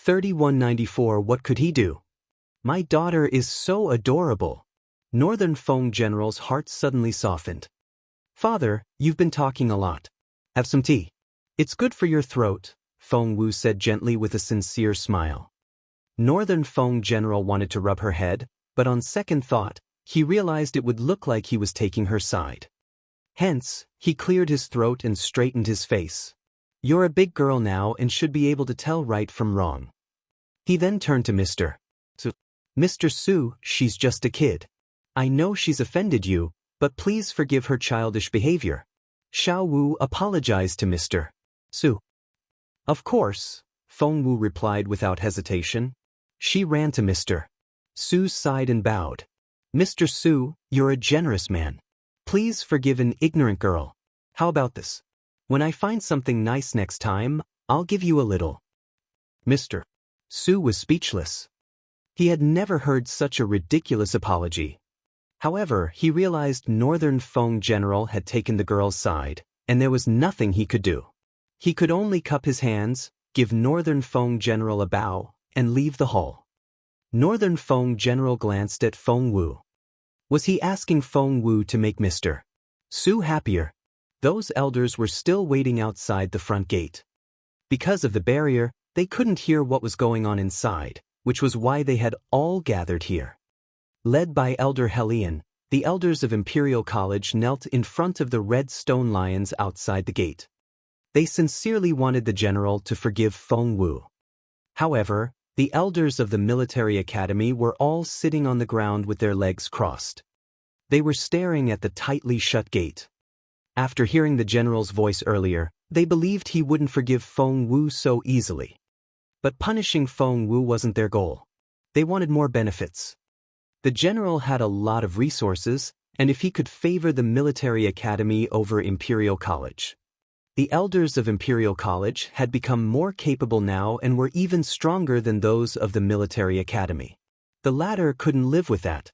3194. What could he do? My daughter is so adorable. Northern Feng General's heart suddenly softened. Father, you've been talking a lot. Have some tea. It's good for your throat, Feng Wu said gently with a sincere smile. Northern Feng General wanted to rub her head, but on second thought, he realized it would look like he was taking her side. Hence, he cleared his throat and straightened his face. You're a big girl now and should be able to tell right from wrong. He then turned to Mr. Su. Mr. Su, she's just a kid. I know she's offended you, but please forgive her childish behavior. Xiao Wu apologized to Mr. Su. Of course, Feng Wu replied without hesitation. She ran to Mr. Su's side and bowed. Mr. Su, you're a generous man. Please forgive an ignorant girl. How about this? When I find something nice next time, I'll give you a little. Mr. Su was speechless. He had never heard such a ridiculous apology. However, he realized Northern Feng General had taken the girl's side, and there was nothing he could do. He could only cup his hands, give Northern Feng General a bow, and leave the hall. Northern Feng General glanced at Feng Wu. Was he asking Feng Wu to make Mr. Su happier? Those elders were still waiting outside the front gate. Because of the barrier, they couldn't hear what was going on inside, which was why they had all gathered here. Led by Elder Helion, the elders of Imperial College knelt in front of the red stone lions outside the gate. They sincerely wanted the general to forgive Feng Wu. However, the elders of the military academy were all sitting on the ground with their legs crossed. They were staring at the tightly shut gate. After hearing the general's voice earlier, they believed he wouldn't forgive Feng Wu so easily. But punishing Feng Wu wasn't their goal. They wanted more benefits. The general had a lot of resources, and if he could favor the military academy over Imperial College. The elders of Imperial College had become more capable now and were even stronger than those of the military academy. The latter couldn't live with that.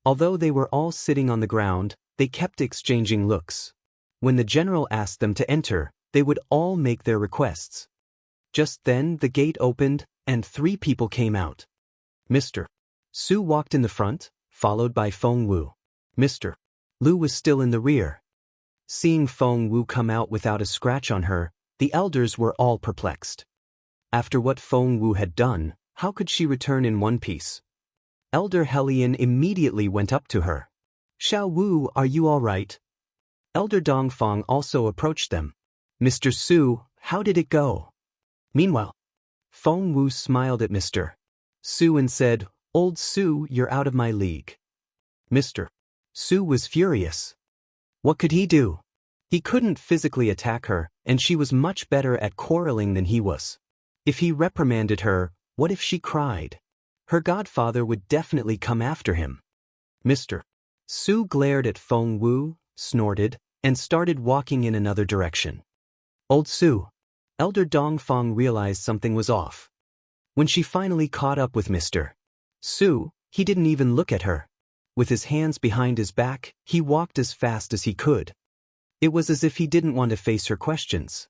Although they were all sitting on the ground, they kept exchanging looks. When the general asked them to enter, they would all make their requests. Just then the gate opened, and 3 people came out. Mr. Su walked in the front, followed by Feng Wu. Mr. Lu was still in the rear. Seeing Feng Wu come out without a scratch on her, the elders were all perplexed. After what Feng Wu had done, how could she return in one piece? Elder Helion immediately went up to her. Xiao Wu, are you all right? Elder Dongfang also approached them. Mr. Su, how did it go? Meanwhile, Feng Wu smiled at Mr. Su and said, Old Su, you're out of my league. Mr. Su was furious. What could he do? He couldn't physically attack her, and she was much better at quarreling than he was. If he reprimanded her, what if she cried? Her godfather would definitely come after him. Mr. Su glared at Feng Wu, snorted, and started walking in another direction. Old Su. Elder Dongfang realized something was off. When she finally caught up with Mr. Su, he didn't even look at her. With his hands behind his back, he walked as fast as he could. It was as if he didn't want to face her questions.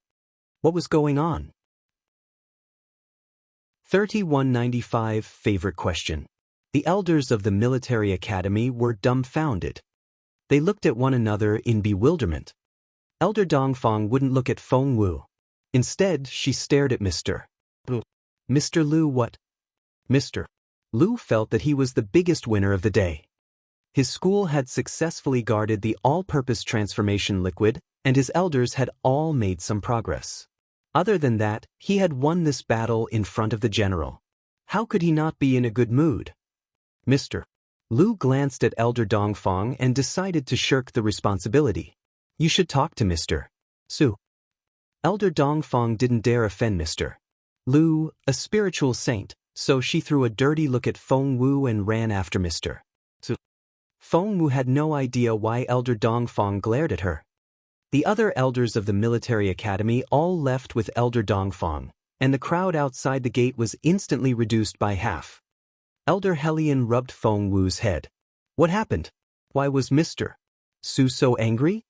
What was going on? 3195 Favorite question. The elders of the military academy were dumbfounded. They looked at one another in bewilderment. Elder Dongfang wouldn't look at Feng Wu. Instead, she stared at Mr. Lu. Mr. Lu what? Mr. Lu felt that he was the biggest winner of the day. His school had successfully guarded the all-purpose transformation liquid, and his elders had all made some progress. Other than that, he had won this battle in front of the general. How could he not be in a good mood? Mr. Lu glanced at Elder Dongfang and decided to shirk the responsibility. You should talk to Mr. Su. Elder Dongfang didn't dare offend Mr. Lu, a spiritual saint, so she threw a dirty look at Feng Wu and ran after Mr. Su. Feng Wu had no idea why Elder Dongfang glared at her. The other elders of the military academy all left with Elder Dongfang, and the crowd outside the gate was instantly reduced by half. Elder Helion rubbed Feng Wu's head. What happened? Why was Mr. Su so angry?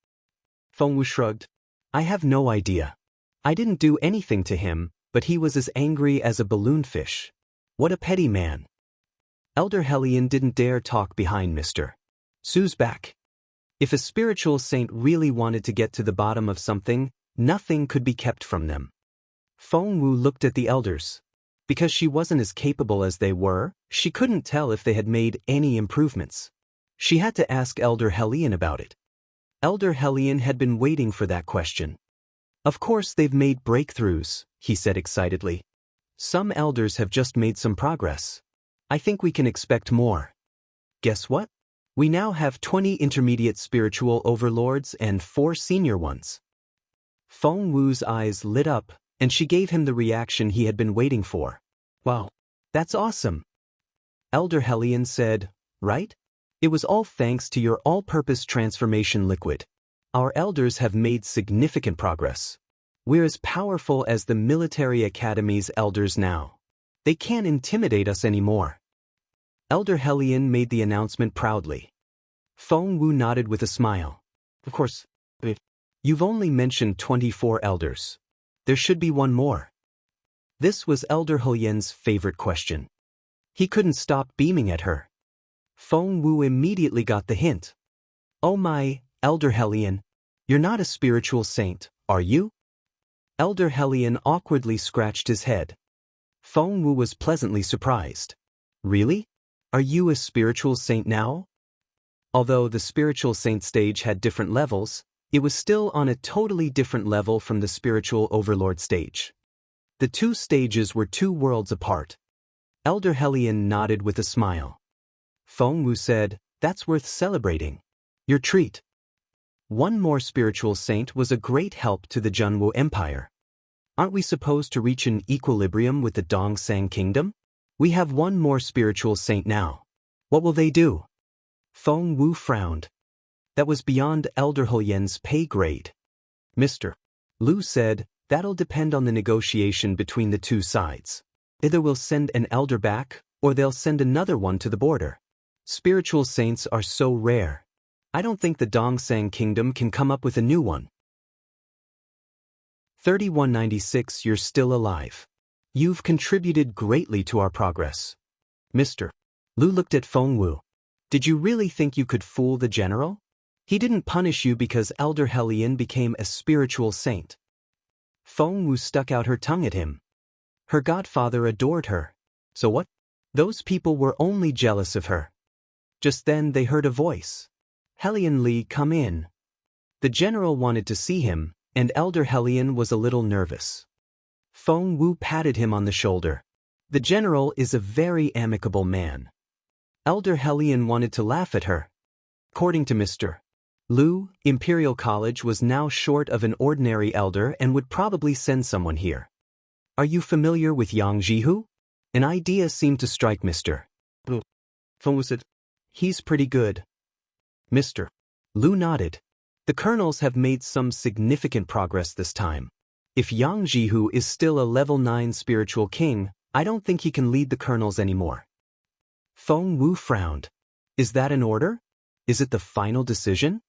Feng Wu shrugged. I have no idea. I didn't do anything to him, but he was as angry as a balloonfish. What a petty man. Elder Hellion didn't dare talk behind Mr. Su's back. If a spiritual saint really wanted to get to the bottom of something, nothing could be kept from them. Feng Wu looked at the elders. Because she wasn't as capable as they were, she couldn't tell if they had made any improvements. She had to ask Elder Hellion about it. Elder Hellion had been waiting for that question. Of course they've made breakthroughs, he said excitedly. Some elders have just made some progress. I think we can expect more. Guess what? We now have 20 intermediate spiritual overlords and 4 senior ones. Feng Wu's eyes lit up, and she gave him the reaction he had been waiting for. Wow, that's awesome. Elder Hellion said, right? It was all thanks to your all-purpose transformation liquid. Our elders have made significant progress. We're as powerful as the military academy's elders now. They can't intimidate us anymore. Elder Hellion made the announcement proudly. Feng Wu nodded with a smile. Of course, you've only mentioned 24 elders. There should be one more. This was Elder Hellion's favorite question. He couldn't stop beaming at her. Feng Wu immediately got the hint. Oh my, Elder Hellion, you're not a spiritual saint, are you? Elder Hellion awkwardly scratched his head. Feng Wu was pleasantly surprised. Really? Are you a spiritual saint now? Although the spiritual saint stage had different levels, it was still on a totally different level from the spiritual overlord stage. The 2 stages were 2 worlds apart. Elder Hellion nodded with a smile. Feng Wu said, that's worth celebrating. Your treat. One more spiritual saint was a great help to the Junwu Empire. Aren't we supposed to reach an equilibrium with the Dongsang Kingdom? We have one more spiritual saint now. What will they do? Feng Wu frowned. That was beyond Elder Hellion's pay grade. Mr. Lu said, that'll depend on the negotiation between the 2 sides. Either we'll send an elder back, or they'll send another one to the border. Spiritual saints are so rare. I don't think the Dongsang Kingdom can come up with a new one. 3196 You're still alive. You've contributed greatly to our progress. Mr. Lu looked at Feng Wu. Did you really think you could fool the general? He didn't punish you because Elder Hellion became a spiritual saint. Feng Wu stuck out her tongue at him. Her godfather adored her. So what? Those people were only jealous of her. Just then they heard a voice. Hellion Li, come in. The general wanted to see him, and Elder Hellion was a little nervous. Feng Wu patted him on the shoulder. The general is a very amicable man. Elder Hellion wanted to laugh at her. According to Mr. Lu, Imperial College was now short of an ordinary elder and would probably send someone here. Are you familiar with Yang Jihu? An idea seemed to strike Mr. Lu. Feng Wu said, he's pretty good. Mr. Lu nodded. The colonels have made some significant progress this time. If Yang Jihu is still a level 9 spiritual king, I don't think he can lead the colonels anymore. Feng Wu frowned. Is that an order? Is it the final decision?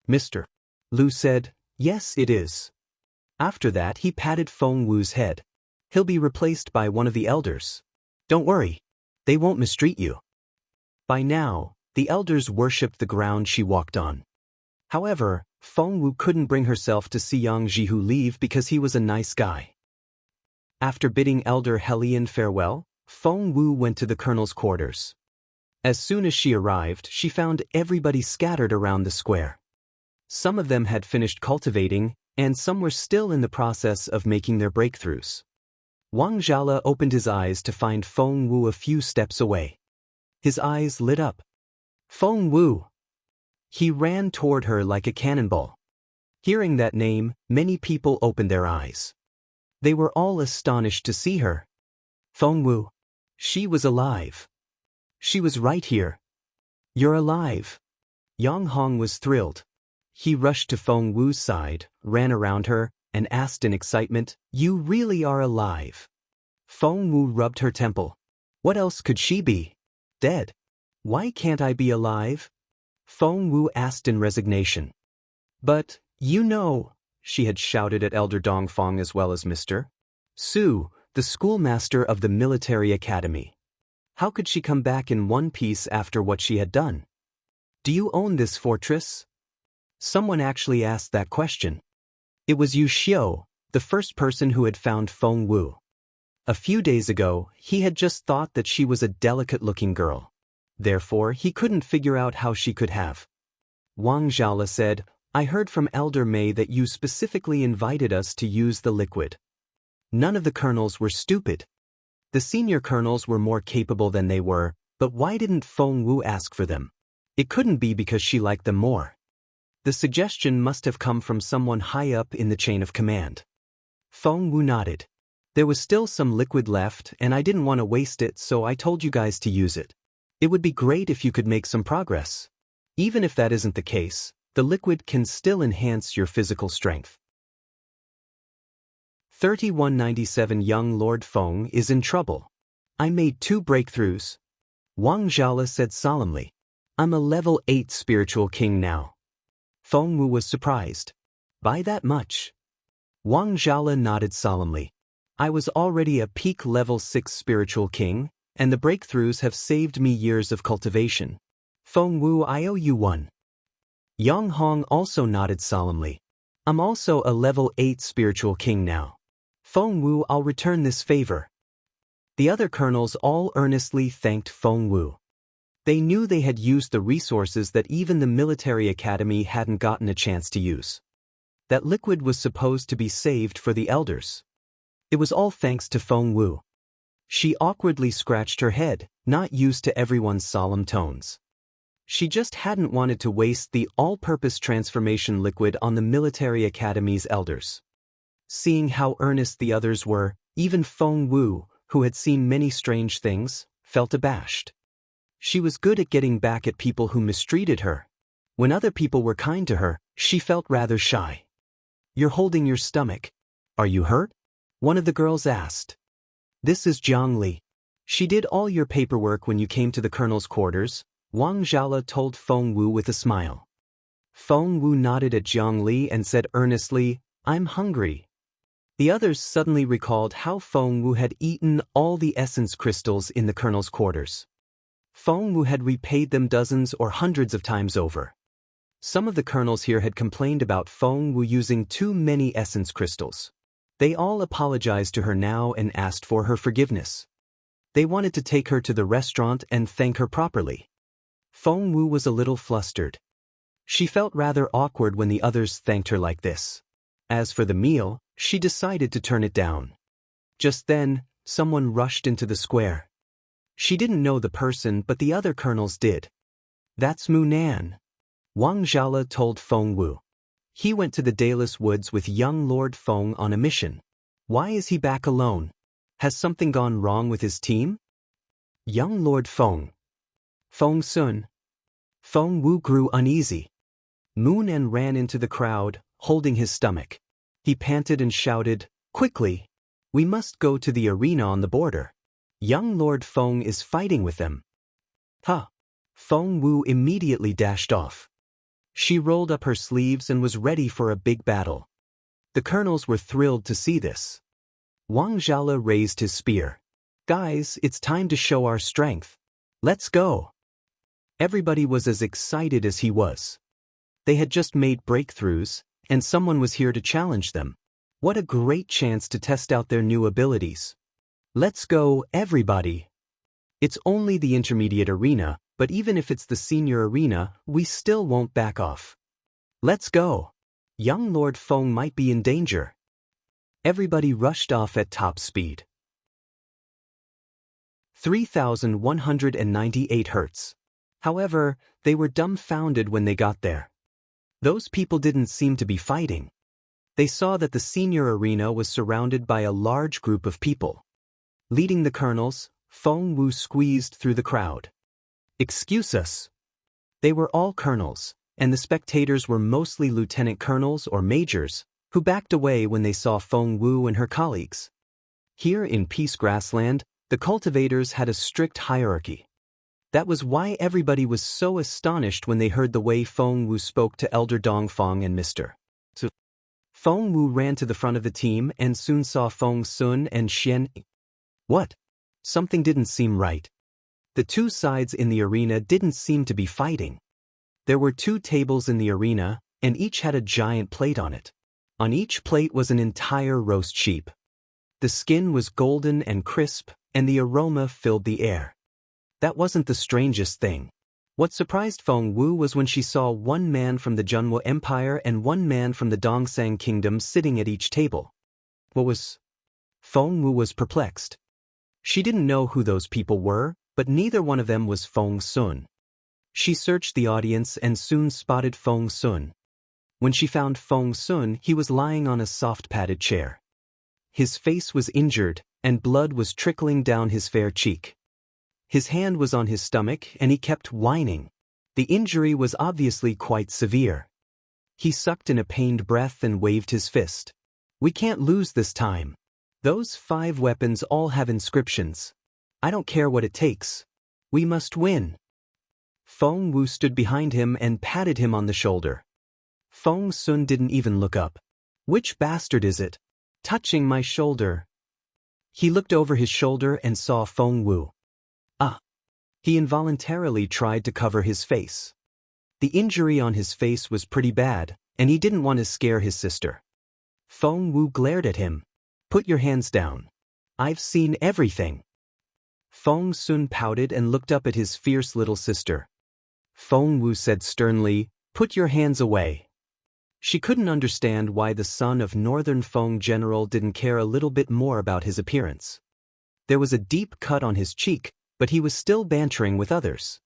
Mr. Lu said, yes, it is. After that, he patted Feng Wu's head. He'll be replaced by one of the elders. Don't worry. They won't mistreat you. By now, the elders worshipped the ground she walked on. However, Feng Wu couldn't bring herself to see Yang Jihu leave because he was a nice guy. After bidding Elder Hellion farewell, Feng Wu went to the colonel's quarters. As soon as she arrived, she found everybody scattered around the square. Some of them had finished cultivating, and some were still in the process of making their breakthroughs. Wang Zhala opened his eyes to find Feng Wu a few steps away. His eyes lit up. Feng Wu! He ran toward her like a cannonball. Hearing that name, many people opened their eyes. They were all astonished to see her. Feng Wu. She was alive. She was right here. You're alive. Yang Hong was thrilled. He rushed to Feng Wu's side, ran around her, and asked in excitement, you really are alive. Feng Wu rubbed her temple. What else could she be? Dead. Why can't I be alive? Feng Wu asked in resignation. But, you know, she had shouted at Elder Dongfang as well as Mr. Sue, the schoolmaster of the military academy. How could she come back in one piece after what she had done? Do you own this fortress? Someone actually asked that question. It was Yu Xiu, the first person who had found Feng Wu. A few days ago, he had just thought that she was a delicate-looking girl. Therefore, he couldn't figure out how she could have. Wang Zhala said, I heard from Elder Mei that you specifically invited us to use the liquid. None of the colonels were stupid. The senior colonels were more capable than they were, but why didn't Feng Wu ask for them? It couldn't be because she liked them more. The suggestion must have come from someone high up in the chain of command. Feng Wu nodded. There was still some liquid left and I didn't want to waste it, so I told you guys to use it. It would be great if you could make some progress. Even if that isn't the case, the liquid can still enhance your physical strength. 3197 Young Lord Feng is in trouble. I made 2 breakthroughs. Wang Zhala said solemnly. I'm a level 8 spiritual king now. Feng Wu was surprised. By that much? Wang Zhala nodded solemnly. I was already a peak level 6 spiritual king, and the breakthroughs have saved me years of cultivation. Feng Wu, I owe you one. Yang Hong also nodded solemnly. I'm also a level 8 spiritual king now. Feng Wu, I'll return this favor. The other colonels all earnestly thanked Feng Wu. They knew they had used the resources that even the military academy hadn't gotten a chance to use. That liquid was supposed to be saved for the elders. It was all thanks to Feng Wu. She awkwardly scratched her head, not used to everyone's solemn tones. She just hadn't wanted to waste the all-purpose transformation liquid on the military academy's elders. Seeing how earnest the others were, even Feng Wu, who had seen many strange things, felt abashed. She was good at getting back at people who mistreated her. When other people were kind to her, she felt rather shy. You're holding your stomach. Are you hurt? One of the girls asked. This is Jiang Li. She did all your paperwork when you came to the colonel's quarters, Wang Zhala told Feng Wu with a smile. Feng Wu nodded at Jiang Li and said earnestly, I'm hungry. The others suddenly recalled how Feng Wu had eaten all the essence crystals in the colonel's quarters. Feng Wu had repaid them dozens or hundreds of times over. Some of the colonels here had complained about Feng Wu using too many essence crystals. They all apologized to her now and asked for her forgiveness. They wanted to take her to the restaurant and thank her properly. Feng Wu was a little flustered. She felt rather awkward when the others thanked her like this. As for the meal, she decided to turn it down. Just then, someone rushed into the square. She didn't know the person, but the other colonels did. That's Mu Nan. Wang Zhala told Feng Wu. He went to the Dayless Woods with young Lord Feng on a mission. Why is he back alone? Has something gone wrong with his team? Young Lord Feng. Feng Sun. Feng Wu grew uneasy. Mu Nan ran into the crowd, holding his stomach. He panted and shouted, Quickly! We must go to the arena on the border. Young Lord Feng is fighting with them. Huh! Feng Wu immediately dashed off. She rolled up her sleeves and was ready for a big battle. The colonels were thrilled to see this. Wang Zhala raised his spear. Guys, it's time to show our strength. Let's go! Everybody was as excited as he was. They had just made breakthroughs, and someone was here to challenge them. What a great chance to test out their new abilities. Let's go, everybody! It's only the intermediate arena, but even if it's the senior arena, we still won't back off. Let's go! Young Lord Feng might be in danger. Everybody rushed off at top speed. 3,198 hertz. However, they were dumbfounded when they got there. Those people didn't seem to be fighting. They saw that the senior arena was surrounded by a large group of people. Leading the colonels, Feng Wu squeezed through the crowd. Excuse us. They were all colonels, and the spectators were mostly lieutenant colonels or majors, who backed away when they saw Feng Wu and her colleagues. Here in Peace Grassland, the cultivators had a strict hierarchy. That was why everybody was so astonished when they heard the way Feng Wu spoke to Elder Dongfang and Mr. Feng Wu ran to the front of the team and soon saw Feng Sun and Xian. What? Something didn't seem right. The two sides in the arena didn't seem to be fighting. There were two tables in the arena, and each had a giant plate on it. On each plate was an entire roast sheep. The skin was golden and crisp, and the aroma filled the air. That wasn't the strangest thing. What surprised Feng Wu was when she saw one man from the Junwo Empire and one man from the Dongsang Kingdom sitting at each table. What was? Feng Wu was perplexed. She didn't know who those people were, but neither one of them was Feng Sun. She searched the audience and soon spotted Feng Sun. When she found Feng Sun, he was lying on a soft padded chair. His face was injured, and blood was trickling down his fair cheek. His hand was on his stomach and he kept whining. The injury was obviously quite severe. He sucked in a pained breath and waved his fist. We can't lose this time. Those 5 weapons all have inscriptions. I don't care what it takes. We must win. Feng Wu stood behind him and patted him on the shoulder. Feng Sun didn't even look up. Which bastard is it? Touching my shoulder. He looked over his shoulder and saw Feng Wu. Ah! He involuntarily tried to cover his face. The injury on his face was pretty bad, and he didn't want to scare his sister. Feng Wu glared at him. Put your hands down. I've seen everything. Feng Sun pouted and looked up at his fierce little sister. Feng Wu said sternly, Put your hands away. She couldn't understand why the son of Northern Feng General didn't care a little bit more about his appearance. There was a deep cut on his cheek, but he was still bantering with others.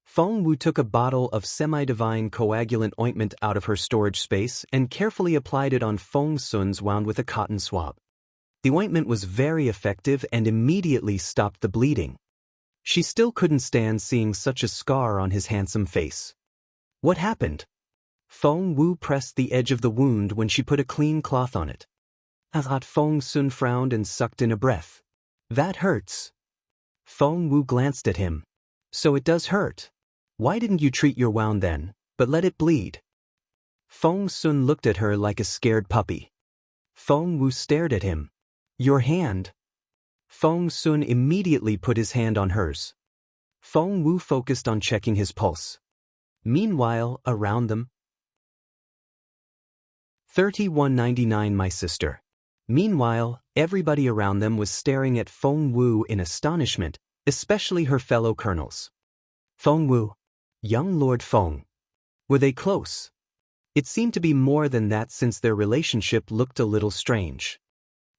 Feng Wu took a bottle of semi-divine coagulant ointment out of her storage space and carefully applied it on Feng Sun's wound with a cotton swab. The ointment was very effective and immediately stopped the bleeding. She still couldn't stand seeing such a scar on his handsome face. What happened? Feng Wu pressed the edge of the wound when she put a clean cloth on it. Feng Sun frowned and sucked in a breath. That hurts. Feng Wu glanced at him. So it does hurt. Why didn't you treat your wound then, but let it bleed? Feng Sun looked at her like a scared puppy. Feng Wu stared at him. Your hand. Feng Sun immediately put his hand on hers. Feng Wu focused on checking his pulse. Meanwhile, around them. 3199 My sister. Meanwhile, everybody around them was staring at Feng Wu in astonishment, especially her fellow colonels. Feng Wu. Young Lord Feng. Were they close? It seemed to be more than that since their relationship looked a little strange.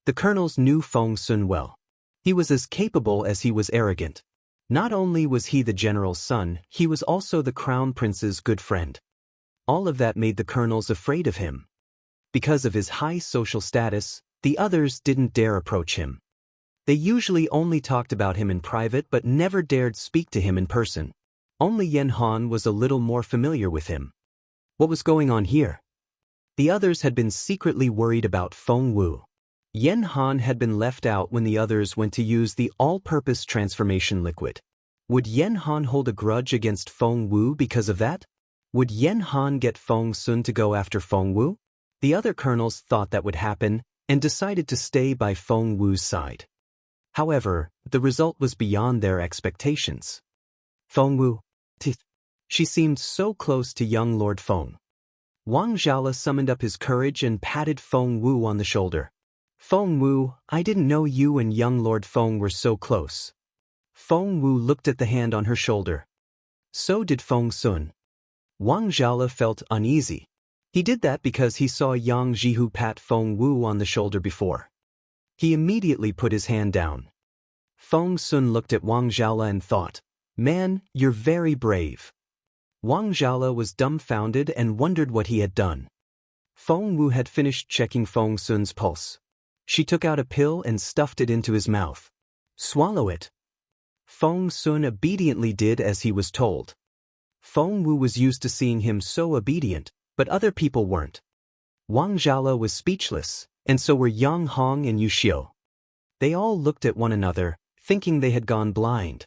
The colonels knew Feng Sun well. He was as capable as he was arrogant. Not only was he the general's son, he was also the crown prince's good friend. All of that made the colonels afraid of him. Because of his high social status, the others didn't dare approach him. They usually only talked about him in private but never dared speak to him in person. Only Yen Han was a little more familiar with him. What was going on here? The others had been secretly worried about Feng Wu. Yen Han had been left out when the others went to use the all-purpose transformation liquid. Would Yen Han hold a grudge against Feng Wu because of that? Would Yen Han get Feng Sun to go after Feng Wu? The other colonels thought that would happen and decided to stay by Feng Wu's side. However, the result was beyond their expectations. Feng Wu. She seemed so close to young Lord Feng. Wang Zhala summoned up his courage and patted Feng Wu on the shoulder. Feng Wu, I didn't know you and young Lord Feng were so close. Feng Wu looked at the hand on her shoulder. So did Feng Sun. Wang Zhala felt uneasy. He did that because he saw Yang Jihu pat Feng Wu on the shoulder before. He immediately put his hand down. Feng Sun looked at Wang Zhala and thought, Man, you're very brave. Wang Zhala was dumbfounded and wondered what he had done. Feng Wu had finished checking Feng Sun's pulse. She took out a pill and stuffed it into his mouth. Swallow it. Feng Sun obediently did as he was told. Feng Wu was used to seeing him so obedient, but other people weren't. Wang Zhala was speechless, and so were Yang Hong and Yu Xiu. They all looked at one another, thinking they had gone blind.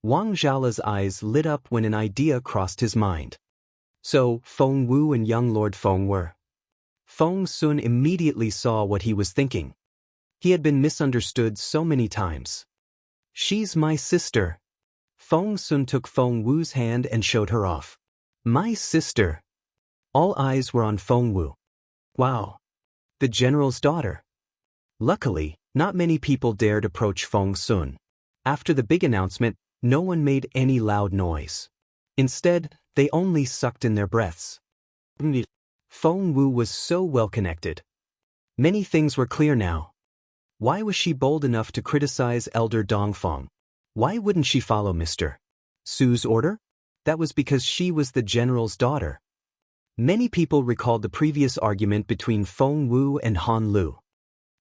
Wang Zhala's eyes lit up when an idea crossed his mind. So, Feng Wu and young Lord Feng were. Feng Sun immediately saw what he was thinking. He had been misunderstood so many times. She's my sister. Feng Sun took Feng Wu's hand and showed her off. My sister. All eyes were on Feng Wu. Wow. The general's daughter. Luckily, not many people dared approach Feng Sun. After the big announcement, no one made any loud noise. Instead, they only sucked in their breaths. Feng Wu was so well connected. Many things were clear now. Why was she bold enough to criticize Elder Dongfeng? Why wouldn't she follow Mr. Su's order? That was because she was the general's daughter. Many people recalled the previous argument between Feng Wu and Han Lu.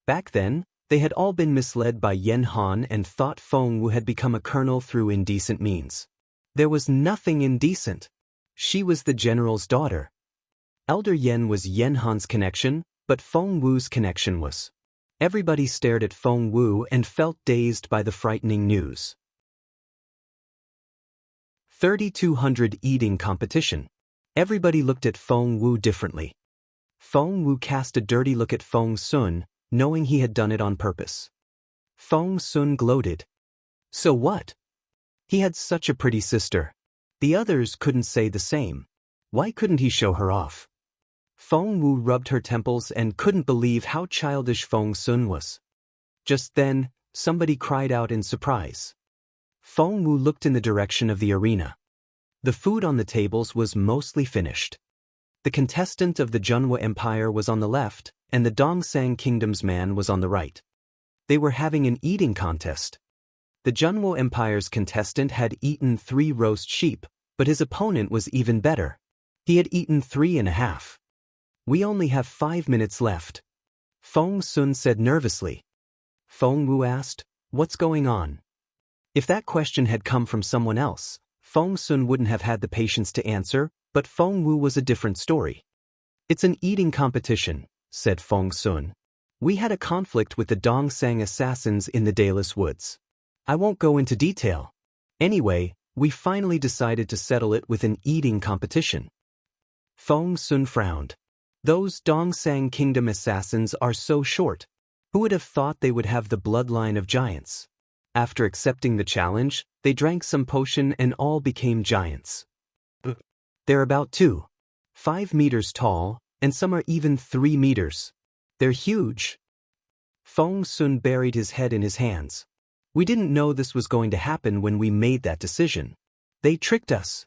Back then, they had all been misled by Yen Han and thought Feng Wu had become a colonel through indecent means. There was nothing indecent. She was the general's daughter. Elder Yen was Yen Han's connection, but Feng Wu's connection was. Everybody stared at Feng Wu and felt dazed by the frightening news. 3200 Eating Competition. Everybody looked at Feng Wu differently. Feng Wu cast a dirty look at Feng Sun, knowing he had done it on purpose. Feng Sun gloated. So what? He had such a pretty sister. The others couldn't say the same. Why couldn't he show her off? Feng Wu rubbed her temples and couldn't believe how childish Feng Sun was. Just then, somebody cried out in surprise. Feng Wu looked in the direction of the arena. The food on the tables was mostly finished. The contestant of the Junwo Empire was on the left, and the Dongsang Kingdom's man was on the right. They were having an eating contest. The Junwo Empire's contestant had eaten 3 roast sheep, but his opponent was even better. He had eaten 3.5. We only have 5 minutes left. Feng Sun said nervously. Feng Wu asked, what's going on? If that question had come from someone else, Feng Sun wouldn't have had the patience to answer, but Feng Wu was a different story. It's an eating competition, said Feng Sun. We had a conflict with the Dongsang assassins in the Dayless Woods. I won't go into detail. Anyway, we finally decided to settle it with an eating competition. Feng Sun frowned. Those Dongsang Kingdom assassins are so short. Who would have thought they would have the bloodline of giants? After accepting the challenge, they drank some potion and all became giants. They're about 5 meters tall, and some are even 3 meters. They're huge. Feng Sun buried his head in his hands. We didn't know this was going to happen when we made that decision. They tricked us.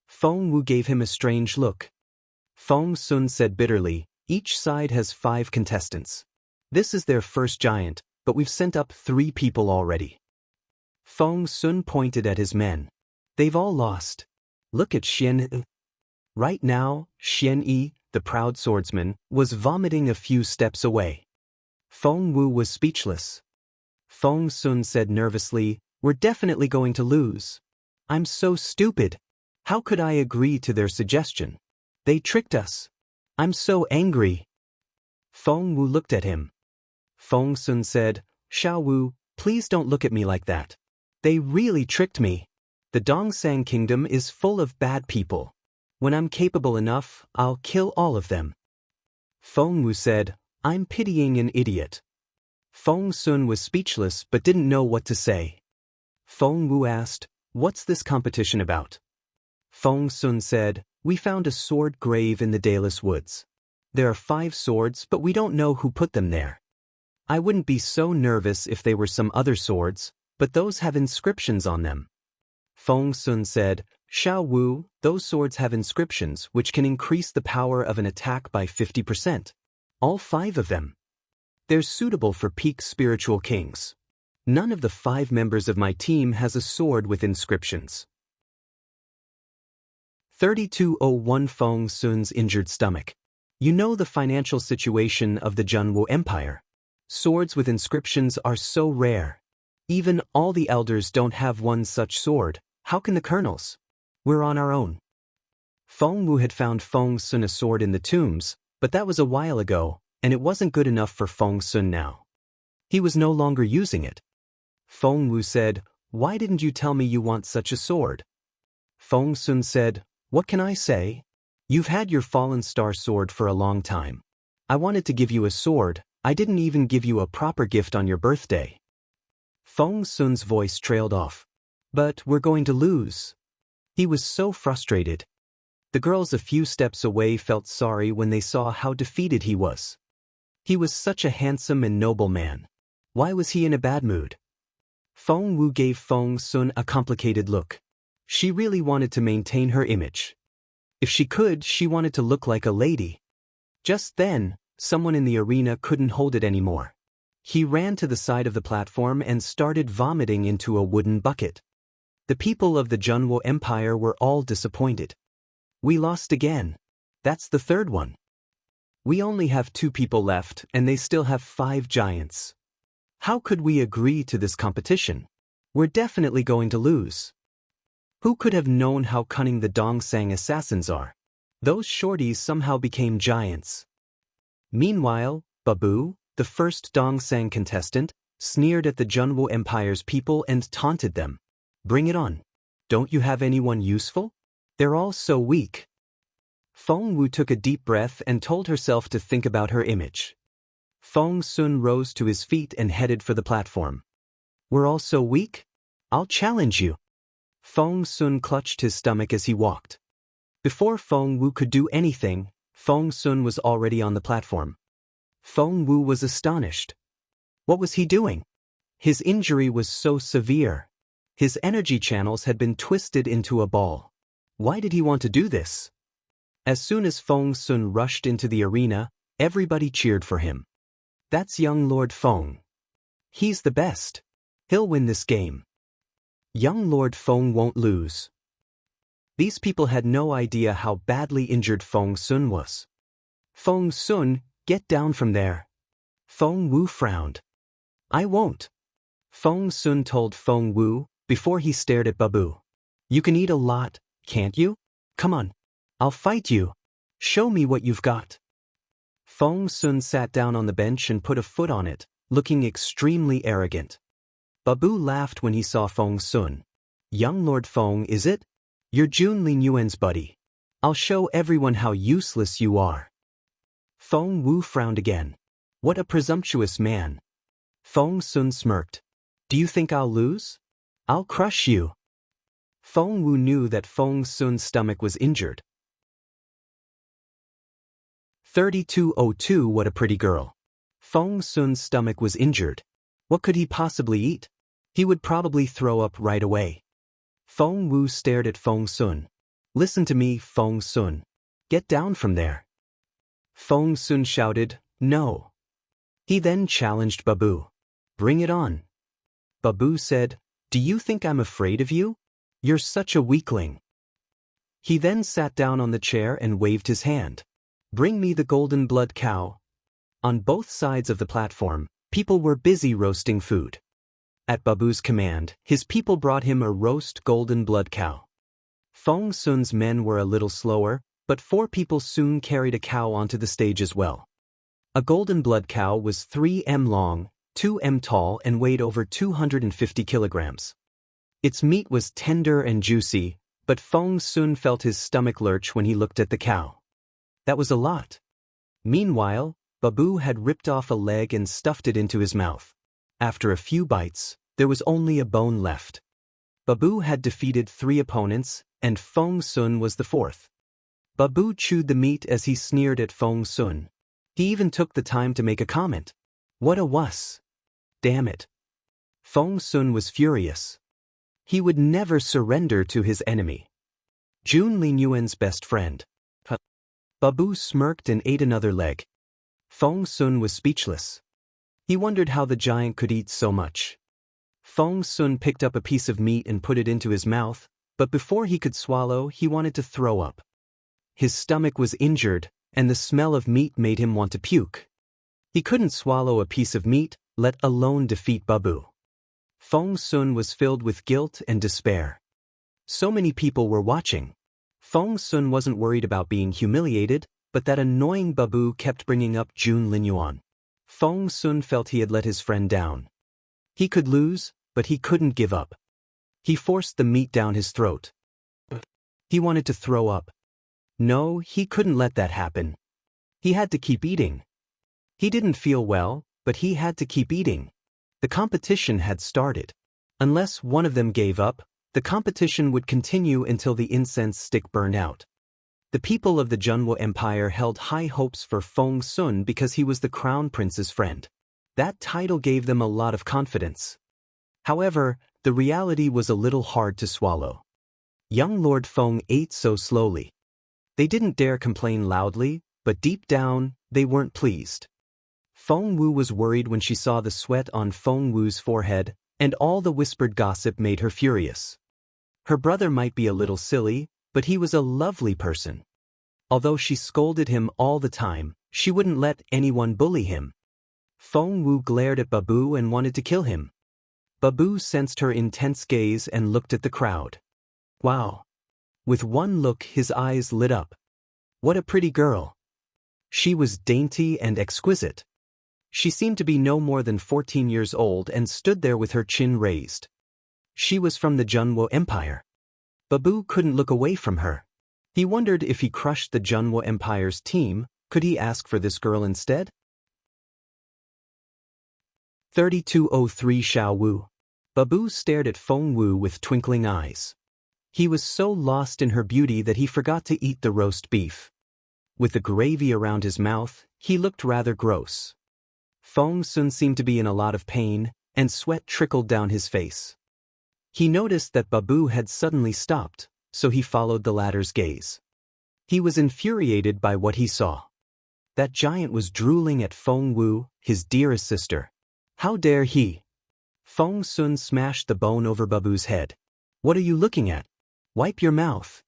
Feng Wu gave him a strange look. Feng Sun said bitterly, each side has 5 contestants. This is their first giant, but we've sent up 3 people already. Feng Sun pointed at his men. They've all lost. Look at Xian Yi. Right now, Xian Yi, the proud swordsman, was vomiting a few steps away. Feng Wu was speechless. Feng Sun said nervously, we're definitely going to lose. I'm so stupid. How could I agree to their suggestion? They tricked us. I'm so angry. Feng Wu looked at him. Feng Sun said, Xiao Wu, please don't look at me like that. They really tricked me. The Dongsang Kingdom is full of bad people. When I'm capable enough, I'll kill all of them. Feng Wu said, I'm pitying an idiot. Feng Sun was speechless but didn't know what to say. Feng Wu asked, what's this competition about? Feng Sun said, we found a sword grave in the Dayless Woods. There are 5 swords, but we don't know who put them there. I wouldn't be so nervous if they were some other swords, but those have inscriptions on them. Feng Sun said, Xiao Wu, those swords have inscriptions which can increase the power of an attack by 50%. All 5 of them. They're suitable for peak spiritual kings. None of the 5 members of my team has a sword with inscriptions. 3201 Feng Sun's injured stomach. You know the financial situation of the Junwo Empire. Swords with inscriptions are so rare. Even all the elders don't have one such sword. How can the colonels? We're on our own. Feng Wu had found Feng Sun a sword in the tombs, but that was a while ago, and it wasn't good enough for Feng Sun now. He was no longer using it. Feng Wu said, why didn't you tell me you want such a sword? Feng Sun said, what can I say? You've had your fallen star sword for a long time. I wanted to give you a sword, I didn't even give you a proper gift on your birthday. Feng Sun's voice trailed off. But we're going to lose. He was so frustrated. The girls a few steps away felt sorry when they saw how defeated he was. He was such a handsome and noble man. Why was he in a bad mood? Feng Wu gave Feng Sun a complicated look. She really wanted to maintain her image. If she could, she wanted to look like a lady. Just then, someone in the arena couldn't hold it anymore. He ran to the side of the platform and started vomiting into a wooden bucket. The people of the Junwo Empire were all disappointed. We lost again. That's the third one. We only have 2 people left and they still have 5 giants. How could we agree to this competition? We're definitely going to lose. Who could have known how cunning the Dongsang assassins are? Those shorties somehow became giants. Meanwhile, Babu, the first Dongsang contestant, sneered at the Junwo Empire's people and taunted them. Bring it on. Don't you have anyone useful? They're all so weak. Feng Wu took a deep breath and told herself to think about her image. Feng Sun rose to his feet and headed for the platform. We're all so weak? I'll challenge you. Feng Sun clutched his stomach as he walked. Before Feng Wu could do anything, Feng Sun was already on the platform. Feng Wu was astonished. What was he doing? His injury was so severe. His energy channels had been twisted into a ball. Why did he want to do this? As soon as Feng Sun rushed into the arena, everybody cheered for him. That's young Lord Feng. He's the best. He'll win this game. Young Lord Feng won't lose. These people had no idea how badly injured Feng Sun was. Feng Sun, get down from there. Feng Wu frowned. I won't. Feng Sun told Feng Wu, before he stared at Babu. You can eat a lot, can't you? Come on. I'll fight you. Show me what you've got. Feng Sun sat down on the bench and put a foot on it, looking extremely arrogant. Babu laughed when he saw Feng Sun. Young Lord Feng, is it? You're Jun Lin Yuan's buddy. I'll show everyone how useless you are. Feng Wu frowned again. What a presumptuous man. Feng Sun smirked. Do you think I'll lose? I'll crush you. Feng Wu knew that Feng Sun's stomach was injured. 3202 What a pretty girl. Feng Sun's stomach was injured. What could he possibly eat? He would probably throw up right away. Feng Wu stared at Feng Sun. Listen to me, Feng Sun. Get down from there. Feng Sun shouted, no. He then challenged Babu. Bring it on. Babu said, do you think I'm afraid of you? You're such a weakling. He then sat down on the chair and waved his hand. Bring me the golden blood cow. On both sides of the platform, people were busy roasting food. At Babu's command, his people brought him a roast golden blood cow. Feng Sun's men were a little slower, but 4 people soon carried a cow onto the stage as well. A golden blood cow was 3 m long, 2 m tall and weighed over 250 kilograms. Its meat was tender and juicy, but Feng Sun felt his stomach lurch when he looked at the cow. That was a lot. Meanwhile, Babu had ripped off a leg and stuffed it into his mouth. After a few bites, there was only a bone left. Babu had defeated 3 opponents, and Feng Sun was the 4th. Babu chewed the meat as he sneered at Feng Sun. He even took the time to make a comment. What a wuss. Damn it. Feng Sun was furious. He would never surrender to his enemy. Jun Lin Yuan's best friend. Babu smirked and ate another leg. Feng Sun was speechless. He wondered how the giant could eat so much. Feng Sun picked up a piece of meat and put it into his mouth, but before he could swallow, he wanted to throw up. His stomach was injured, and the smell of meat made him want to puke. He couldn't swallow a piece of meat, let alone defeat Babu. Feng Sun was filled with guilt and despair. So many people were watching. Feng Sun wasn't worried about being humiliated, but that annoying Babu kept bringing up Jun Linyuan. Feng Sun felt he had let his friend down. He could lose, but he couldn't give up. He forced the meat down his throat. He wanted to throw up. No, he couldn't let that happen. He had to keep eating. He didn't feel well, but he had to keep eating. The competition had started. Unless one of them gave up, the competition would continue until the incense stick burned out. The people of the Junwo Empire held high hopes for Feng Sun because he was the crown prince's friend. That title gave them a lot of confidence. However, the reality was a little hard to swallow. Young Lord Feng ate so slowly. They didn't dare complain loudly, but deep down, they weren't pleased. Feng Wu was worried when she saw the sweat on Feng Wu's forehead, and all the whispered gossip made her furious. Her brother might be a little silly, but he was a lovely person. Although she scolded him all the time, she wouldn't let anyone bully him. Feng Wu glared at Babu and wanted to kill him. Babu sensed her intense gaze and looked at the crowd. Wow! With one look his eyes lit up. What a pretty girl! She was dainty and exquisite. She seemed to be no more than 14 years old and stood there with her chin raised. She was from the Junwo Empire. Babu couldn't look away from her. He wondered if he crushed the Junwo Empire's team, could he ask for this girl instead? 3203 Xiao Wu. Babu stared at Feng Wu with twinkling eyes. He was so lost in her beauty that he forgot to eat the roast beef. With the gravy around his mouth, he looked rather gross. Feng Sun seemed to be in a lot of pain, and sweat trickled down his face. He noticed that Babu had suddenly stopped, so he followed the latter's gaze. He was infuriated by what he saw. That giant was drooling at Feng Wu, his dearest sister. How dare he? Feng Sun smashed the bone over Babu's head. What are you looking at? Wipe your mouth.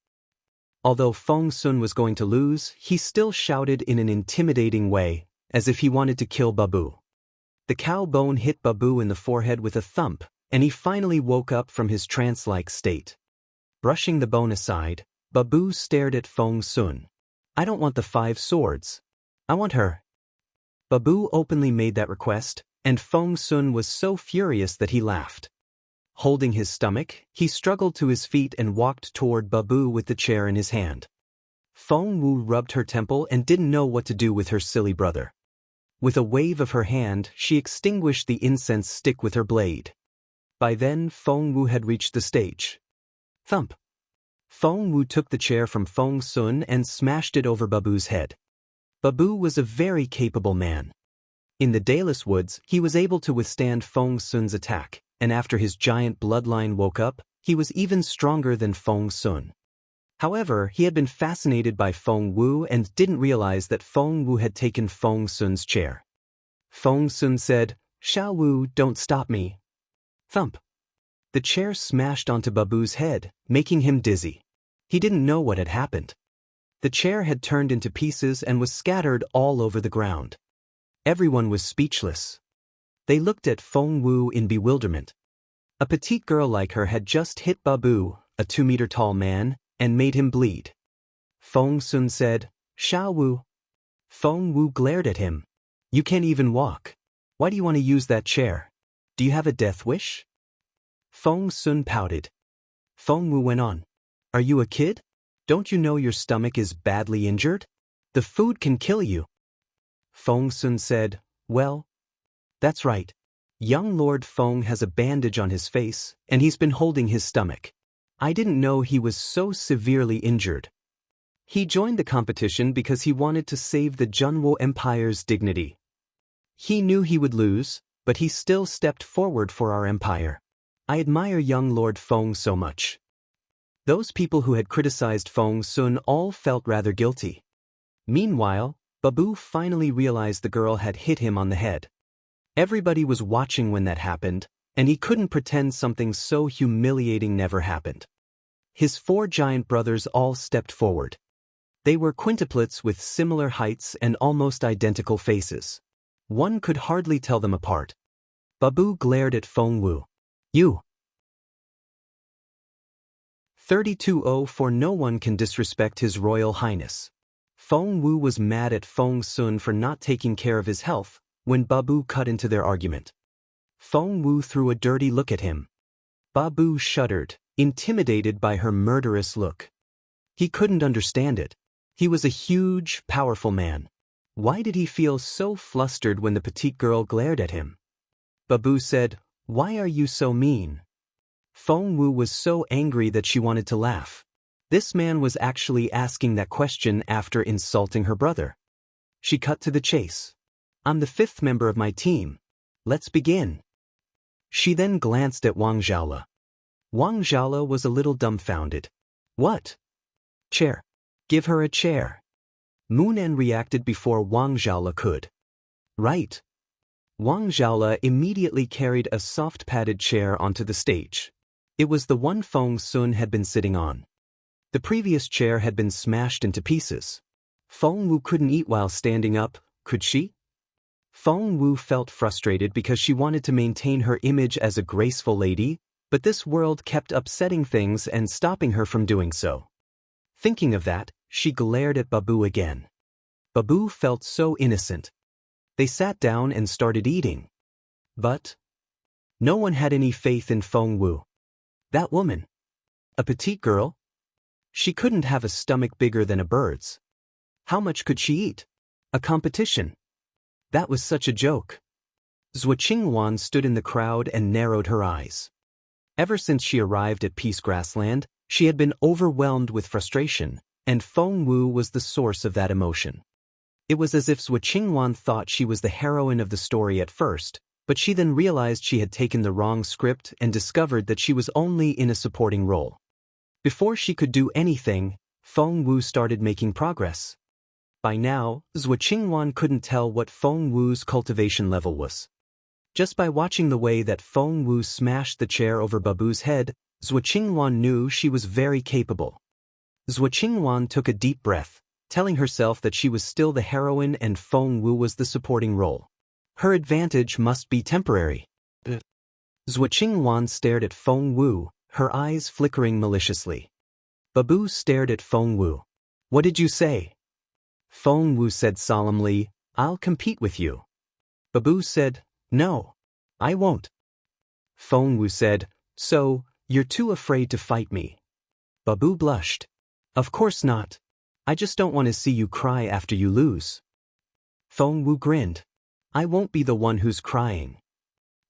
Although Feng Sun was going to lose, he still shouted in an intimidating way, as if he wanted to kill Babu. The cow bone hit Babu in the forehead with a thump, and he finally woke up from his trance-like state. Brushing the bone aside, Babu stared at Feng Sun. I don't want the 5 swords. I want her. Babu openly made that request, and Feng Sun was so furious that he laughed. Holding his stomach, he struggled to his feet and walked toward Babu with the chair in his hand. Feng Wu rubbed her temple and didn't know what to do with her silly brother. With a wave of her hand, she extinguished the incense stick with her blade. By then, Feng Wu had reached the stage. Thump! Feng Wu took the chair from Feng Sun and smashed it over Babu's head. Babu was a very capable man. In the Dayless Woods, he was able to withstand Feng Sun's attack, and after his giant bloodline woke up, he was even stronger than Feng Sun. However, he had been fascinated by Feng Wu and didn't realize that Feng Wu had taken Feng Sun's chair. Feng Sun said, Xiao Wu, don't stop me. Thump. The chair smashed onto Babu's head, making him dizzy. He didn't know what had happened. The chair had turned into pieces and was scattered all over the ground. Everyone was speechless. They looked at Feng Wu in bewilderment. A petite girl like her had just hit Babu, a 2-meter-tall man, and made him bleed. Feng Sun said, Xiao Wu. Feng Wu glared at him. You can't even walk. Why do you want to use that chair? Do you have a death wish? Feng Sun pouted. Feng Wu went on. Are you a kid? Don't you know your stomach is badly injured? The food can kill you. Feng Sun said, Well, that's right. Young Lord Feng has a bandage on his face, and he's been holding his stomach. I didn't know he was so severely injured. He joined the competition because he wanted to save the Junwo Empire's dignity. He knew he would lose, but he still stepped forward for our empire. I admire young Lord Feng so much. Those people who had criticized Feng Sun all felt rather guilty. Meanwhile, Babu finally realized the girl had hit him on the head. Everybody was watching when that happened, and he couldn't pretend something so humiliating never happened. His 4 giant brothers all stepped forward. They were quintuplets with similar heights and almost identical faces. One could hardly tell them apart. Babu glared at Feng Wu. You. 32-0 For no one can disrespect His Royal Highness. Feng Wu was mad at Feng Sun for not taking care of his health when Babu cut into their argument. Feng Wu threw a dirty look at him. Babu shuddered, intimidated by her murderous look. He couldn't understand it. He was a huge, powerful man. Why did he feel so flustered when the petite girl glared at him? Babu said, "Why are you so mean?" Feng Wu was so angry that she wanted to laugh. This man was actually asking that question after insulting her brother. She cut to the chase. "I'm the fifth member of my team. Let's begin." She then glanced at Wang Zhaola. Wang Zhaola was a little dumbfounded. "What? Chair. Give her a chair." Munan reacted before Wang Zhaola could. "Right." Wang Zhaola immediately carried a soft padded chair onto the stage. It was the one Feng Sun had been sitting on. The previous chair had been smashed into pieces. Feng Wu couldn't eat while standing up, could she? Feng Wu felt frustrated because she wanted to maintain her image as a graceful lady, but this world kept upsetting things and stopping her from doing so. Thinking of that, she glared at Babu again. Babu felt so innocent. They sat down and started eating. But no one had any faith in Feng Wu. That woman. A petite girl? She couldn't have a stomach bigger than a bird's. How much could she eat? A competition. That was such a joke. Zhuo Qingwan stood in the crowd and narrowed her eyes. Ever since she arrived at Peace Grassland, she had been overwhelmed with frustration, and Feng Wu was the source of that emotion. It was as if Zhuo Qingwan thought she was the heroine of the story at first, but she then realized she had taken the wrong script and discovered that she was only in a supporting role. Before she could do anything, Feng Wu started making progress. By now, Zhuo Qingwan couldn't tell what Feng Wu's cultivation level was. Just by watching the way that Feng Wu smashed the chair over Babu's head, Zhuo Qingwan knew she was very capable. Zhuo Qingwan took a deep breath, telling herself that she was still the heroine and Feng Wu was the supporting role. Her advantage must be temporary. Zhuo Qingwan stared at Feng Wu, her eyes flickering maliciously. Babu stared at Feng Wu. "What did you say?" Feng Wu said solemnly, "I'll compete with you." Babu said, "No, I won't." Feng Wu said, "So, you're too afraid to fight me?" Babu blushed. "Of course not. I just don't want to see you cry after you lose." Feng Wu grinned. "I won't be the one who's crying."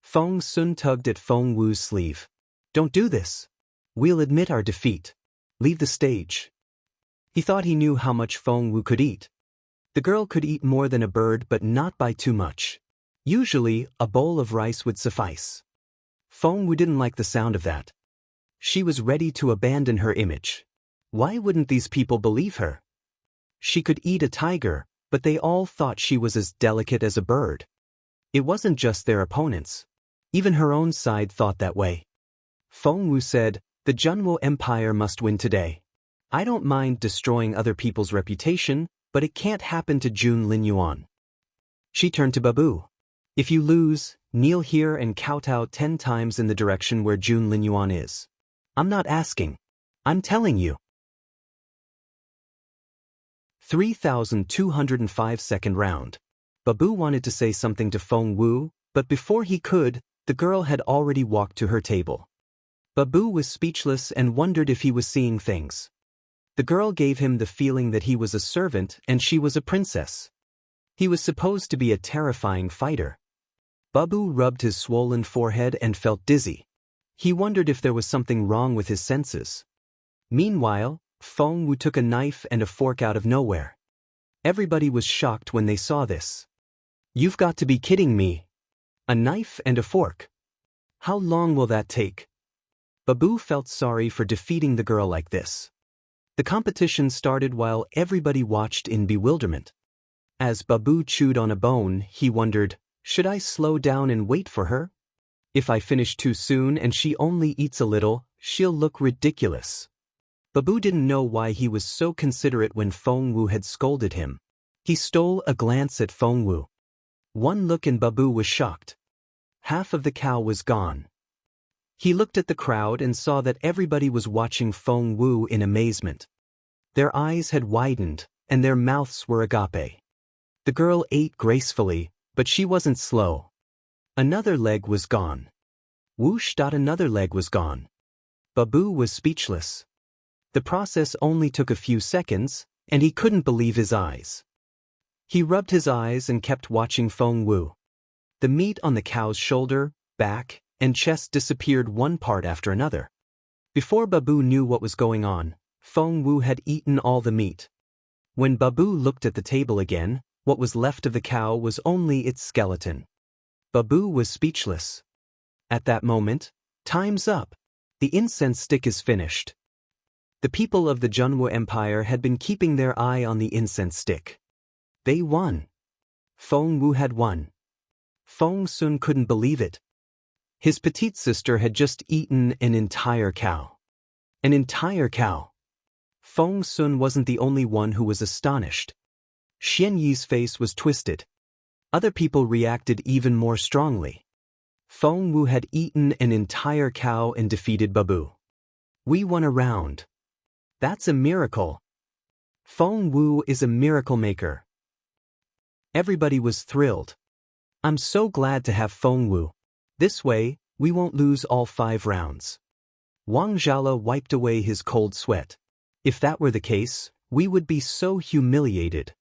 Feng Sun tugged at Feng Wu's sleeve. "Don't do this. We'll admit our defeat. Leave the stage." He thought he knew how much Feng Wu could eat. The girl could eat more than a bird, but not by too much. Usually, a bowl of rice would suffice. Feng Wu didn't like the sound of that. She was ready to abandon her image. Why wouldn't these people believe her? She could eat a tiger, but they all thought she was as delicate as a bird. It wasn't just their opponents. Even her own side thought that way. Feng Wu said, "The Junwo Empire must win today. I don't mind destroying other people's reputation, but it can't happen to Jun Linyuan." She turned to Babu. "If you lose, kneel here and kowtow 10 times in the direction where Jun Linyuan is." "I'm not asking. I'm telling you." 3205 second round. Babu wanted to say something to Feng Wu, but before he could, the girl had already walked to her table. Babu was speechless and wondered if he was seeing things. The girl gave him the feeling that he was a servant and she was a princess. He was supposed to be a terrifying fighter. Babu rubbed his swollen forehead and felt dizzy. He wondered if there was something wrong with his senses. Meanwhile, Feng Wu took a knife and a fork out of nowhere. Everybody was shocked when they saw this. "You've got to be kidding me. A knife and a fork. How long will that take?" Babu felt sorry for defeating the girl like this. The competition started while everybody watched in bewilderment. As Babu chewed on a bone, he wondered, should I slow down and wait for her? If I finish too soon and she only eats a little, she'll look ridiculous. Babu didn't know why he was so considerate when Feng Wu had scolded him. He stole a glance at Feng Wu. One look and Babu was shocked. Half of the cow was gone. He looked at the crowd and saw that everybody was watching Feng Wu in amazement. Their eyes had widened, and their mouths were agape. The girl ate gracefully, but she wasn't slow. Another leg was gone. Whoosh! Another leg was gone. Babu was speechless. The process only took a few seconds, and he couldn't believe his eyes. He rubbed his eyes and kept watching Feng Wu. The meat on the cow's shoulder, back, and chest disappeared one part after another. Before Babu knew what was going on, Feng Wu had eaten all the meat. When Babu looked at the table again, what was left of the cow was only its skeleton. Babu was speechless. At that moment, time's up. The incense stick is finished. The people of the Junwu Empire had been keeping their eye on the incense stick. They won. Feng Wu had won. Feng Sun couldn't believe it. His petite sister had just eaten an entire cow. An entire cow. Feng Sun wasn't the only one who was astonished. Xian Yi's face was twisted. Other people reacted even more strongly. Feng Wu had eaten an entire cow and defeated Babu. We won a round. That's a miracle. Feng Wu is a miracle maker. Everybody was thrilled. I'm so glad to have Feng Wu. This way, we won't lose all 5 rounds. Wang Zhala wiped away his cold sweat. If that were the case, we would be so humiliated.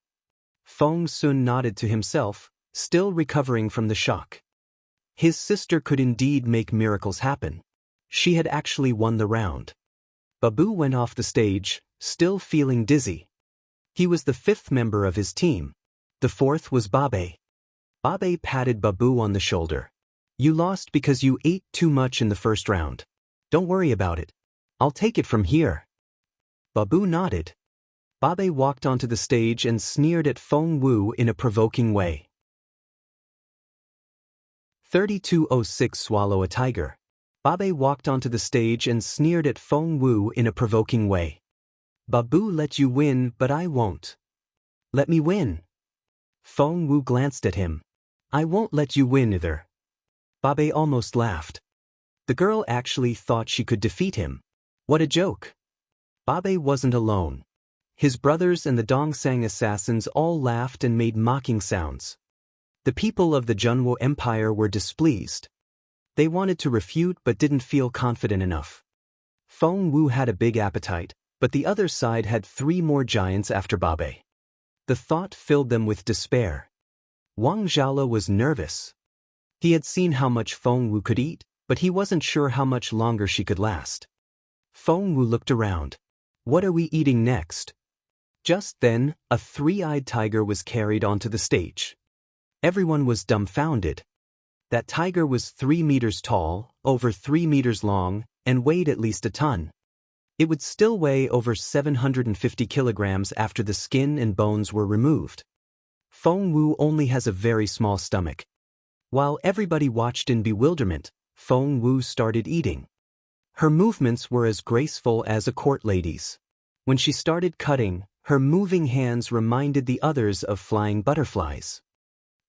Feng Sun nodded to himself, still recovering from the shock. His sister could indeed make miracles happen. She had actually won the round. Babu went off the stage, still feeling dizzy. He was the 5th member of his team. The 4th was Babe. Babe patted Babu on the shoulder. You lost because you ate too much in the first round. Don't worry about it. I'll take it from here. Babu nodded. Babe walked onto the stage and sneered at Feng Wu in a provoking way. 3206 Swallow a Tiger. Babe walked onto the stage and sneered at Feng Wu in a provoking way. Babu let you win, but I won't. Let me win. Feng Wu glanced at him. I won't let you win either. Babe almost laughed. The girl actually thought she could defeat him. What a joke. Babe wasn't alone. His brothers and the Dongsang assassins all laughed and made mocking sounds. The people of the Junwu Empire were displeased. They wanted to refute but didn't feel confident enough. Feng Wu had a big appetite, but the other side had 3 more giants after Babe. The thought filled them with despair. Wang Zhala was nervous. He had seen how much Feng Wu could eat, but he wasn't sure how much longer she could last. Feng Wu looked around. What are we eating next? Just then, a 3-eyed tiger was carried onto the stage. Everyone was dumbfounded. That tiger was 3 meters tall, over 3 meters long, and weighed at least a ton. It would still weigh over 750 kilograms after the skin and bones were removed. Feng Wu only has a very small stomach. While everybody watched in bewilderment, Feng Wu started eating. Her movements were as graceful as a court lady's. When she started cutting, her moving hands reminded the others of flying butterflies.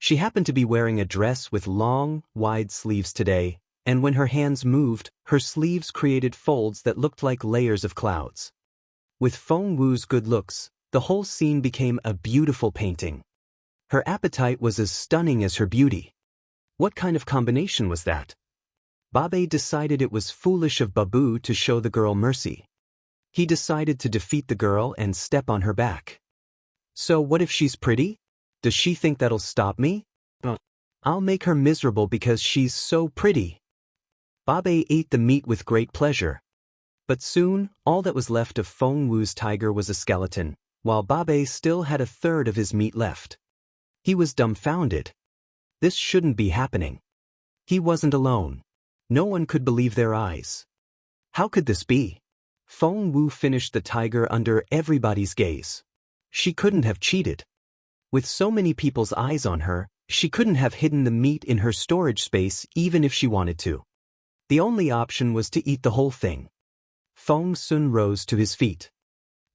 She happened to be wearing a dress with long, wide sleeves today, and when her hands moved, her sleeves created folds that looked like layers of clouds. With Feng Wu's good looks, the whole scene became a beautiful painting. Her appetite was as stunning as her beauty. What kind of combination was that? Babe decided it was foolish of Babu to show the girl mercy. He decided to defeat the girl and step on her back. So what if she's pretty? Does she think that'll stop me? I'll make her miserable because she's so pretty. Babe ate the meat with great pleasure. But soon, all that was left of Feng Wu's tiger was a skeleton, while Babe still had a third of his meat left. He was dumbfounded. This shouldn't be happening. He wasn't alone. No one could believe their eyes. How could this be? Feng Wu finished the tiger under everybody's gaze. She couldn't have cheated. With so many people's eyes on her, she couldn't have hidden the meat in her storage space even if she wanted to. The only option was to eat the whole thing. Feng Sun rose to his feet.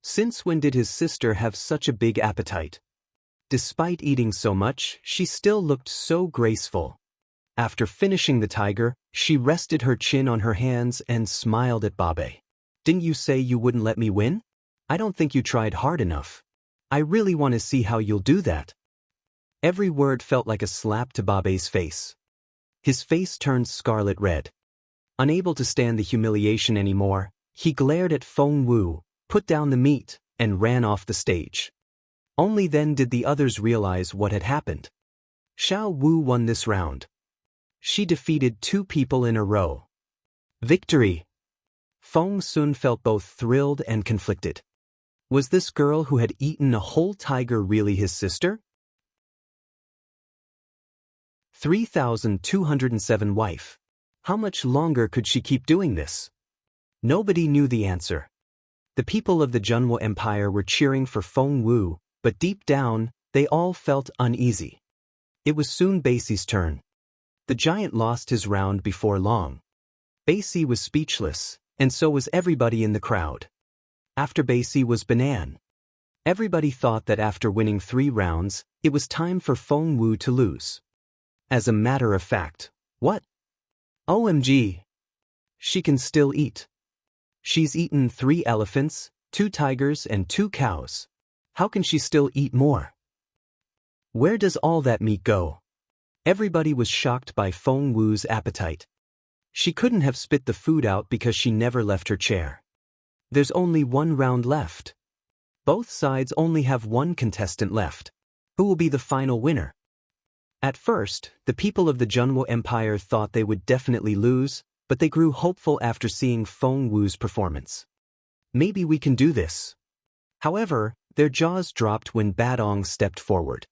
Since when did his sister have such a big appetite? Despite eating so much, she still looked so graceful. After finishing the tiger, she rested her chin on her hands and smiled at Babe. Didn't you say you wouldn't let me win? I don't think you tried hard enough. I really want to see how you'll do that. Every word felt like a slap to Babe's face. His face turned scarlet red. Unable to stand the humiliation anymore, he glared at Feng Wu, put down the meat, and ran off the stage. Only then did the others realize what had happened. Xiao Wu won this round. She defeated 2 people in a row. Victory! Feng Sun felt both thrilled and conflicted. Was this girl who had eaten a whole tiger really his sister? 3207 Wife. How much longer could she keep doing this? Nobody knew the answer. The people of the Junwo Empire were cheering for Feng Wu, but deep down, they all felt uneasy. It was soon Basie's turn. The giant lost his round before long. Basie was speechless, and so was everybody in the crowd. After Basie was Banan. Everybody thought that after winning 3 rounds, it was time for Feng Wu to lose. As a matter of fact, what? OMG! She can still eat. She's eaten 3 elephants, 2 tigers and 2 cows. How can she still eat more? Where does all that meat go? Everybody was shocked by Feng Wu's appetite. She couldn't have spit the food out because she never left her chair. There's only 1 round left. Both sides only have 1 contestant left. Who will be the final winner? At first, the people of the Junwo Empire thought they would definitely lose, but they grew hopeful after seeing Feng Wu's performance. Maybe we can do this. However, their jaws dropped when Badong stepped forward.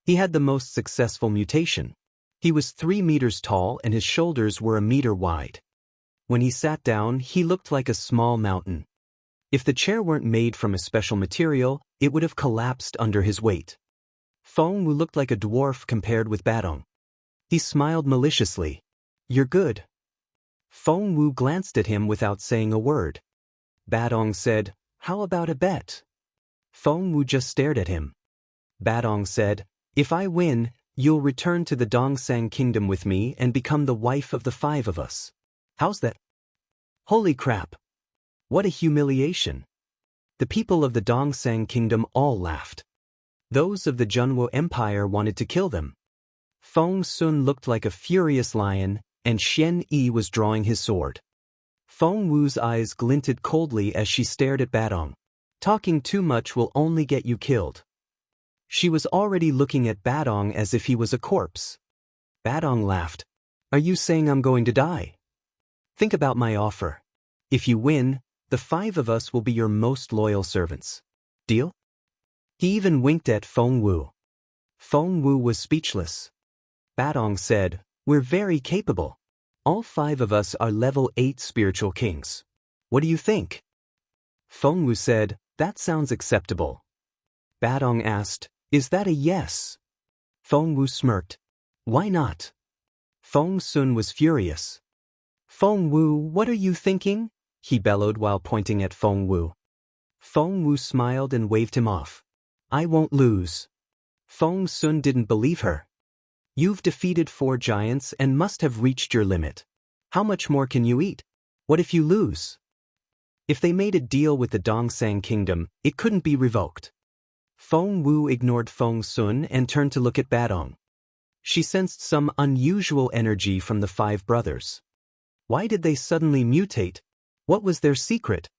He had the most successful mutation. He was 3 meters tall and his shoulders were a meter wide. When he sat down, he looked like a small mountain. If the chair weren't made from a special material, it would have collapsed under his weight. Feng Wu looked like a dwarf compared with Badong. He smiled maliciously. You're good. Feng Wu glanced at him without saying a word. Badong said, how about a bet? Feng Wu just stared at him. Badong said, if I win, you'll return to the Dongsang Kingdom with me and become the wife of the 5 of us. How's that? Holy crap! What a humiliation! The people of the Dongsang Kingdom all laughed. Those of the Junwo Empire wanted to kill them. Feng Sun looked like a furious lion, and Xian Yi was drawing his sword. Feng Wu's eyes glinted coldly as she stared at Badong. Talking too much will only get you killed. She was already looking at Badong as if he was a corpse. Badong laughed. Are you saying I'm going to die? Think about my offer. If you win, the 5 of us will be your most loyal servants. Deal? He even winked at Feng Wu. Feng Wu was speechless. Badong said, we're very capable. All 5 of us are level 8 spiritual kings. What do you think? Feng Wu said, that sounds acceptable. Badong asked, is that a yes? Feng Wu smirked. Why not? Feng Sun was furious. Feng Wu, what are you thinking? He bellowed while pointing at Feng Wu. Feng Wu smiled and waved him off. I won't lose. Feng Sun didn't believe her. You've defeated 4 giants and must have reached your limit. How much more can you eat? What if you lose? If they made a deal with the Dongsang Kingdom, it couldn't be revoked. Feng Wu ignored Feng Sun and turned to look at Badong. She sensed some unusual energy from the 5 brothers. Why did they suddenly mutate? What was their secret?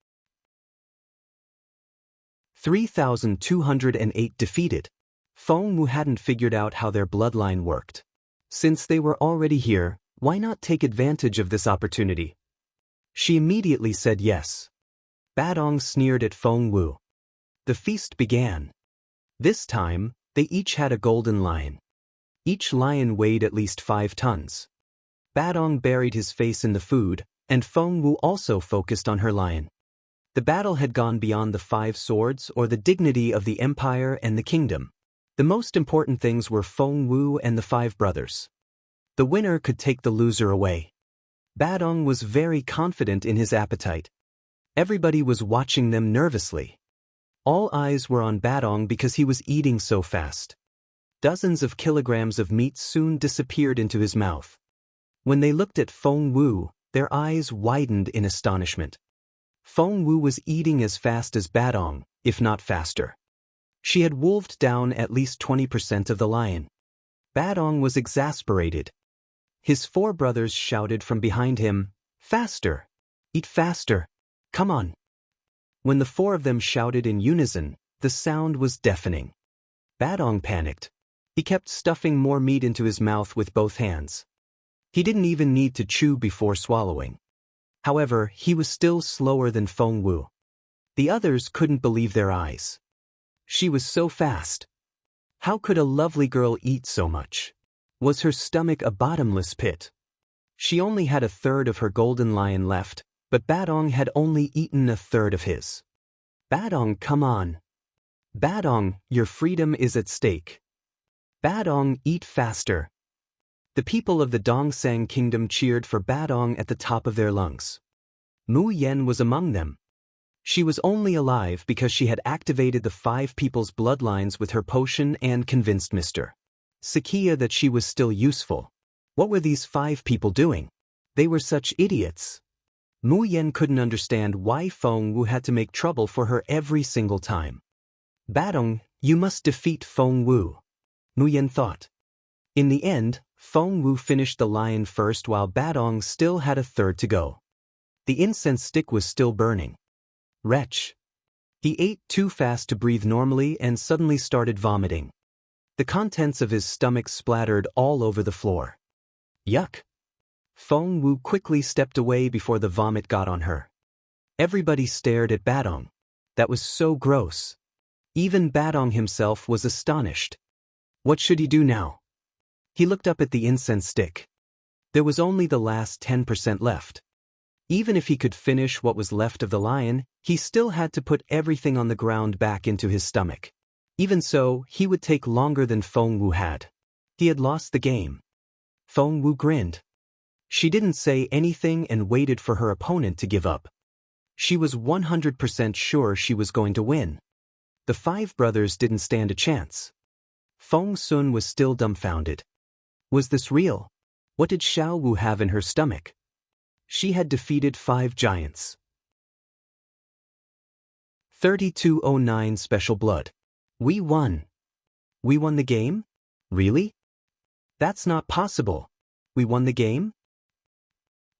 3208 defeated. Feng Wu hadn't figured out how their bloodline worked. Since they were already here, why not take advantage of this opportunity? She immediately said yes. Badong sneered at Feng Wu. The feast began. This time, they each had a golden lion. Each lion weighed at least 5 tons. Badong buried his face in the food, and Feng Wu also focused on her lion. The battle had gone beyond the 5 swords or the dignity of the empire and the kingdom. The most important things were Feng Wu and the 5 brothers. The winner could take the loser away. Badong was very confident in his appetite. Everybody was watching them nervously. All eyes were on Badong because he was eating so fast. Dozens of kilograms of meat soon disappeared into his mouth. When they looked at Feng Wu, their eyes widened in astonishment. Feng Wu was eating as fast as Badong, if not faster. She had wolfed down at least 20% of the lion. Badong was exasperated. His 4 brothers shouted from behind him, faster! Eat faster! Come on! When the 4 of them shouted in unison, the sound was deafening. Badong panicked. He kept stuffing more meat into his mouth with both hands. He didn't even need to chew before swallowing. However, he was still slower than Feng Wu. The others couldn't believe their eyes. She was so fast. How could a lovely girl eat so much? Was her stomach a bottomless pit? She only had a third of her golden lion left, but Badong had only eaten a third of his. Badong, come on. Badong, your freedom is at stake. Badong, eat faster. The people of the Dongsang kingdom cheered for Badong at the top of their lungs. Mu Yen was among them. She was only alive because she had activated the 5 people's bloodlines with her potion and convinced Mr. Sakia that she was still useful. What were these 5 people doing? They were such idiots. Mu Yen couldn't understand why Feng Wu had to make trouble for her every single time. Badong, you must defeat Feng Wu, Mu Yen thought. In the end, Feng Wu finished the lion first while Badong still had a third to go. The incense stick was still burning. Wretch. He ate too fast to breathe normally and suddenly started vomiting. The contents of his stomach splattered all over the floor. Yuck. Feng Wu quickly stepped away before the vomit got on her. Everybody stared at Badong. That was so gross. Even Badong himself was astonished. What should he do now? He looked up at the incense stick. There was only the last 10% left. Even if he could finish what was left of the lion, he still had to put everything on the ground back into his stomach. Even so, he would take longer than Feng Wu had. He had lost the game. Feng Wu grinned. She didn't say anything and waited for her opponent to give up. She was 100% sure she was going to win. The 5 brothers didn't stand a chance. Feng Sun was still dumbfounded. Was this real? What did Xiao Wu have in her stomach? She had defeated 5 giants. 3209 Special Blood. We won. We won the game? Really? That's not possible. We won the game?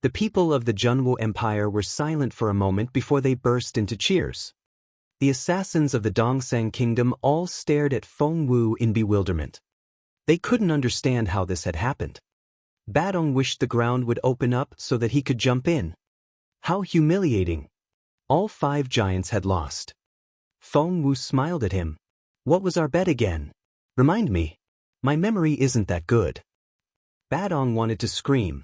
The people of the Junwu Empire were silent for a moment before they burst into cheers. The assassins of the Dongsang kingdom all stared at Feng Wu in bewilderment. They couldn't understand how this had happened. Badong wished the ground would open up so that he could jump in. How humiliating. All 5 giants had lost. Feng Wu smiled at him. What was our bet again? Remind me. My memory isn't that good. Badong wanted to scream.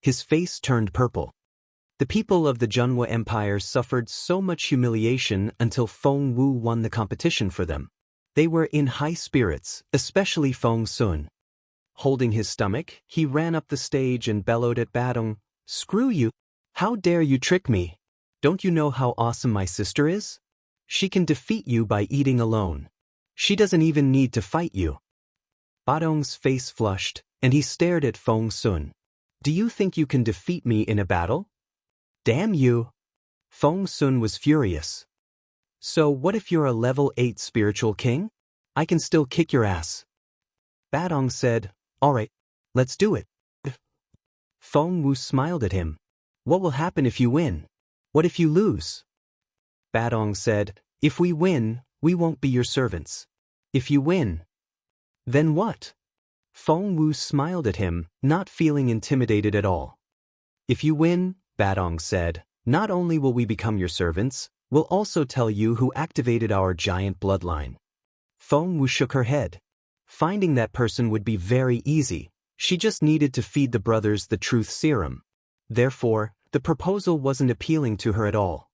His face turned purple. The people of the Junwu Empire suffered so much humiliation until Feng Wu won the competition for them. They were in high spirits, especially Feng Sun. Holding his stomach, he ran up the stage and bellowed at Badong, "Screw you! How dare you trick me? Don't you know how awesome my sister is? She can defeat you by eating alone. She doesn't even need to fight you." Badong's face flushed, and he stared at Feng Sun. "Do you think you can defeat me in a battle? Damn you!" Feng Sun was furious. "So what if you're a level 8 spiritual king? I can still kick your ass." Badong said, "Alright, let's do it." Feng Wu smiled at him. "What will happen if you win? What if you lose?" Badong said, "If we win, we won't be your servants. If you win, then what?" Feng Wu smiled at him, not feeling intimidated at all. "If you win," Badong said, "not only will we become your servants, we'll also tell you who activated our giant bloodline." Feng Wu shook her head. Finding that person would be very easy. She just needed to feed the brothers the truth serum. Therefore, the proposal wasn't appealing to her at all.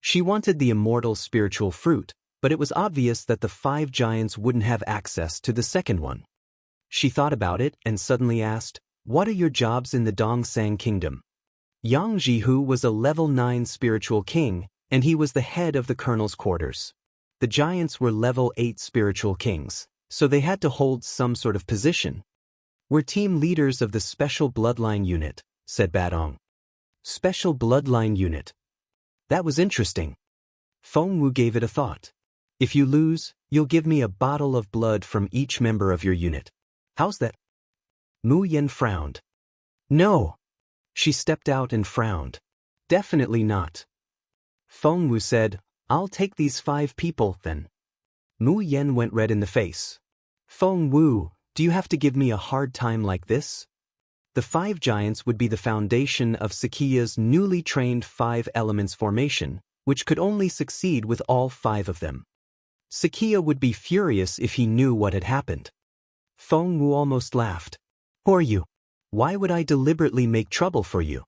She wanted the immortal spiritual fruit, but it was obvious that the 5 giants wouldn't have access to the second one. She thought about it and suddenly asked, "What are your jobs in the Dongsang kingdom?" Yang Jihu was a level 9 spiritual king, and he was the head of the colonel's quarters. The giants were level 8 spiritual kings, so they had to hold some sort of position. "We're team leaders of the Special Bloodline Unit," said Badong. Special Bloodline Unit. That was interesting. Feng Wu gave it a thought. "If you lose, you'll give me a bottle of blood from each member of your unit. How's that?" Mu Yen frowned. "No." She stepped out and frowned. "Definitely not." Feng Wu said, "I'll take these 5 people, then." Mu Yen went red in the face. Feng Wu, do you have to give me a hard time like this? The 5 giants would be the foundation of Sakiya's newly trained 5 elements formation, which could only succeed with all 5 of them. Sakiya would be furious if he knew what had happened. Feng Wu almost laughed. Who are you? Why would I deliberately make trouble for you?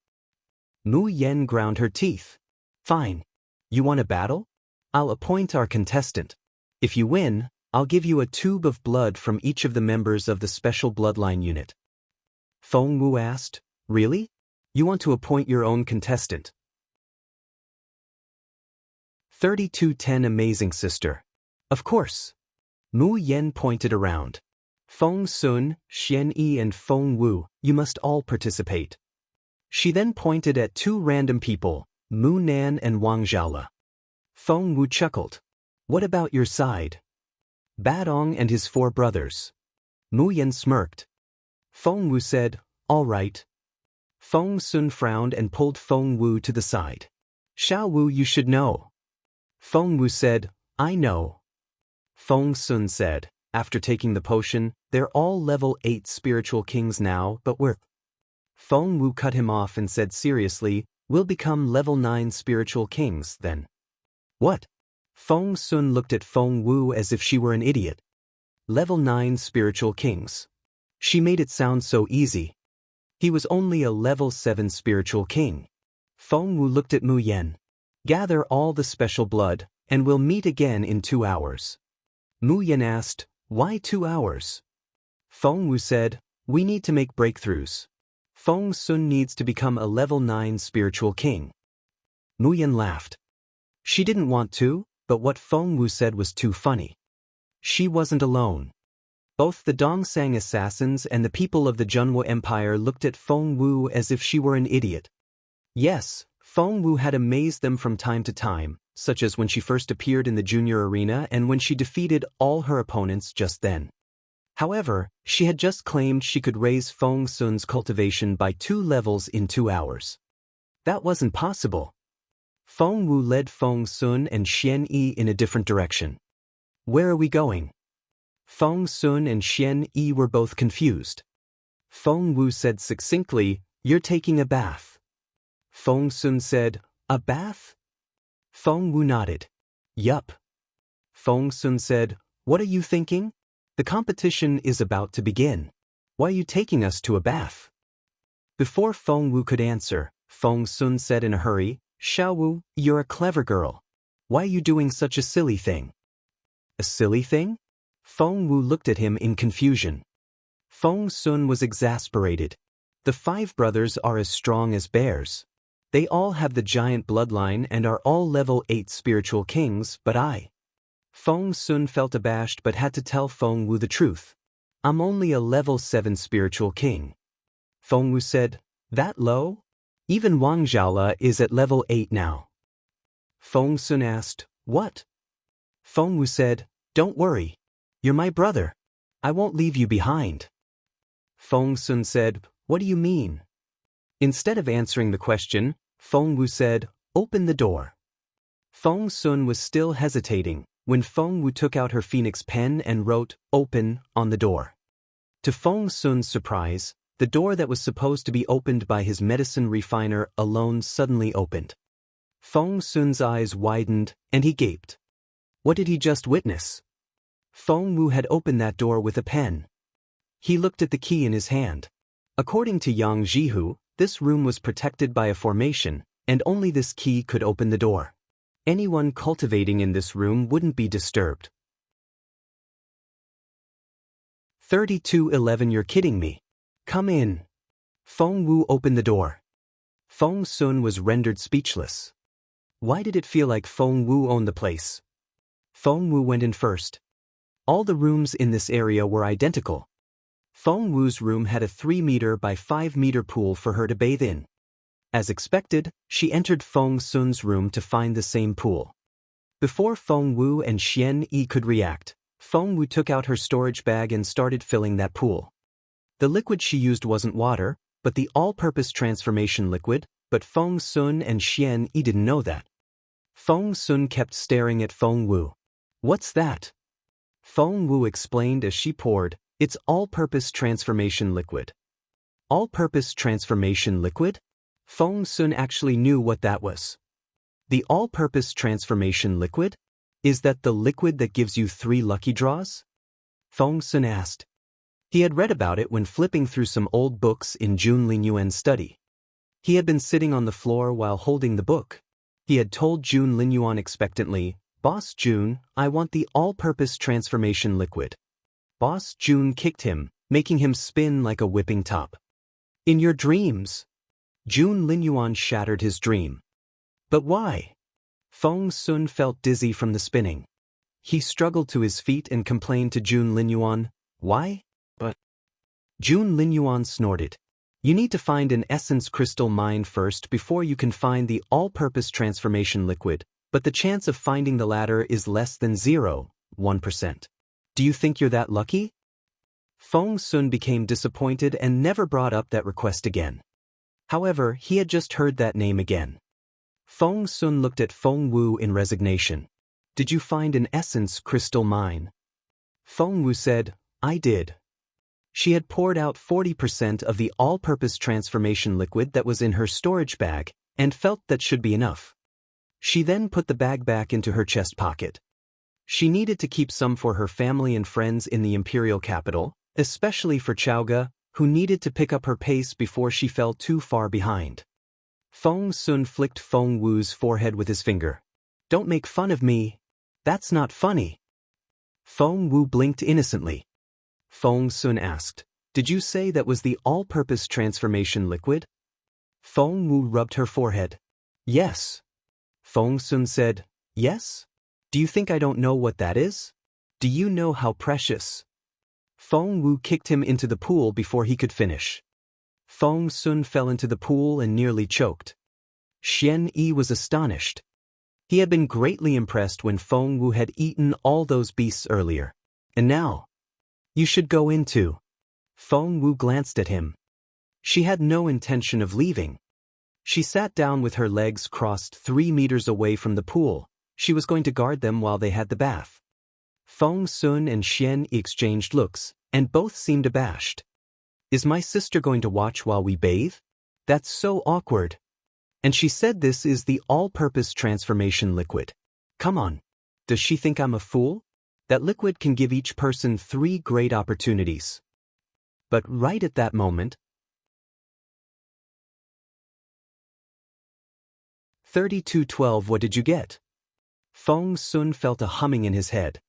Mu Yen ground her teeth. Fine. You want a battle? I'll appoint our contestant. If you win, I'll give you a tube of blood from each of the members of the special bloodline unit. Feng Wu asked, Really? You want to appoint your own contestant? 3210 Amazing Sister. Of course. Mu Yen pointed around. Feng Sun, Xian Yi and Feng Wu, you must all participate. She then pointed at 2 random people, Mu Nan and Wang Zhaola. Feng Wu chuckled. What about your side? Badong and his 4 brothers. Mu Yen smirked. Feng Wu said, All right. Feng Sun frowned and pulled Feng Wu to the side. Xiao Wu, you should know. Feng Wu said, I know. Feng Sun said, after taking the potion, they're all level 8 spiritual kings now, but we're... Feng Wu cut him off and said seriously, we'll become level 9 spiritual kings then. What? Feng Sun looked at Feng Wu as if she were an idiot. Level 9 spiritual kings. She made it sound so easy. He was only a level 7 spiritual king. Feng Wu looked at Mu Yen. Gather all the special blood, and we'll meet again in 2 hours. Mu Yen asked, Why 2 hours? Feng Wu said, We need to make breakthroughs. Feng Sun needs to become a level 9 spiritual king. Mu Yen laughed. She didn't want to, but what Feng Wu said was too funny. She wasn't alone. Both the Dongsang assassins and the people of the Junwo Empire looked at Feng Wu as if she were an idiot. Yes, Feng Wu had amazed them from time to time, such as when she first appeared in the junior arena and when she defeated all her opponents just then. However, she had just claimed she could raise Feng Sun's cultivation by 2 levels in 2 hours. That wasn't possible. Feng Wu led Feng Sun and Xian Yi in a different direction. Where are we going? Feng Sun and Xian Yi were both confused. Feng Wu said succinctly, You're taking a bath. Feng Sun said, A bath? Feng Wu nodded. Yup. Feng Sun said, What are you thinking? The competition is about to begin. Why are you taking us to a bath? Before Feng Wu could answer, Feng Sun said in a hurry, Xiao Wu, you're a clever girl. Why are you doing such a silly thing? A silly thing? Feng Wu looked at him in confusion. Feng Sun was exasperated. The 5 brothers are as strong as bears. They all have the giant bloodline and are all level 8 spiritual kings, but I... Feng Sun felt abashed but had to tell Feng Wu the truth. I'm only a level 7 spiritual king. Feng Wu said, That low? Even Wang Zhaola is at level 8 now. Feng Sun asked, What? Feng Wu said, Don't worry. You're my brother. I won't leave you behind. Feng Sun said, What do you mean? Instead of answering the question, Feng Wu said, Open the door. Feng Sun was still hesitating when Feng Wu took out her phoenix pen and wrote, Open, on the door. To Feng Sun's surprise, the door that was supposed to be opened by his medicine refiner alone suddenly opened. Feng Sun's eyes widened, and he gaped. What did he just witness? Feng Wu had opened that door with a pen. He looked at the key in his hand. According to Yang Jihu, this room was protected by a formation, and only this key could open the door. Anyone cultivating in this room wouldn't be disturbed. 3211 You're kidding me. Come in. Feng Wu opened the door. Feng Sun was rendered speechless. Why did it feel like Feng Wu owned the place? Feng Wu went in first. All the rooms in this area were identical. Feng Wu's room had a 3-meter by 5-meter pool for her to bathe in. As expected, she entered Feng Sun's room to find the same pool. Before Feng Wu and Xian Yi could react, Feng Wu took out her storage bag and started filling that pool. The liquid she used wasn't water, but the all-purpose transformation liquid, but Feng Sun and Xian Yi didn't know that. Feng Sun kept staring at Feng Wu. What's that? Feng Wu explained as she poured, "It's all-purpose transformation liquid." All-purpose transformation liquid? Feng Sun actually knew what that was. The all-purpose transformation liquid? Is that the liquid that gives you 3 lucky draws? Feng Sun asked. He had read about it when flipping through some old books in Jun Linyuan's study. He had been sitting on the floor while holding the book. He had told Jun Linyuan expectantly, "Boss Jun, I want the all-purpose transformation liquid." Boss Jun kicked him, making him spin like a whipping top. "In your dreams?" Jun Linyuan shattered his dream. "But why?" Feng Sun felt dizzy from the spinning. He struggled to his feet and complained to Jun Linyuan, "Why? But..." Jun Linyuan snorted. "You need to find an essence crystal mine first before you can find the all-purpose transformation liquid, but the chance of finding the latter is less than 0.1%. Do you think you're that lucky?" Feng Sun became disappointed and never brought up that request again. However, he had just heard that name again. Feng Sun looked at Feng Wu in resignation. "Did you find an essence crystal mine?" Feng Wu said, "I did." She had poured out 40% of the all-purpose transformation liquid that was in her storage bag, and felt that should be enough. She then put the bag back into her chest pocket. She needed to keep some for her family and friends in the imperial capital, especially for Chaoga, who needed to pick up her pace before she fell too far behind. Feng Sun flicked Feng Wu's forehead with his finger. "Don't make fun of me. That's not funny." Feng Wu blinked innocently. Feng Sun asked, "Did you say that was the all-purpose transformation liquid?" Feng Wu rubbed her forehead. "Yes." Feng Sun said, "Yes? Do you think I don't know what that is? Do you know how precious?" Feng Wu kicked him into the pool before he could finish. Feng Sun fell into the pool and nearly choked. Xian Yi was astonished. He had been greatly impressed when Feng Wu had eaten all those beasts earlier. And now? "You should go in too." Feng Wu glanced at him. She had no intention of leaving. She sat down with her legs crossed 3 meters away from the pool. She was going to guard them while they had the bath. Feng Sun and Xian Yi exchanged looks, and both seemed abashed. "Is my sister going to watch while we bathe? That's so awkward." And she said this is the all-purpose transformation liquid. Come on. Does she think I'm a fool? That liquid can give each person 3 great opportunities. But right at that moment, 3212. What did you get? Feng Sun felt a humming in his head.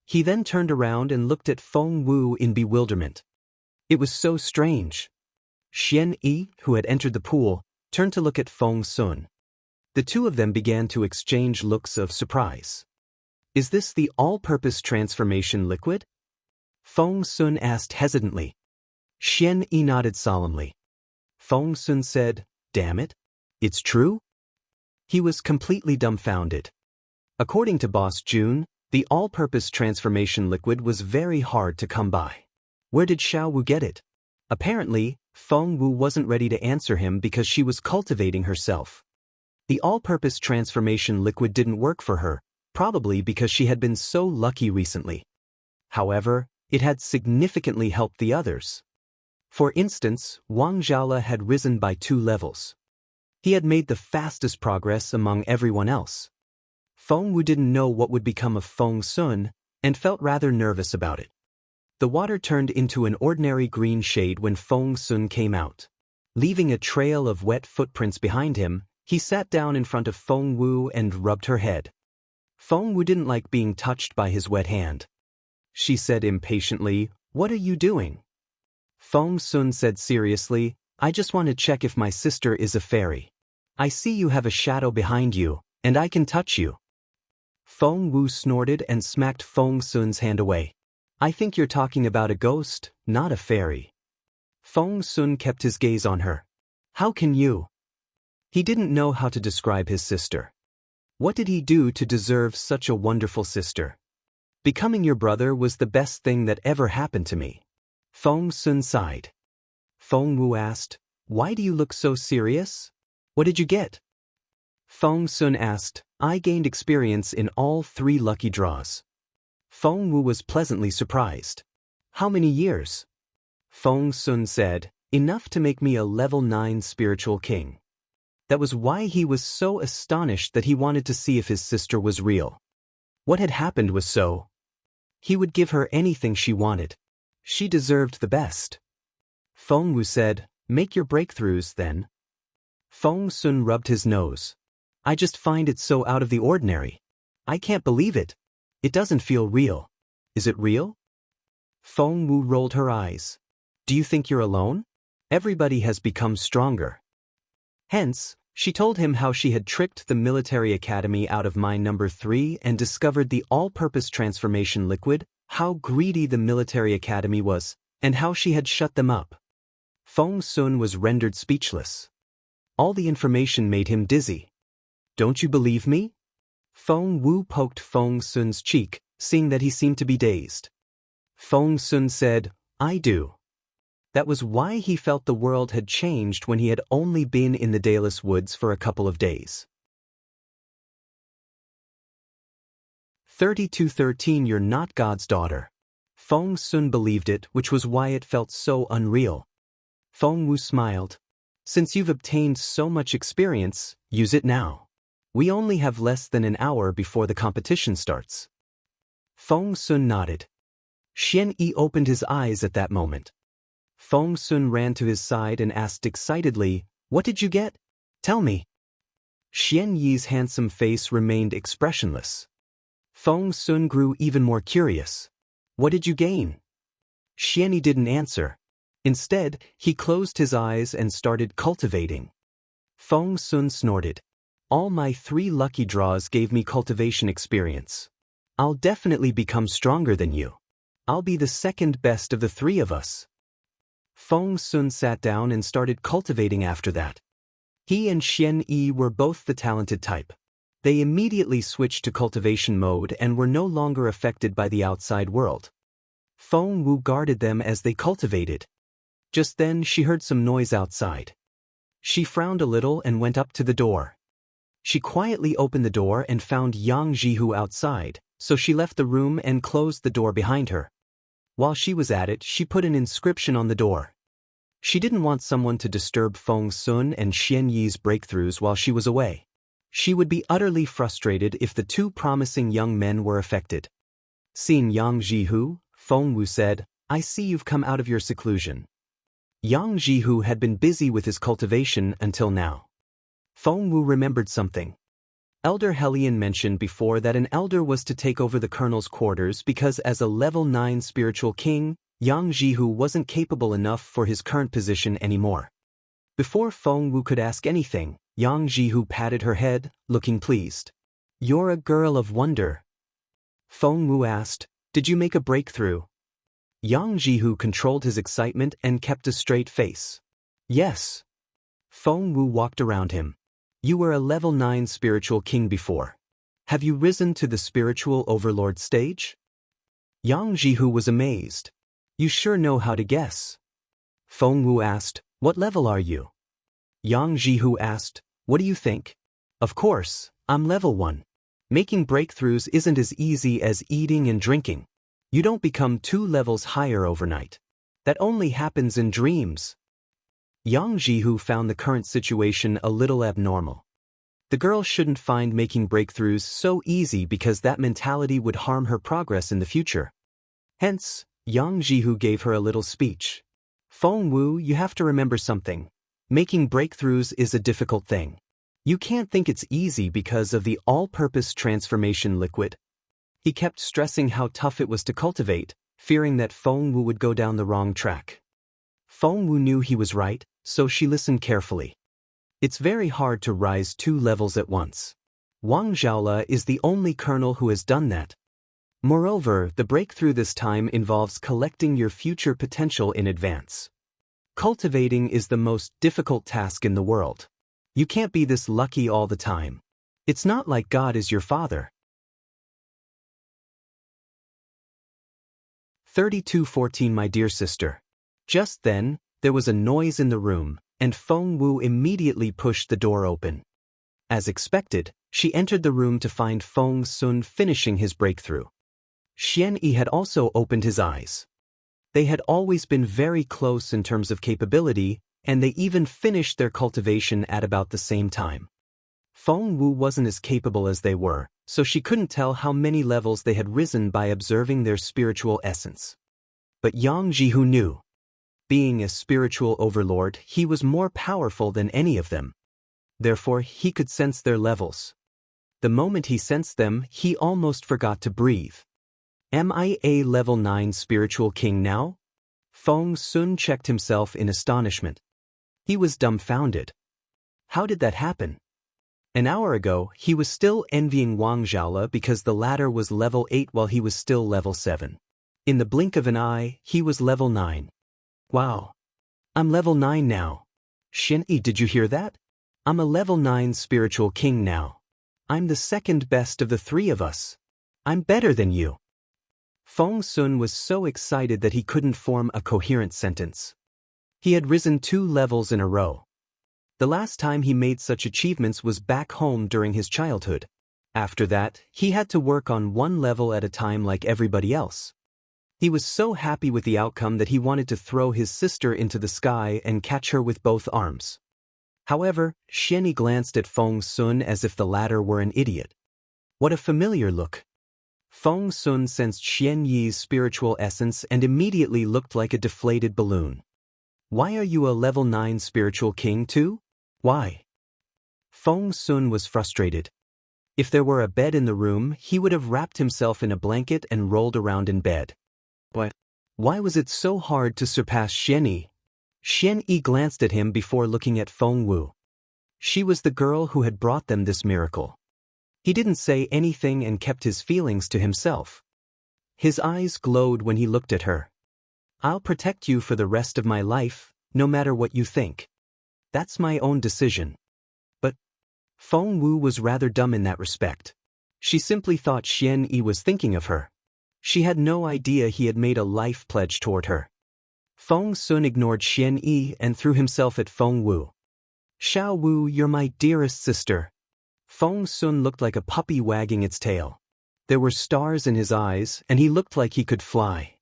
He then turned around and looked at Feng Wu in bewilderment. It was so strange. Xian Yi, who had entered the pool, turned to look at Feng Sun. The two of them began to exchange looks of surprise. "Is this the all-purpose transformation liquid?" Feng Sun asked hesitantly. Xian Yi nodded solemnly. Feng Sun said, "Damn it. It's true?" He was completely dumbfounded. According to Boss Jun, the all-purpose transformation liquid was very hard to come by. Where did Xiao Wu get it? Apparently, Feng Wu wasn't ready to answer him because she was cultivating herself. The all-purpose transformation liquid didn't work for her, probably because she had been so lucky recently. However, it had significantly helped the others. For instance, Wang Zhaola had risen by 2 levels. He had made the fastest progress among everyone else. Feng Wu didn't know what would become of Feng Sun, and felt rather nervous about it. The water turned into an ordinary green shade when Feng Sun came out. Leaving a trail of wet footprints behind him, he sat down in front of Feng Wu and rubbed her head. Feng Wu didn't like being touched by his wet hand. She said impatiently, "What are you doing?" Feng Sun said seriously, "I just want to check if my sister is a fairy. I see you have a shadow behind you, and I can touch you." Feng Wu snorted and smacked Feng Sun's hand away. "I think you're talking about a ghost, not a fairy." Feng Sun kept his gaze on her. "How can you?" He didn't know how to describe his sister. What did he do to deserve such a wonderful sister? Becoming your brother was the best thing that ever happened to me. Feng Sun sighed. Feng Wu asked, "Why do you look so serious? What did you get?" Feng Sun asked, "I gained experience in all 3 lucky draws." Feng Wu was pleasantly surprised. How many years? Feng Sun said, enough to make me a level 9 spiritual king. That was why he was so astonished that he wanted to see if his sister was real. What had happened was so. He would give her anything she wanted. She deserved the best. Feng Wu said, make your breakthroughs then. Feng Sun rubbed his nose. I just find it so out of the ordinary. I can't believe it. It doesn't feel real. Is it real? Feng Wu rolled her eyes. Do you think you're alone? Everybody has become stronger. Hence, she told him how she had tricked the military academy out of mine number 3 and discovered the all-purpose transformation liquid, how greedy the military academy was, and how she had shut them up. Feng Sun was rendered speechless. All the information made him dizzy. Don't you believe me? Feng Wu poked Feng Sun's cheek, seeing that he seemed to be dazed. Feng Sun said, I do. That was why he felt the world had changed when he had only been in the Dayless Woods for a couple of days. 32:13 You're not God's daughter. Feng Sun believed it, which was why it felt so unreal. Feng Wu smiled. Since you've obtained so much experience, use it now. We only have less than an hour before the competition starts. Feng Sun nodded. Xian Yi opened his eyes at that moment. Feng Sun ran to his side and asked excitedly, what did you get? Tell me. Xian Yi's handsome face remained expressionless. Feng Sun grew even more curious. What did you gain? Xian Yi didn't answer. Instead, he closed his eyes and started cultivating. Feng Sun snorted. All my 3 lucky draws gave me cultivation experience. I'll definitely become stronger than you. I'll be the second best of the 3 of us. Feng Sun sat down and started cultivating after that. He and Xian Yi were both the talented type. They immediately switched to cultivation mode and were no longer affected by the outside world. Feng Wu guarded them as they cultivated. Just then she heard some noise outside. She frowned a little and went up to the door. She quietly opened the door and found Yang Jihu outside, so she left the room and closed the door behind her. While she was at it, she put an inscription on the door. She didn't want someone to disturb Feng Sun and Xian Yi's breakthroughs while she was away. She would be utterly frustrated if the 2 promising young men were affected. Seeing Yang Jihu, Feng Wu said, I see you've come out of your seclusion. Yang Jihu had been busy with his cultivation until now. Feng Wu remembered something. Elder Helion mentioned before that an elder was to take over the colonel's quarters because as a level 9 spiritual king, Yang Jihu wasn't capable enough for his current position anymore. Before Feng Wu could ask anything, Yang Jihu patted her head, looking pleased. You're a girl of wonder. Feng Wu asked, did you make a breakthrough? Yang Jihu controlled his excitement and kept a straight face. Yes. Feng Wu walked around him. You were a level 9 spiritual king before. Have you risen to the spiritual overlord stage? Yang Jihu was amazed. You sure know how to guess. Feng Wu asked, what level are you? Yang Jihu asked, what do you think? Of course, I'm level 1. Making breakthroughs isn't as easy as eating and drinking. You don't become 2 levels higher overnight. That only happens in dreams. Yang Jihu found the current situation a little abnormal. The girl shouldn't find making breakthroughs so easy because that mentality would harm her progress in the future. Hence, Yang Jihu gave her a little speech. Feng Wu, you have to remember something. Making breakthroughs is a difficult thing. You can't think it's easy because of the all-purpose transformation liquid. He kept stressing how tough it was to cultivate, fearing that Feng Wu would go down the wrong track. Feng Wu knew he was right, so she listened carefully. It's very hard to rise 2 levels at once. Wang Zhaola is the only colonel who has done that. Moreover, the breakthrough this time involves collecting your future potential in advance. Cultivating is the most difficult task in the world. You can't be this lucky all the time. It's not like God is your father. 32:14 My dear sister. Just then, there was a noise in the room, and Feng Wu immediately pushed the door open. As expected, she entered the room to find Feng Sun finishing his breakthrough. Xian Yi had also opened his eyes. They had always been very close in terms of capability, and they even finished their cultivation at about the same time. Feng Wu wasn't as capable as they were, so she couldn't tell how many levels they had risen by observing their spiritual essence. But Yang Jihu knew. Being a spiritual overlord, he was more powerful than any of them. Therefore, he could sense their levels. The moment he sensed them, he almost forgot to breathe. Am I a level 9 spiritual king now? Feng Sun checked himself in astonishment. He was dumbfounded. How did that happen? An hour ago, he was still envying Wang Zhaola because the latter was level 8 while he was still level 7. In the blink of an eye, he was level 9. Wow. I'm level 9 now. Xian Yi, did you hear that? I'm a level 9 spiritual king now. I'm the second best of the three of us. I'm better than you. Feng Sun was so excited that he couldn't form a coherent sentence. He had risen 2 levels in a row. The last time he made such achievements was back home during his childhood. After that, he had to work on 1 level at a time like everybody else. He was so happy with the outcome that he wanted to throw his sister into the sky and catch her with both arms. However, Xian Yi glanced at Feng Sun as if the latter were an idiot. What a familiar look. Feng Sun sensed Xian Yi's spiritual essence and immediately looked like a deflated balloon. Why are you a level 9 spiritual king too? Why? Feng Sun was frustrated. If there were a bed in the room, he would have wrapped himself in a blanket and rolled around in bed. But why was it so hard to surpass Xian Yi? Xian Yi glanced at him before looking at Feng Wu. She was the girl who had brought them this miracle. He didn't say anything and kept his feelings to himself. His eyes glowed when he looked at her. I'll protect you for the rest of my life, no matter what you think. That's my own decision. But Feng Wu was rather dumb in that respect. She simply thought Xian Yi was thinking of her. She had no idea he had made a life pledge toward her. Feng Sun ignored Xian Yi and threw himself at Feng Wu. Xiao Wu, you're my dearest sister. Feng Sun looked like a puppy wagging its tail. There were stars in his eyes, and he looked like he could fly.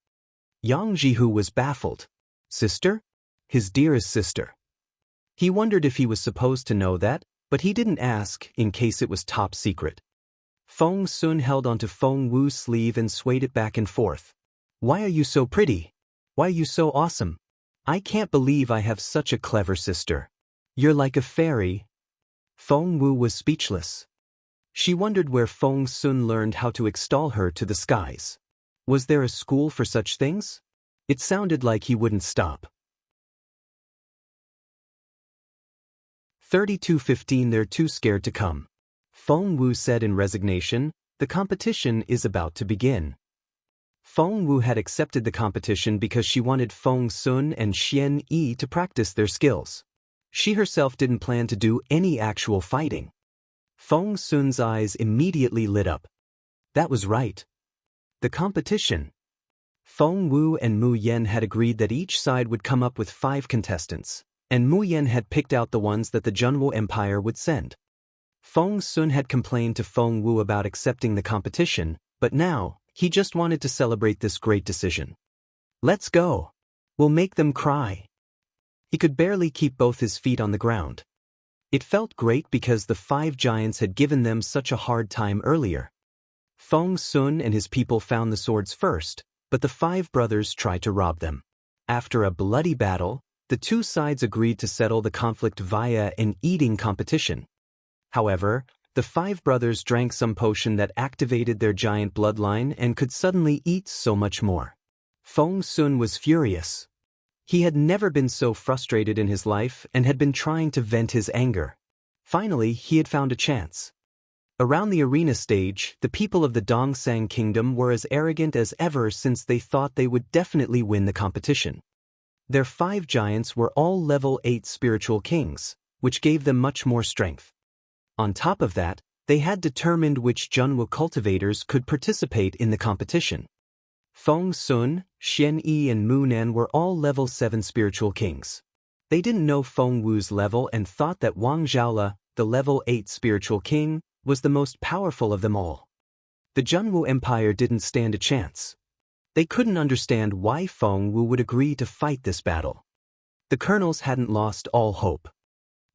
Yang Jihu was baffled. Sister? His dearest sister. He wondered if he was supposed to know that, but he didn't ask in case it was top secret. Feng Sun held onto Feng Wu's sleeve and swayed it back and forth. Why are you so pretty? Why are you so awesome? I can't believe I have such a clever sister. You're like a fairy. Feng Wu was speechless. She wondered where Feng Sun learned how to extol her to the skies. Was there a school for such things? It sounded like he wouldn't stop. 32:15 They're too scared to come. Feng Wu said in resignation, the competition is about to begin. Feng Wu had accepted the competition because she wanted Feng Sun and Xian Yi to practice their skills. She herself didn't plan to do any actual fighting. Feng Sun's eyes immediately lit up. That was right. The competition. Feng Wu and Mu Yan had agreed that each side would come up with 5 contestants, and Mu Yan had picked out the ones that the Zhenwu Empire would send. Feng Sun had complained to Feng Wu about accepting the competition, but now, he just wanted to celebrate this great decision. Let's go. We'll make them cry. He could barely keep both his feet on the ground. It felt great because the 5 giants had given them such a hard time earlier. Feng Sun and his people found the swords first, but the 5 brothers tried to rob them. After a bloody battle, the 2 sides agreed to settle the conflict via an eating competition. However, the 5 brothers drank some potion that activated their giant bloodline and could suddenly eat so much more. Feng Sun was furious. He had never been so frustrated in his life and had been trying to vent his anger. Finally, he had found a chance. Around the arena stage, the people of the Dongsang Kingdom were as arrogant as ever since they thought they would definitely win the competition. Their 5 giants were all level 8 spiritual kings, which gave them much more strength. On top of that, they had determined which Zhenwu cultivators could participate in the competition. Feng Sun, Xian Yi and Mu Nan were all level 7 spiritual kings. They didn't know Feng Wu's level and thought that Wang Zhaola, the level 8 spiritual king, was the most powerful of them all. The Junwu Empire didn't stand a chance. They couldn't understand why Feng Wu would agree to fight this battle. The colonels hadn't lost all hope.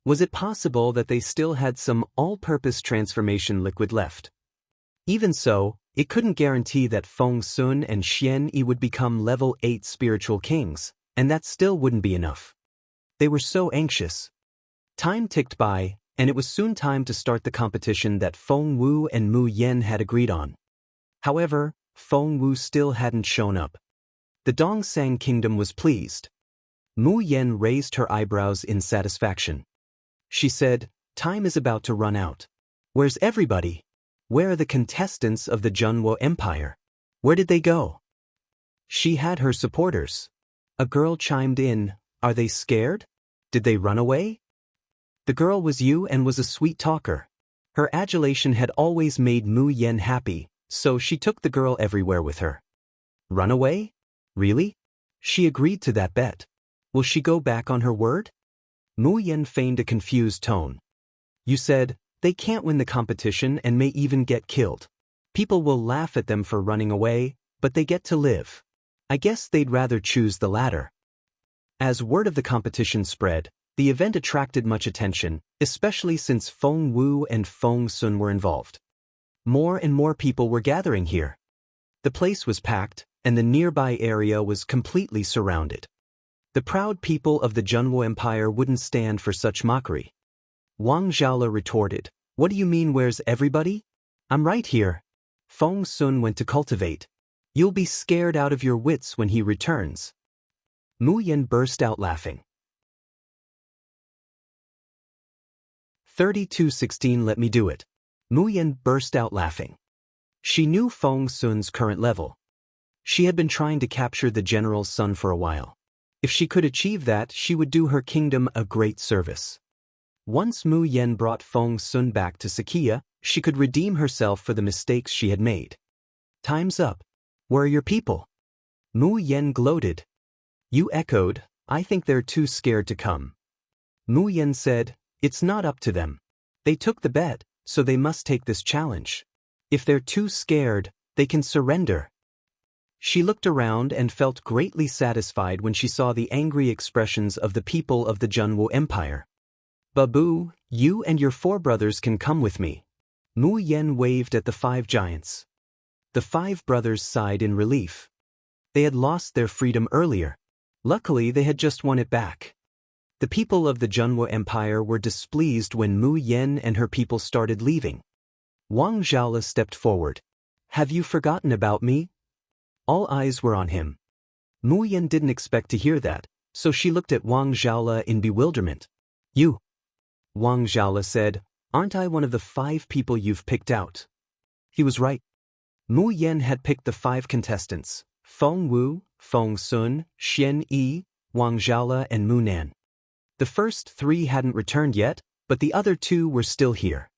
Was it possible that they still had some all-purpose transformation liquid left? Even so, it couldn't guarantee that Feng Sun and Xian Yi would become level 8 spiritual kings, and that still wouldn't be enough. They were so anxious. Time ticked by, and it was soon time to start the competition that Feng Wu and Mu Yen had agreed on. However, Feng Wu still hadn't shown up. The Dongsang kingdom was pleased. Mu Yen raised her eyebrows in satisfaction. She said, "Time is about to run out. Where's everybody? Where are the contestants of the Junwo Empire? Where did they go?" She had her supporters. A girl chimed in, "Are they scared? Did they run away?" The girl was Yu and was a sweet talker. Her adulation had always made Mu Yen happy, so she took the girl everywhere with her. Run away? Really? She agreed to that bet. Will she go back on her word? Mu Yen feigned a confused tone. "You said, they can't win the competition and may even get killed. People will laugh at them for running away, but they get to live. I guess they'd rather choose the latter." As word of the competition spread, the event attracted much attention, especially since Feng Wu and Feng Sun were involved. More and more people were gathering here. The place was packed, and the nearby area was completely surrounded. The proud people of the Junwo Empire wouldn't stand for such mockery. Wang Zhaola retorted, "What do you mean where's everybody? I'm right here." Feng Sun went to cultivate. "You'll be scared out of your wits when he returns." Mu Yen burst out laughing. 3216 Let me do it. Mu Yen burst out laughing. She knew Feng Sun's current level. She had been trying to capture the general's son for a while. If she could achieve that, she would do her kingdom a great service. Once Mu Yen brought Feng Sun back to Sakia, she could redeem herself for the mistakes she had made. "Time's up. Where are your people?" Mu Yen gloated. "You echoed, I think they're too scared to come." Mu Yen said, "It's not up to them. They took the bet, so they must take this challenge. If they're too scared, they can surrender." She looked around and felt greatly satisfied when she saw the angry expressions of the people of the Junwo Empire. "Babu, you and your 4 brothers can come with me." Mu Yen waved at the 5 giants. The 5 brothers sighed in relief. They had lost their freedom earlier. Luckily, they had just won it back. The people of the Junwo Empire were displeased when Mu Yen and her people started leaving. Wang Zhaola stepped forward. "Have you forgotten about me?" All eyes were on him. Mu Yen didn't expect to hear that, so she looked at Wang Zhaola in bewilderment. "You?" Wang Zhaola said, "Aren't I one of the 5 people you've picked out?" He was right. Mu Yen had picked the 5 contestants: Feng Wu, Feng Sun, Xian Yi, Wang Zhaola, and Mu Nan. The first 3 hadn't returned yet, but the other 2 were still here.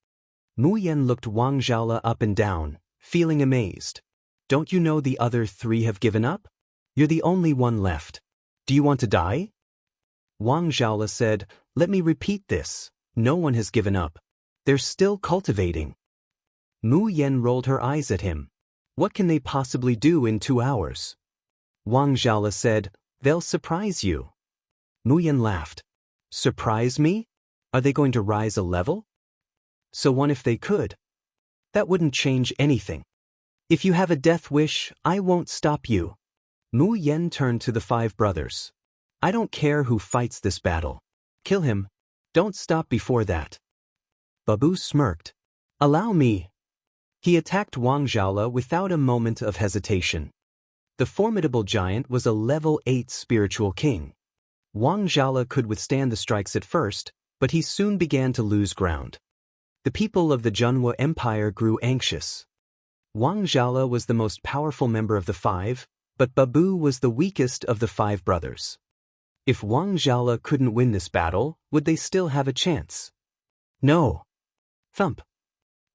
Mu Yen looked Wang Zhaola up and down, feeling amazed. "Don't you know the other 3 have given up? You're the only one left. Do you want to die?" Wang Zhaola said, "Let me repeat this. No one has given up. They're still cultivating." Mu Yen rolled her eyes at him. "What can they possibly do in 2 hours?" Wang Zhaola said, "They'll surprise you." Mu Yen laughed. "Surprise me? Are they going to rise a level?" "So what if they could?" "That wouldn't change anything. If you have a death wish, I won't stop you." Mu Yen turned to the 5 brothers. "I don't care who fights this battle. Kill him. Don't stop before that." Babu smirked. "Allow me." He attacked Wang Zhaola without a moment of hesitation. The formidable giant was a level 8 spiritual king. Wang Zhaola could withstand the strikes at first, but he soon began to lose ground. The people of the Junwo Empire grew anxious. Wang Zhaola was the most powerful member of the 5, but Babu was the weakest of the 5 brothers. If Wang Zhaola couldn't win this battle, would they still have a chance? No. Thump.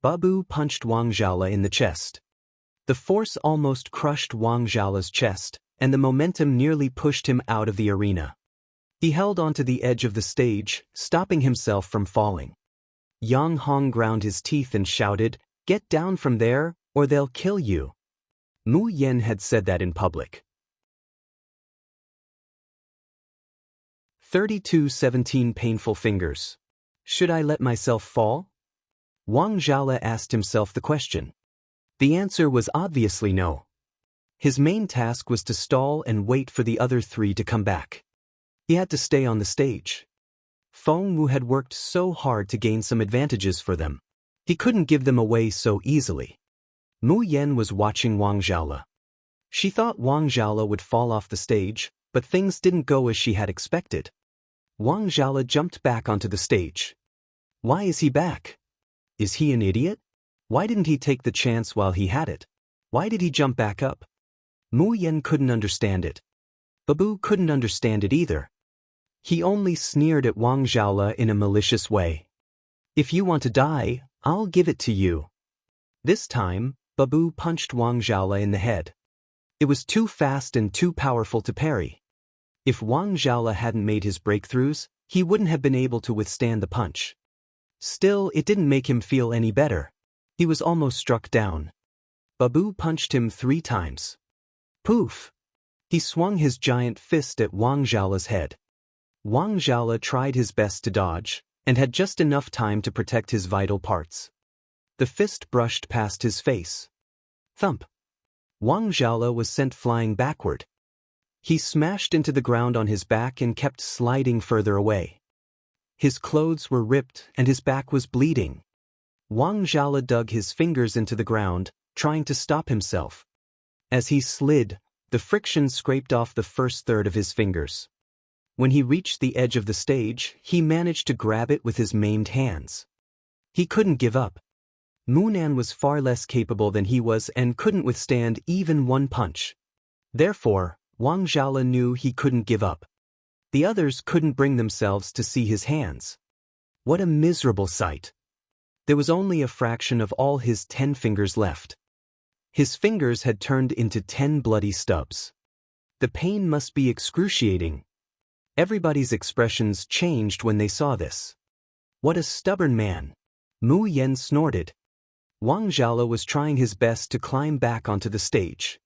Babu punched Wang Zhaola in the chest. The force almost crushed Wang Zhaola's chest, and the momentum nearly pushed him out of the arena. He held onto the edge of the stage, stopping himself from falling. Yang Hong ground his teeth and shouted, "Get down from there, or they'll kill you. Mu Yen had said that in public. 32:17 Painful fingers. Should I let myself fall? Wang Zhala asked himself the question. The answer was obviously no. His main task was to stall and wait for the other three to come back. He had to stay on the stage. Feng Wu had worked so hard to gain some advantages for them. He couldn't give them away so easily. Mu Yen was watching Wang Zhala. She thought Wang Zhala would fall off the stage, but things didn't go as she had expected. Wang Zhala jumped back onto the stage. Why is he back? Is he an idiot? Why didn't he take the chance while he had it? Why did he jump back up? Mu Yen couldn't understand it. Babu couldn't understand it either. He only sneered at Wang Zhala in a malicious way. If you want to die, I'll give it to you. This time, Babu punched Wang Zhala in the head. It was too fast and too powerful to parry. If Wang Zhala hadn't made his breakthroughs, he wouldn't have been able to withstand the punch. Still, it didn't make him feel any better. He was almost struck down. Babu punched him 3 times. Poof! He swung his giant fist at Wang Zhala's head. Wang Zhala tried his best to dodge, and had just enough time to protect his vital parts. The fist brushed past his face. Thump! Wang Zhala was sent flying backward. He smashed into the ground on his back and kept sliding further away. His clothes were ripped and his back was bleeding. Wang Zhala dug his fingers into the ground, trying to stop himself. As he slid, the friction scraped off the first third of his fingers. When he reached the edge of the stage, he managed to grab it with his maimed hands. He couldn't give up. Munan was far less capable than he was and couldn't withstand even one punch. Therefore, Wang Zhala knew he couldn't give up. The others couldn't bring themselves to see his hands. What a miserable sight. There was only a fraction of all his 10 fingers left. His fingers had turned into 10 bloody stubs. The pain must be excruciating. Everybody's expressions changed when they saw this. What a stubborn man. Mu Yen snorted. Wang Zhala was trying his best to climb back onto the stage.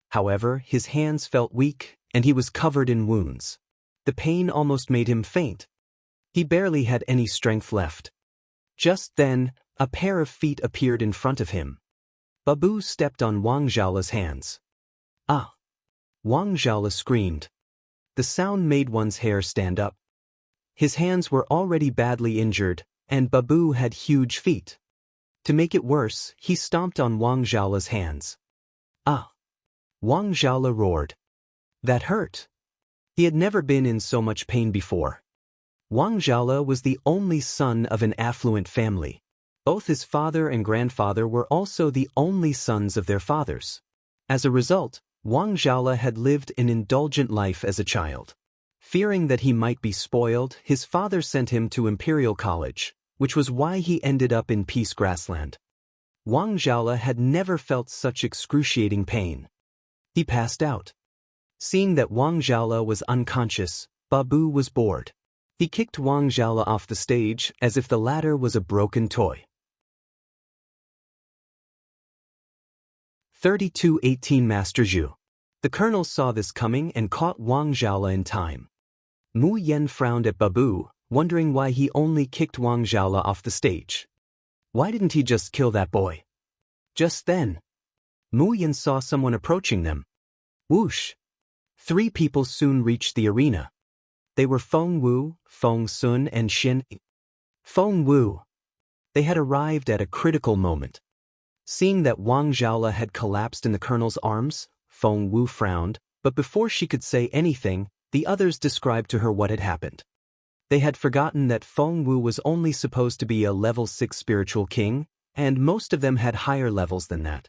However, his hands felt weak, and he was covered in wounds. The pain almost made him faint. He barely had any strength left. Just then, a pair of feet appeared in front of him. Babu stepped on Wang Zhala's hands. Ah! Wang Zhala screamed. The sound made one's hair stand up. His hands were already badly injured, and Babu had huge feet. To make it worse, he stomped on Wang Zhala's hands. Ah! Wang Zhala roared. That hurt. He had never been in so much pain before. Wang Zhala was the only son of an affluent family. Both his father and grandfather were also the only sons of their fathers. As a result, Wang Zhala had lived an indulgent life as a child. Fearing that he might be spoiled, his father sent him to Imperial College, which was why he ended up in Peace Grassland. Wang Zhala had never felt such excruciating pain. He passed out. Seeing that Wang Zhala was unconscious, Babu was bored. He kicked Wang Zhala off the stage as if the latter was a broken toy. 32:18 Master Zhu. The colonel saw this coming and caught Wang Zhala in time. Mu Yen frowned at Babu, wondering why he only kicked Wang Zhala off the stage. Why didn't he just kill that boy? Just then, Mu Yen saw someone approaching them. Whoosh! 3 people soon reached the arena. They were Feng Wu, Feng Sun, and Xin. Feng Wu. They had arrived at a critical moment. Seeing that Wang Zhala had collapsed in the colonel's arms, Feng Wu frowned, but before she could say anything, the others described to her what had happened. They had forgotten that Feng Wu was only supposed to be a level 6 spiritual king, and most of them had higher levels than that.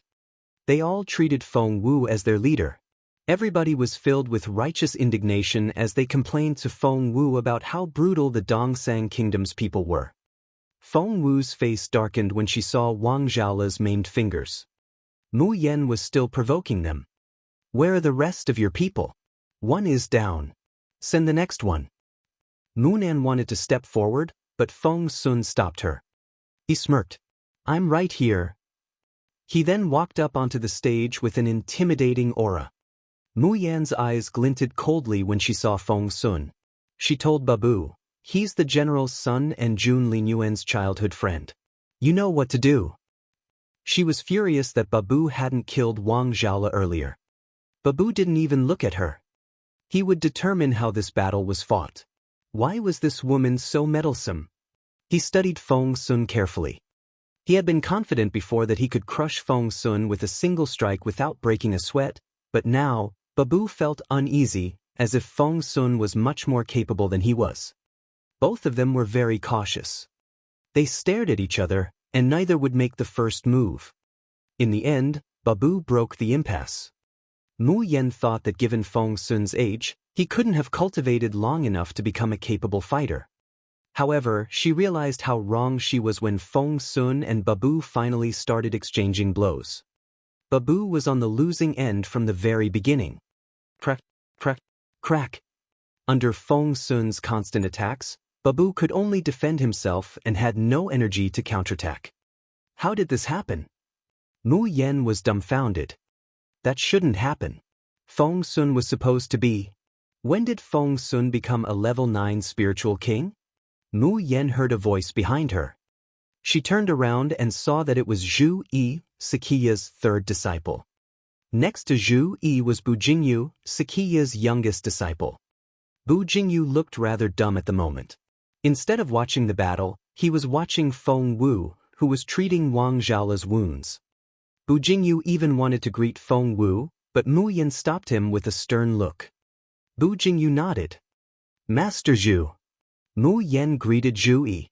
They all treated Feng Wu as their leader. Everybody was filled with righteous indignation as they complained to Feng Wu about how brutal the Dongsang Kingdom's people were. Feng Wu's face darkened when she saw Wang Zhala's maimed fingers. Mu Yen was still provoking them. Where are the rest of your people? One is down. Send the next one. Munan wanted to step forward, but Feng Sun stopped her. He smirked. I'm right here. He then walked up onto the stage with an intimidating aura. Mu Yan's eyes glinted coldly when she saw Feng Sun. She told Babu, "He's the general's son and Jun Linyuan's childhood friend. You know what to do." She was furious that Babu hadn't killed Wang Zhaola earlier. Babu didn't even look at her. He would determine how this battle was fought. Why was this woman so meddlesome? He studied Feng Sun carefully. He had been confident before that he could crush Feng Sun with a single strike without breaking a sweat, but now, Babu felt uneasy, as if Feng Sun was much more capable than he was. Both of them were very cautious. They stared at each other, and neither would make the first move. In the end, Babu broke the impasse. Mu Yan thought that given Feng Sun's age, he couldn't have cultivated long enough to become a capable fighter. However, she realized how wrong she was when Feng Sun and Babu finally started exchanging blows. Babu was on the losing end from the very beginning. Crack, crack, crack. Under Feng Sun's constant attacks, Babu could only defend himself and had no energy to counterattack. How did this happen? Mu Yan was dumbfounded. That shouldn't happen. Feng Sun was supposed to be. When did Feng Sun become a level 9 spiritual king? Mu Yan heard a voice behind her. She turned around and saw that it was Zhu Yi, Sakiya's third disciple. Next to Zhu Yi was Bu Jingyu, Sakiya's youngest disciple. Bu Jingyu looked rather dumb at the moment. Instead of watching the battle, he was watching Feng Wu, who was treating Wang Zhaola's wounds. Bu Jingyu even wanted to greet Feng Wu, but Mu Yan stopped him with a stern look. Bu Jingyu nodded. "Master Zhu." Mu Yan greeted Zhu Yi.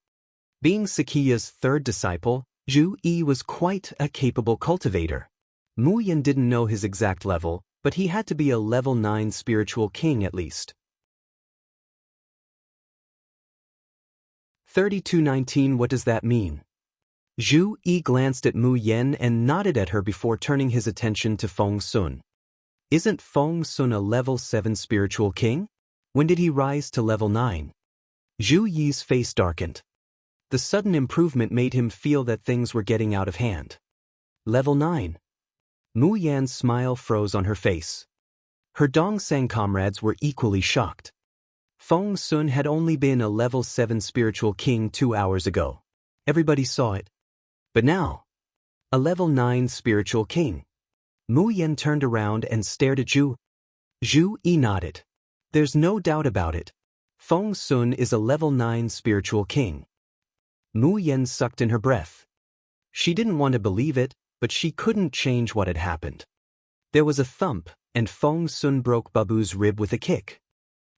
Being Sakiya's third disciple, Zhu Yi was quite a capable cultivator. Mu Yan didn't know his exact level, but he had to be a level 9 spiritual king at least. 3219. What does that mean? Zhu Yi glanced at Mu Yan and nodded at her before turning his attention to Feng Sun. Isn't Feng Sun a level 7 spiritual king? When did he rise to level 9? Zhu Yi's face darkened. The sudden improvement made him feel that things were getting out of hand. Level 9. Mu Yan's smile froze on her face. Her Dongsang comrades were equally shocked. Feng Sun had only been a level 7 spiritual king 2 hours ago. Everybody saw it. But now, a level 9 spiritual king. Mu Yan turned around and stared at Zhu. Zhu Yi nodded. There's no doubt about it. Feng Sun is a level 9 spiritual king. Mu Yan sucked in her breath. She didn't want to believe it, but she couldn't change what had happened. There was a thump, and Feng Sun broke Babu's rib with a kick.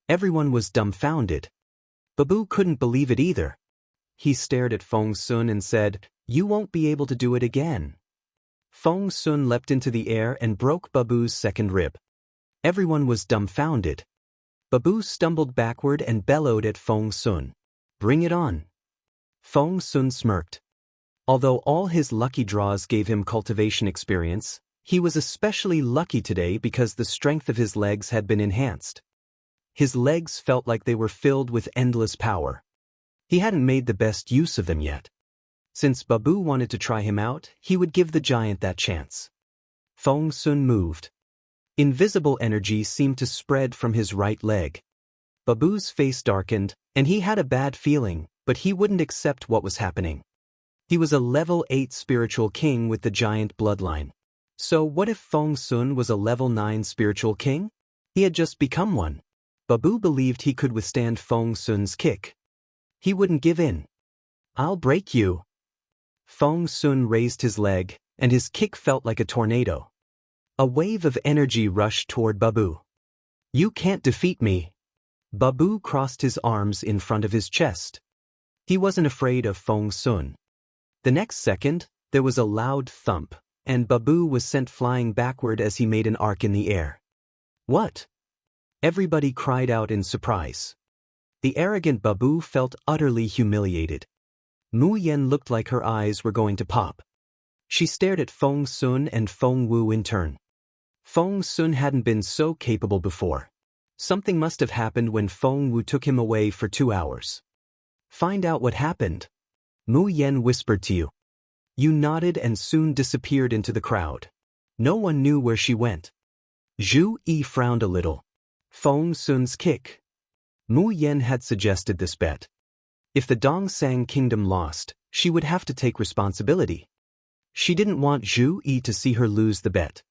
Everyone was dumbfounded. Babu couldn't believe it either. He stared at Feng Sun and said, "You won't be able to do it again." Feng Sun leapt into the air and broke Babu's second rib. Everyone was dumbfounded. Babu stumbled backward and bellowed at Feng Sun. "Bring it on." Feng Sun smirked. Although all his lucky draws gave him cultivation experience, he was especially lucky today because the strength of his legs had been enhanced. His legs felt like they were filled with endless power. He hadn't made the best use of them yet. Since Babu wanted to try him out, he would give the giant that chance. Feng Sun moved. Invisible energy seemed to spread from his right leg. Babu's face darkened, and he had a bad feeling, but he wouldn't accept what was happening. He was a level 8 spiritual king with the giant bloodline. So what if Feng Sun was a level 9 spiritual king? He had just become one. Babu believed he could withstand Feng Sun's kick. He wouldn't give in. "I'll break you." Feng Sun raised his leg, and his kick felt like a tornado. A wave of energy rushed toward Babu. "You can't defeat me." Babu crossed his arms in front of his chest. He wasn't afraid of Feng Sun. The next second, there was a loud thump, and Babu was sent flying backward as he made an arc in the air. "What?" Everybody cried out in surprise. The arrogant Babu felt utterly humiliated. Mu Yan looked like her eyes were going to pop. She stared at Feng Sun and Feng Wu in turn. Feng Sun hadn't been so capable before. Something must have happened when Feng Wu took him away for 2 hours. "Find out what happened." Mu Yan whispered to you. Yu nodded and soon disappeared into the crowd. No one knew where she went. Zhu Yi frowned a little. Feng Sun's kick. Mu Yen had suggested this bet. If the Dongsang kingdom lost, she would have to take responsibility. She didn't want Zhu Yi to see her lose the bet.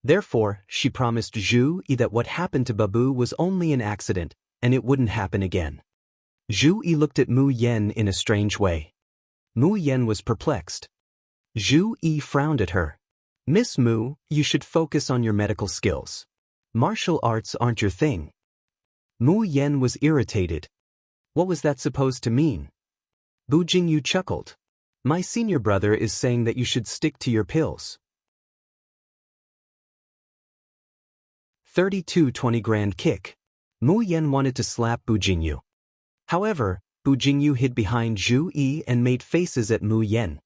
Therefore, she promised Zhu Yi that what happened to Babu was only an accident, and it wouldn't happen again. Zhu Yi looked at Mu Yen in a strange way. Mu Yen was perplexed. Zhu Yi frowned at her. Miss Mu, you should focus on your medical skills. Martial arts aren't your thing. Mu Yen was irritated. What was that supposed to mean? Bu Jingyu chuckled. My senior brother is saying that you should stick to your pills. 32-20 grand kick. Mu Yen wanted to slap Bu Jingyu. However, Bu Jingyu hid behind Zhu Yi and made faces at Mu Yen.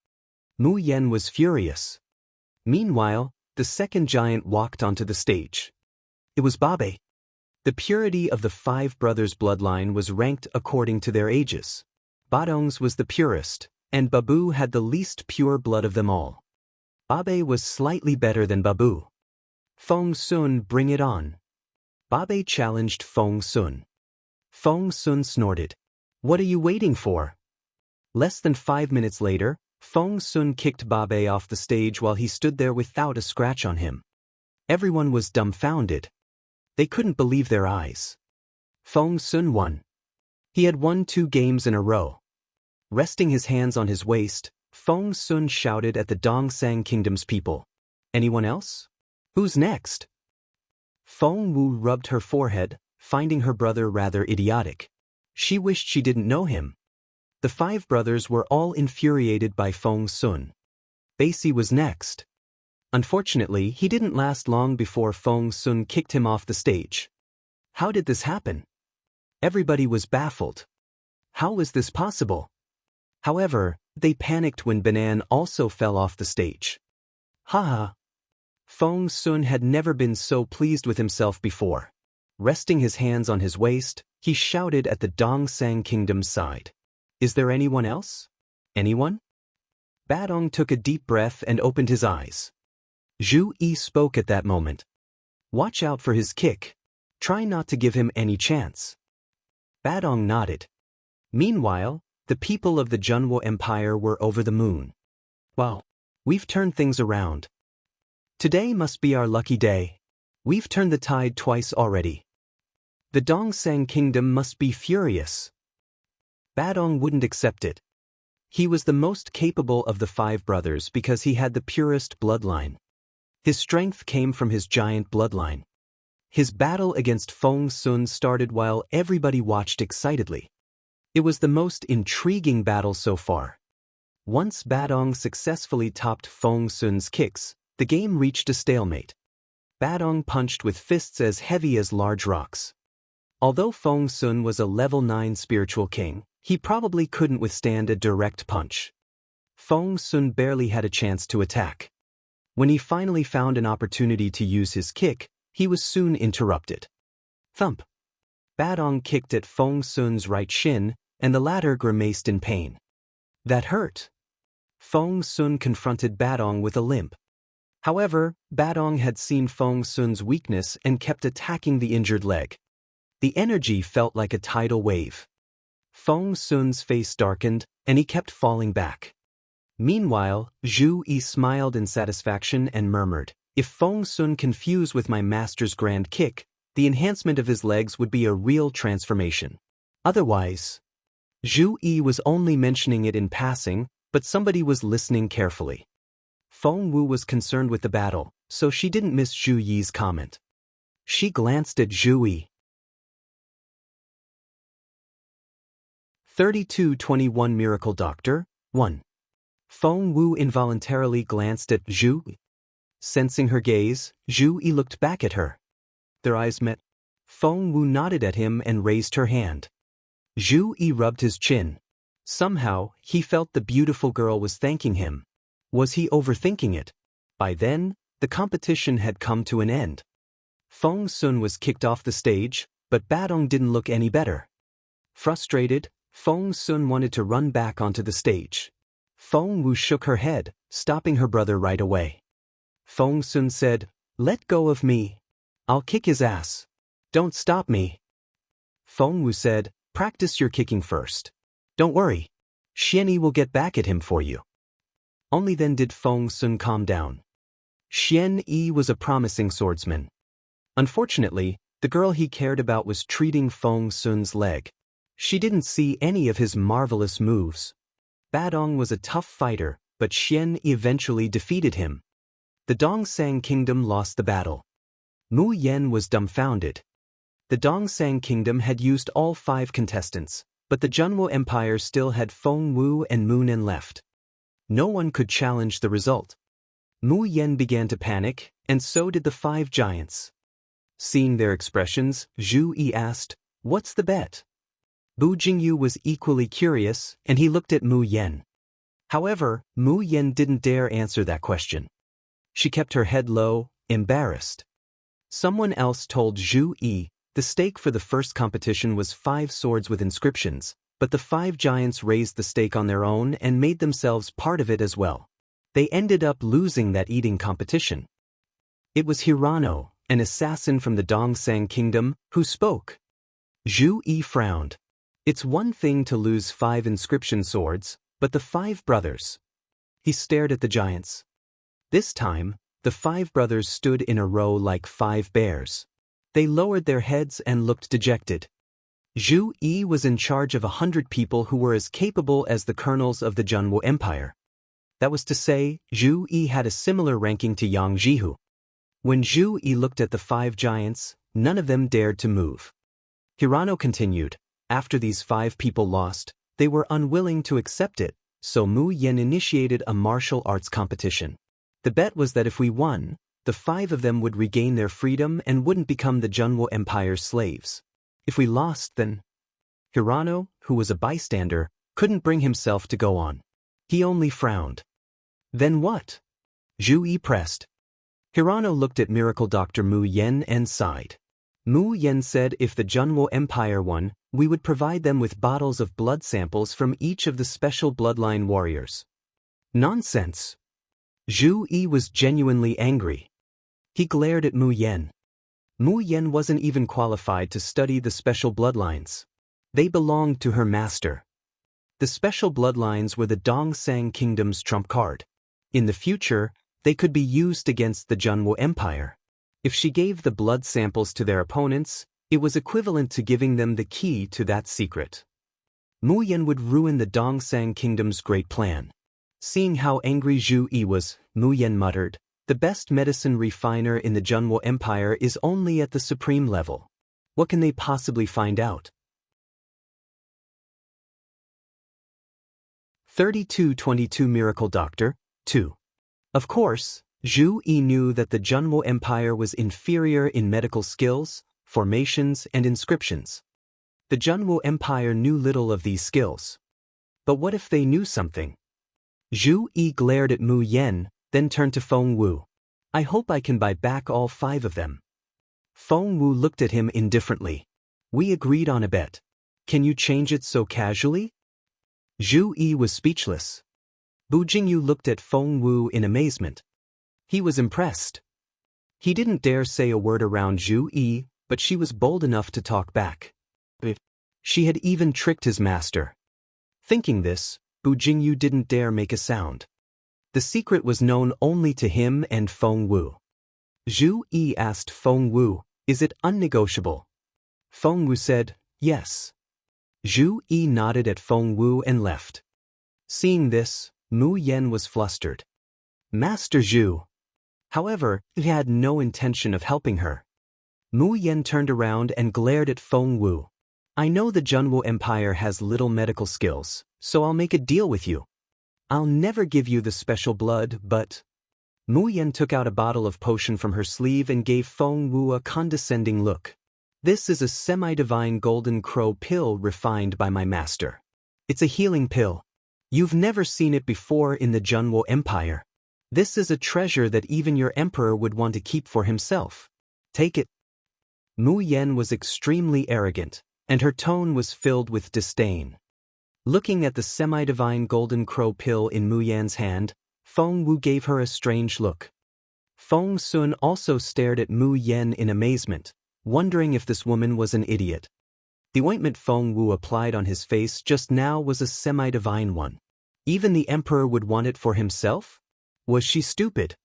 Mu Yen was furious. Meanwhile, the second giant walked onto the stage. It was Babe. The purity of the five brothers' bloodline was ranked according to their ages. Badong's was the purest, and Babu had the least pure blood of them all. Babe was slightly better than Babu. Feng Sun, bring it on. Babe challenged Feng Sun. Feng Sun snorted. What are you waiting for? Less than 5 minutes later, Feng Sun kicked Babe off the stage while he stood there without a scratch on him. Everyone was dumbfounded. They couldn't believe their eyes. Feng Sun won. He had won 2 games in a row. Resting his hands on his waist, Feng Sun shouted at the Dongsang Kingdom's people. Anyone else? Who's next? Feng Wu rubbed her forehead, finding her brother rather idiotic. She wished she didn't know him. The 5 brothers were all infuriated by Feng Sun. Basie was next. Unfortunately, he didn't last long before Feng Sun kicked him off the stage. How did this happen? Everybody was baffled. How was this possible? However, they panicked when Banan also fell off the stage. Haha. Feng Sun had never been so pleased with himself before. Resting his hands on his waist, he shouted at the Dongsang Kingdom's side. Is there anyone else? Anyone? Badong took a deep breath and opened his eyes. Zhu Yi spoke at that moment. Watch out for his kick. Try not to give him any chance. Badong nodded. Meanwhile, the people of the Junwo Empire were over the moon. Wow, we've turned things around. Today must be our lucky day. We've turned the tide twice already. The Dongsang Kingdom must be furious. Badong wouldn't accept it. He was the most capable of the 5 brothers because he had the purest bloodline. His strength came from his giant bloodline. His battle against Feng Sun started while everybody watched excitedly. It was the most intriguing battle so far. Once Badong successfully topped Feng Sun's kicks, the game reached a stalemate. Badong punched with fists as heavy as large rocks. Although Feng Sun was a level 9 spiritual king, he probably couldn't withstand a direct punch. Feng Sun barely had a chance to attack. When he finally found an opportunity to use his kick, he was soon interrupted. Thump! Badong kicked at Feng Sun's right shin, and the latter grimaced in pain. That hurt. Feng Sun confronted Badong with a limp. However, Badong had seen Feng Sun's weakness and kept attacking the injured leg. The energy felt like a tidal wave. Feng Sun's face darkened, and he kept falling back. Meanwhile, Zhu Yi smiled in satisfaction and murmured, if Feng Sun can fuse with my master's grand kick, the enhancement of his legs would be a real transformation. Otherwise, Zhu Yi was only mentioning it in passing, but somebody was listening carefully. Feng Wu was concerned with the battle, so she didn't miss Zhu Yi's comment. She glanced at Zhu Yi. 32-21 Miracle Doctor, 1. Feng Wu involuntarily glanced at Zhu Yi. Sensing her gaze, Zhu Yi looked back at her. Their eyes met. Feng Wu nodded at him and raised her hand. Zhu Yi rubbed his chin. Somehow, he felt the beautiful girl was thanking him. Was he overthinking it? By then, the competition had come to an end. Feng Sun was kicked off the stage, but Badong didn't look any better. Frustrated, Feng Sun wanted to run back onto the stage. Feng Wu shook her head, stopping her brother right away. Feng Sun said, "Let go of me. I'll kick his ass. Don't stop me." Feng Wu said, "Practice your kicking first. Don't worry. Xianyi will get back at him for you." Only then did Feng Sun calm down. Xianyi was a promising swordsman. Unfortunately, the girl he cared about was treating Feng Sun's leg. She didn't see any of his marvelous moves. Badong was a tough fighter, but Xianyi eventually defeated him. The Dongsang Kingdom lost the battle. Mu Yan was dumbfounded. The Dongsang Kingdom had used all 5 contestants, but the Junwo Empire still had Feng Wu and Mu Nen left. No one could challenge the result. Mu Yan began to panic, and so did the 5 giants. Seeing their expressions, Zhu Yi asked, "What's the bet?" Bu Jingyu was equally curious, and he looked at Mu Yan. However, Mu Yan didn't dare answer that question. She kept her head low, embarrassed. Someone else told Zhu Yi the stake for the first competition was 5 swords with inscriptions, but the 5 giants raised the stake on their own and made themselves part of it as well. They ended up losing that eating competition. It was Hirano, an assassin from the Dongsang Kingdom, who spoke. Zhu Yi frowned. It's one thing to lose 5 inscription swords, but the 5 brothers. He stared at the giants. This time, the 5 brothers stood in a row like 5 bears. They lowered their heads and looked dejected. Zhu Yi was in charge of 100 people who were as capable as the colonels of the Junwo Empire. That was to say, Zhu Yi had a similar ranking to Yang Jihu. When Zhu Yi looked at the 5 giants, none of them dared to move. Hirano continued, "After these 5 people lost, they were unwilling to accept it, so Mu Yan initiated a martial arts competition. The bet was that if we won, the 5 of them would regain their freedom and wouldn't become the Junwo Empire's slaves. If we lost, then..." Hirano, who was a bystander, couldn't bring himself to go on. He only frowned. "Then what?" Zhu Yi pressed. Hirano looked at Miracle Dr. Mu Yan and sighed. Mu Yan said if the Junwo Empire won, we would provide them with bottles of blood samples from each of the special bloodline warriors. Nonsense. Zhu Yi was genuinely angry. He glared at Mu Yan. Mu Yan wasn't even qualified to study the special bloodlines. They belonged to her master. The special bloodlines were the Dongsang Kingdom's trump card. In the future, they could be used against the Junwo Empire. If she gave the blood samples to their opponents, it was equivalent to giving them the key to that secret. Mu Yan would ruin the Dongsang Kingdom's great plan. Seeing how angry Zhu Yi was, Mu Yan muttered, "The best medicine refiner in the Junwo Empire is only at the supreme level. What can they possibly find out?" 3222 Miracle Doctor, 2. Of course, Zhu Yi knew that the Junwo Empire was inferior in medical skills, formations, and inscriptions. The Junwo Empire knew little of these skills. But what if they knew something? Zhu Yi glared at Mu Yan, then turned to Feng Wu. "I hope I can buy back all 5 of them." Feng Wu looked at him indifferently. "We agreed on a bet. Can you change it so casually?" Zhu Yi was speechless. Bu Jingyu looked at Feng Wu in amazement. He was impressed. He didn't dare say a word around Zhu Yi, but she was bold enough to talk back. She had even tricked his master. Thinking this, Bu Jingyu didn't dare make a sound. The secret was known only to him and Feng Wu. Zhu Yi asked Feng Wu, "Is it unnegotiable?" Feng Wu said, "Yes." Zhu Yi nodded at Feng Wu and left. Seeing this, Mu Yan was flustered. Master Zhu. However, he had no intention of helping her. Mu Yan turned around and glared at Feng Wu. "I know the Junwo Empire has little medical skills, so I'll make a deal with you. I'll never give you the special blood, but..." Mu Yan took out a bottle of potion from her sleeve and gave Feng Wu a condescending look. "This is a semi-divine golden crow pill refined by my master. It's a healing pill. You've never seen it before in the Junwo Empire. This is a treasure that even your emperor would want to keep for himself. Take it." Mu Yan was extremely arrogant, and her tone was filled with disdain. Looking at the semi-divine golden crow pill in Mu Yan's hand, Feng Wu gave her a strange look. Feng Sun also stared at Mu Yan in amazement, wondering if this woman was an idiot. The ointment Feng Wu applied on his face just now was a semi-divine one. Even the emperor would want it for himself? Was she stupid?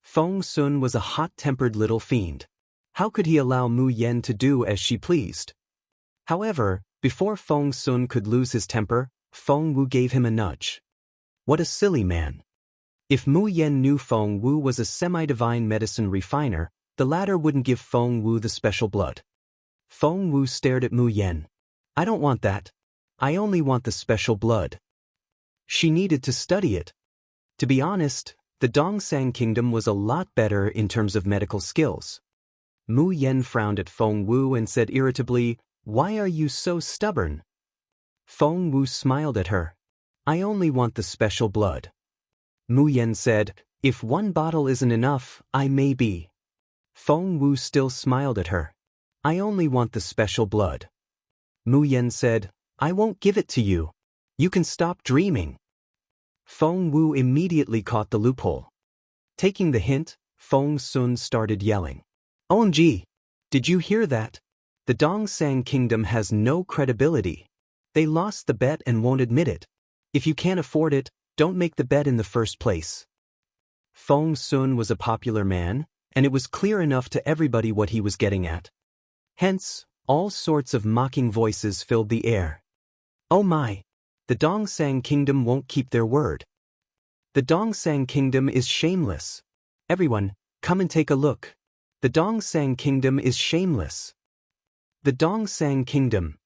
Feng Sun was a hot-tempered little fiend. How could he allow Mu Yan to do as she pleased? However, before Feng Sun could lose his temper, Feng Wu gave him a nudge. What a silly man. If Mu Yan knew Feng Wu was a semi-divine medicine refiner, the latter wouldn't give Feng Wu the special blood. Feng Wu stared at Mu Yan. I don't want that. I only want the special blood. She needed to study it. To be honest, the Dongsang Kingdom was a lot better in terms of medical skills. Mu Yan frowned at Feng Wu and said irritably, "Why are you so stubborn?" Feng Wu smiled at her. "I only want the special blood." Mu Yan said, "If one bottle isn't enough, I may be." Feng Wu still smiled at her. "I only want the special blood." Mu Yan said, "I won't give it to you. You can stop dreaming." Feng Wu immediately caught the loophole. Taking the hint, Feng Sun started yelling. "OMG! Did you hear that? The Dongsang Kingdom has no credibility. They lost the bet and won't admit it. If you can't afford it, don't make the bet in the first place." Feng Sun was a popular man, and it was clear enough to everybody what he was getting at. Hence, all sorts of mocking voices filled the air. "Oh my! The Dongsang Kingdom won't keep their word. The Dongsang Kingdom is shameless. Everyone, come and take a look. The Dongsang Kingdom is shameless. The Dongsang Kingdom."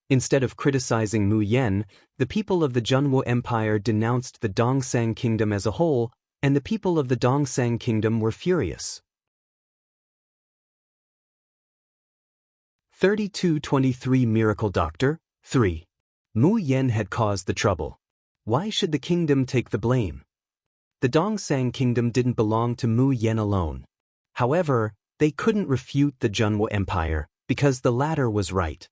Instead of criticizing Mu Yan, the people of the Junwu Empire denounced the Dongsang Kingdom as a whole, and the people of the Dongsang Kingdom were furious. 3223 Miracle Doctor 3. Mu Yan had caused the trouble. Why should the kingdom take the blame? The Dongsang Kingdom didn't belong to Mu Yan alone. However, they couldn't refute the Junwu Empire, because the latter was right.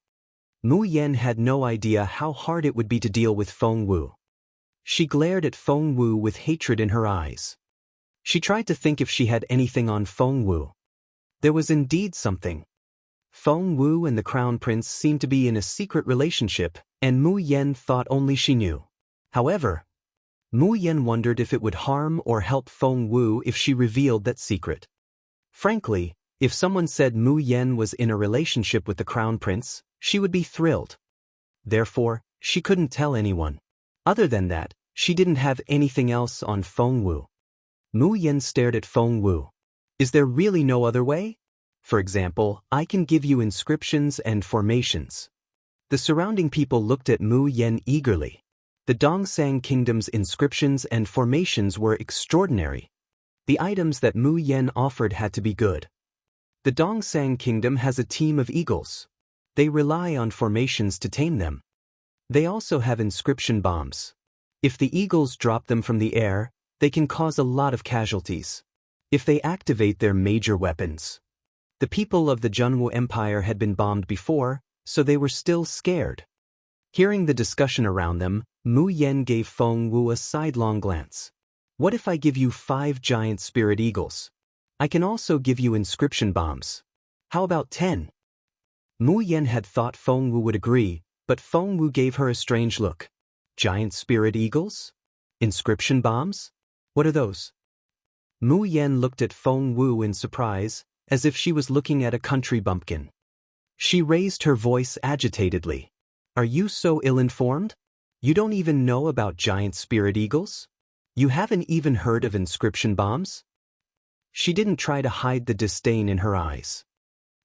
Mu Yan had no idea how hard it would be to deal with Feng Wu. She glared at Feng Wu with hatred in her eyes. She tried to think if she had anything on Feng Wu. There was indeed something. Feng Wu and the Crown Prince seemed to be in a secret relationship, and Mu Yan thought only she knew. However, Mu Yan wondered if it would harm or help Feng Wu if she revealed that secret. Frankly, if someone said Mu Yan was in a relationship with the Crown Prince, she would be thrilled. Therefore, she couldn't tell anyone. Other than that, she didn't have anything else on Feng Wu. Mu Yan stared at Feng Wu. Is there really no other way? For example, I can give you inscriptions and formations. The surrounding people looked at Mu Yan eagerly. The Dongsang Kingdom's inscriptions and formations were extraordinary. The items that Mu Yan offered had to be good. The Dongsang Kingdom has a team of eagles. They rely on formations to tame them. They also have inscription bombs. If the eagles drop them from the air, they can cause a lot of casualties. If they activate their major weapons. The people of the Junwu Empire had been bombed before, so they were still scared. Hearing the discussion around them, Mu Yan gave Feng Wu a sidelong glance. What if I give you 5 giant spirit eagles? I can also give you inscription bombs. How about 10? Mu Yan had thought Feng Wu would agree, but Feng Wu gave her a strange look. Giant spirit eagles? Inscription bombs? What are those? Mu Yan looked at Feng Wu in surprise, as if she was looking at a country bumpkin. She raised her voice agitatedly. Are you so ill-informed? You don't even know about giant spirit eagles? You haven't even heard of inscription bombs? She didn't try to hide the disdain in her eyes.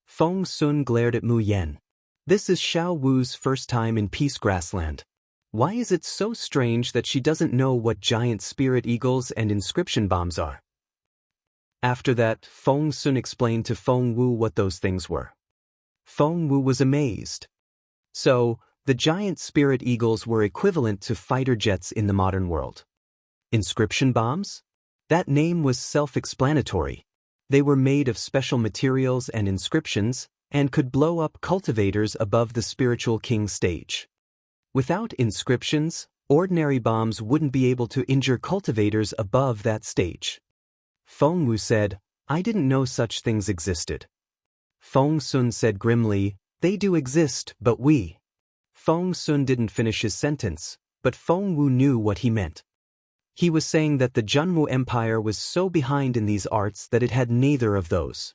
Feng Sun glared at Mu Yan. This is Xiao Wu's first time in Peace Grassland. Why is it so strange that she doesn't know what giant spirit eagles and inscription bombs are? After that, Feng Sun explained to Feng Wu what those things were. Feng Wu was amazed. So, the giant spirit eagles were equivalent to fighter jets in the modern world. Inscription bombs? That name was self-explanatory. They were made of special materials and inscriptions, and could blow up cultivators above the spiritual king stage. Without inscriptions, ordinary bombs wouldn't be able to injure cultivators above that stage. Feng Wu said, I didn't know such things existed. Feng Sun said grimly, they do exist, but we. Feng Sun didn't finish his sentence, but Feng Wu knew what he meant. He was saying that the Junwu Empire was so behind in these arts that it had neither of those.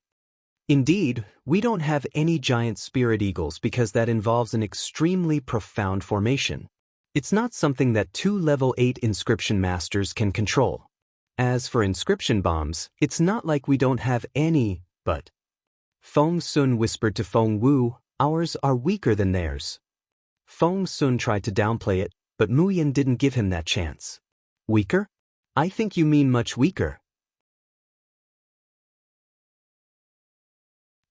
Indeed, we don't have any giant spirit eagles because that involves an extremely profound formation. It's not something that 2 level 8 inscription masters can control. As for inscription bombs, it's not like we don't have any, but... Feng Sun whispered to Feng Wu, ours are weaker than theirs. Feng Sun tried to downplay it, but Mu Yan didn't give him that chance. Weaker? I think you mean much weaker.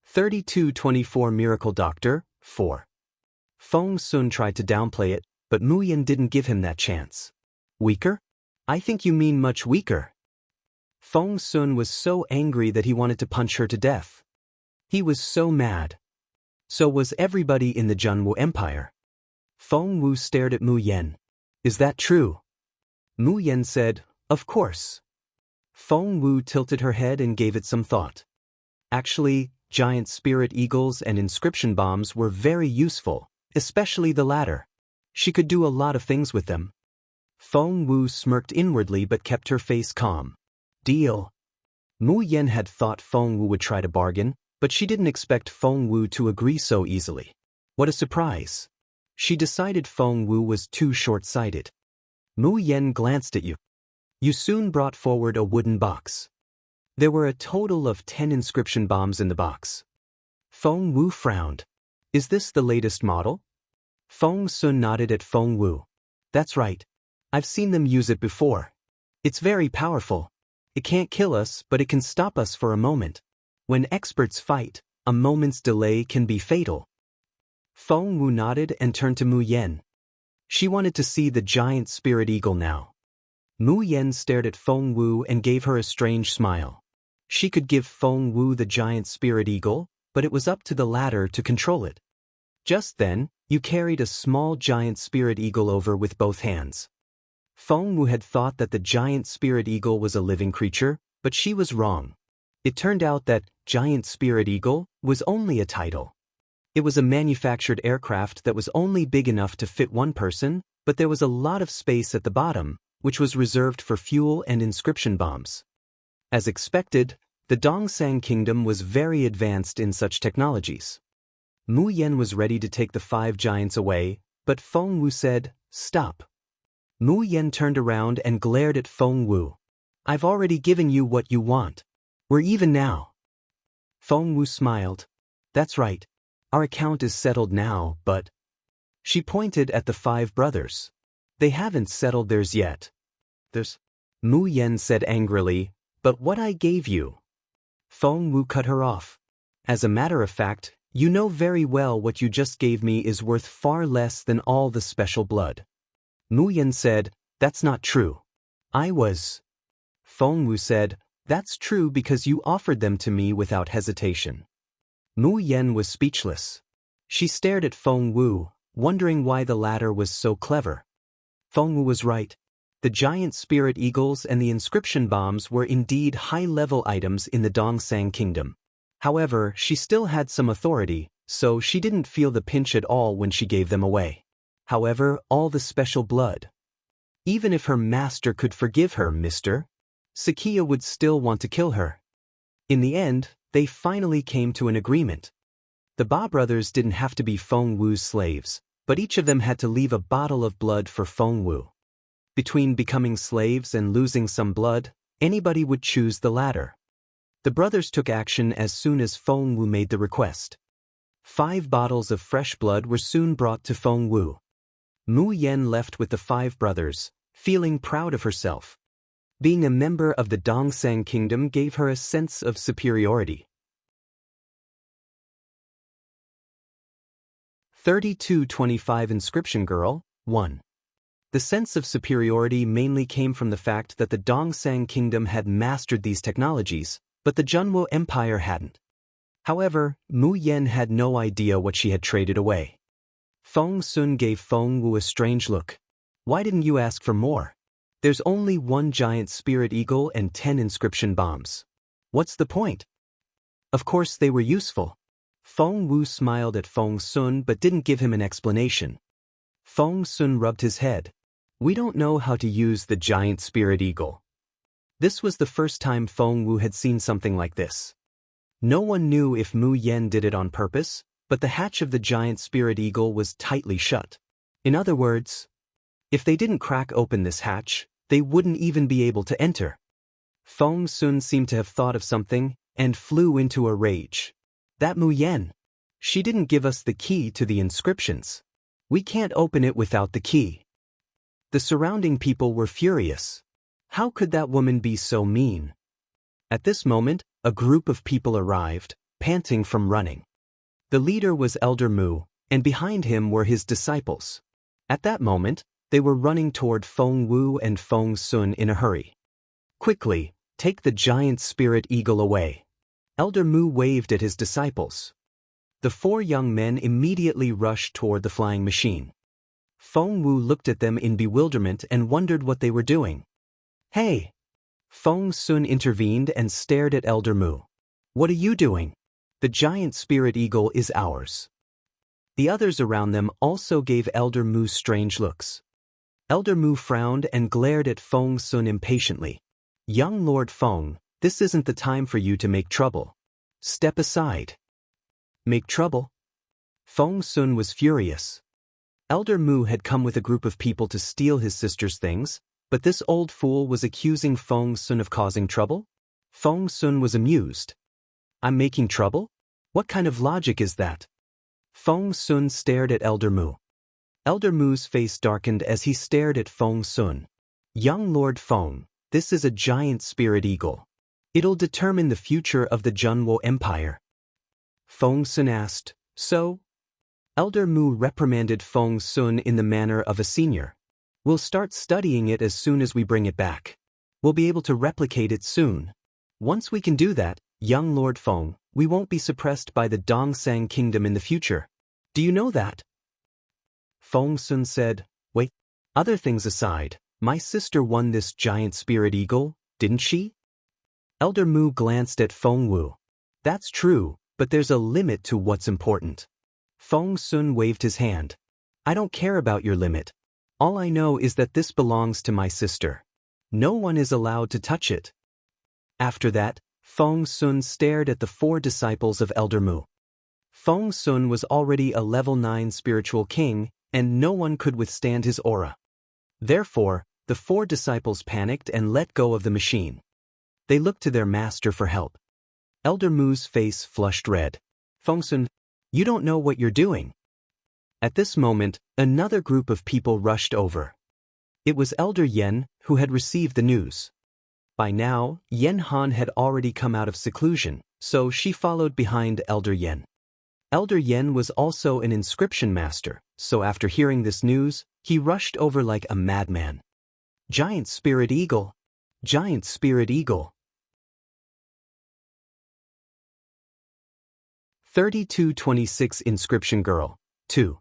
3224 Miracle Doctor, 4. Feng Sun tried to downplay it, but Mu Yan didn't give him that chance. Weaker? I think you mean much weaker. Feng Sun was so angry that he wanted to punch her to death. He was so mad. So was everybody in the Junwu Empire. Feng Wu stared at Mu Yan. Is that true? Mu Yan said, of course. Feng Wu tilted her head and gave it some thought. Actually, giant spirit eagles and inscription bombs were very useful, especially the latter. She could do a lot of things with them. Feng Wu smirked inwardly but kept her face calm. Deal. Mu Yan had thought Feng Wu would try to bargain, but she didn't expect Feng Wu to agree so easily. What a surprise. She decided Feng Wu was too short-sighted. Mu Yan glanced at you. You soon brought forward a wooden box. There were a total of 10 inscription bombs in the box. Feng Wu frowned. Is this the latest model? Feng Sun nodded at Feng Wu. That's right. I've seen them use it before. It's very powerful. It can't kill us, but it can stop us for a moment. When experts fight, a moment's delay can be fatal. Feng Wu nodded and turned to Mu Yan. She wanted to see the giant spirit eagle now. Mu Yan stared at Feng Wu and gave her a strange smile. She could give Feng Wu the giant spirit eagle, but it was up to the latter to control it. Just then, you carried a small giant spirit eagle over with both hands. Feng Wu had thought that the giant spirit eagle was a living creature, but she was wrong. It turned out that giant spirit eagle was only a title. It was a manufactured aircraft that was only big enough to fit one person, but there was a lot of space at the bottom, which was reserved for fuel and inscription bombs. As expected, the Dongsang Kingdom was very advanced in such technologies. Mu Yan was ready to take the 5 giants away, but Feng Wu said, stop. Mu Yan turned around and glared at Feng Wu. I've already given you what you want. We're even now. Feng Wu smiled. That's right. Our account is settled now, but... She pointed at the 5 brothers. They haven't settled theirs yet. There's... Mu Yan said angrily, but what I gave you. Feng Wu cut her off. As a matter of fact, you know very well what you just gave me is worth far less than all the special blood. Mu Yan said, that's not true. I was. Feng Wu said, that's true because you offered them to me without hesitation. Mu Yan was speechless. She stared at Feng Wu, wondering why the latter was so clever. Feng Wu was right. The giant spirit eagles and the inscription bombs were indeed high-level items in the Dongsang Kingdom. However, she still had some authority, so she didn't feel the pinch at all when she gave them away. However, all the special blood. Even if her master could forgive her, Mr. Sakia would still want to kill her. In the end, they finally came to an agreement. The Ba brothers didn't have to be Feng Wu's slaves, but each of them had to leave a bottle of blood for Feng Wu. Between becoming slaves and losing some blood, anybody would choose the latter. The brothers took action as soon as Feng Wu made the request. 5 bottles of fresh blood were soon brought to Feng Wu. Mu Yan left with the 5 brothers, feeling proud of herself. Being a member of the Dongsang Kingdom gave her a sense of superiority. 3225 Inscription Girl, 1. The sense of superiority mainly came from the fact that the Dongsang Kingdom had mastered these technologies, but the Junwu Empire hadn't. However, Mu Yan had no idea what she had traded away. Feng Sun gave Feng Wu a strange look. Why didn't you ask for more? There's only one giant spirit eagle and 10 inscription bombs. What's the point? Of course they were useful. Feng Wu smiled at Feng Sun but didn't give him an explanation. Feng Sun rubbed his head. We don't know how to use the giant spirit eagle. This was the first time Feng Wu had seen something like this. No one knew if Mu Yen did it on purpose, but the hatch of the giant spirit eagle was tightly shut. In other words, if they didn't crack open this hatch, they wouldn't even be able to enter. Feng Sun seemed to have thought of something and flew into a rage. That Mu Yen. She didn't give us the key to the inscriptions. We can't open it without the key. The surrounding people were furious. How could that woman be so mean? At this moment, a group of people arrived, panting from running. The leader was Elder Mu, and behind him were his disciples. At that moment, they were running toward Feng Wu and Feng Sun in a hurry. Quickly, take the giant spirit eagle away. Elder Mu waved at his disciples. The 4 young men immediately rushed toward the flying machine. Feng Wu looked at them in bewilderment and wondered what they were doing. Hey! Feng Sun intervened and stared at Elder Mu. What are you doing? The giant spirit eagle is ours. The others around them also gave Elder Mu strange looks. Elder Mu frowned and glared at Feng Sun impatiently. Young Lord Feng, this isn't the time for you to make trouble. Step aside. Make trouble? Feng Sun was furious. Elder Mu had come with a group of people to steal his sister's things, but this old fool was accusing Feng Sun of causing trouble? Feng Sun was amused. I'm making trouble? What kind of logic is that? Feng Sun stared at Elder Mu. Elder Mu's face darkened as he stared at Feng Sun. Young Lord Feng, this is a giant spirit eagle. It'll determine the future of the Junwo Empire. Feng Sun asked, so? Elder Mu reprimanded Feng Sun in the manner of a senior. We'll start studying it as soon as we bring it back. We'll be able to replicate it soon. Once we can do that, young Lord Feng, we won't be suppressed by the Dongsang Kingdom in the future. Do you know that? Feng Sun said, wait. Other things aside, my sister won this giant spirit eagle, didn't she? Elder Mu glanced at Feng Wu. That's true, but there's a limit to what's important. Feng Sun waved his hand. I don't care about your limit. All I know is that this belongs to my sister. No one is allowed to touch it. After that, Feng Sun stared at the 4 disciples of Elder Mu. Feng Sun was already a level 9 spiritual king, and no one could withstand his aura. Therefore, the 4 disciples panicked and let go of the machine. They looked to their master for help. Elder Mu's face flushed red. Feng Sun, you don't know what you're doing. At this moment, another group of people rushed over. It was Elder Yen, who had received the news. By now, Yen Han had already come out of seclusion, so she followed behind Elder Yen. Elder Yen was also an inscription master, so after hearing this news, he rushed over like a madman. Giant Spirit Eagle! Giant Spirit Eagle! 3226 Inscription Girl, 2.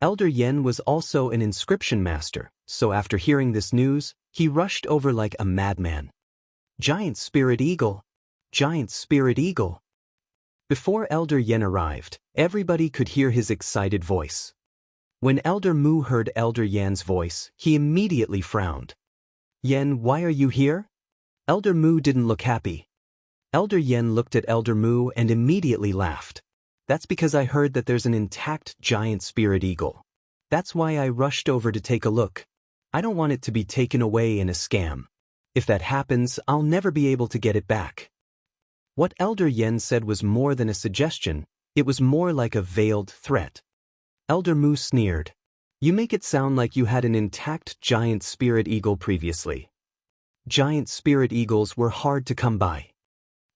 Elder Yen was also an inscription master, so after hearing this news, he rushed over like a madman. Giant Spirit Eagle! Giant Spirit Eagle! Before Elder Yen arrived, everybody could hear his excited voice. When Elder Mu heard Elder Yan's voice, he immediately frowned. Yen, why are you here? Elder Mu didn't look happy. Elder Yen looked at Elder Mu and immediately laughed. That's because I heard that there's an intact giant spirit eagle. That's why I rushed over to take a look. I don't want it to be taken away in a scam. If that happens, I'll never be able to get it back. What Elder Yen said was more than a suggestion, it was more like a veiled threat. Elder Mu sneered. You make it sound like you had an intact giant spirit eagle previously. Giant spirit eagles were hard to come by.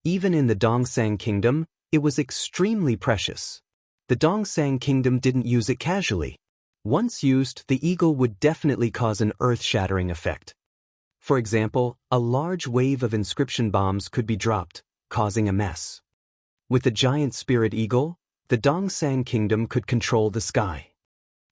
Even in the Dongsang Kingdom, it was extremely precious. The Dongsang Kingdom didn't use it casually. Once used, the eagle would definitely cause an earth-shattering effect. For example, a large wave of inscription bombs could be dropped, causing a mess. With the giant spirit eagle, the Dongsang Kingdom could control the sky.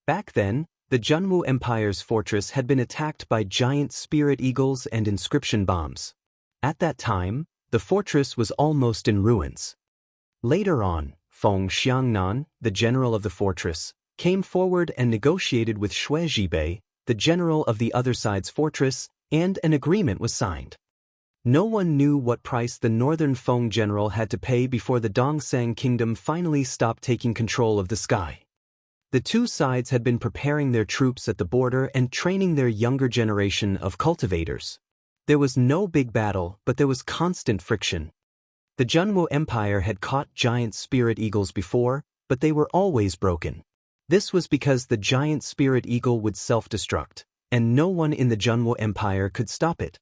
Back then, the Junwu Empire's fortress had been attacked by giant spirit eagles and inscription bombs. At that time, the fortress was almost in ruins. Later on, Feng Xiangnan, the general of the fortress, came forward and negotiated with Xue Zhibei, the general of the other side's fortress, and an agreement was signed. No one knew what price the northern Feng general had to pay before the Dongsang kingdom finally stopped taking control of the sky. The two sides had been preparing their troops at the border and training their younger generation of cultivators. There was no big battle, but there was constant friction. The Junwu Empire had caught giant spirit eagles before, but they were always broken. This was because the giant spirit eagle would self-destruct, and no one in the Junwu Empire could stop it.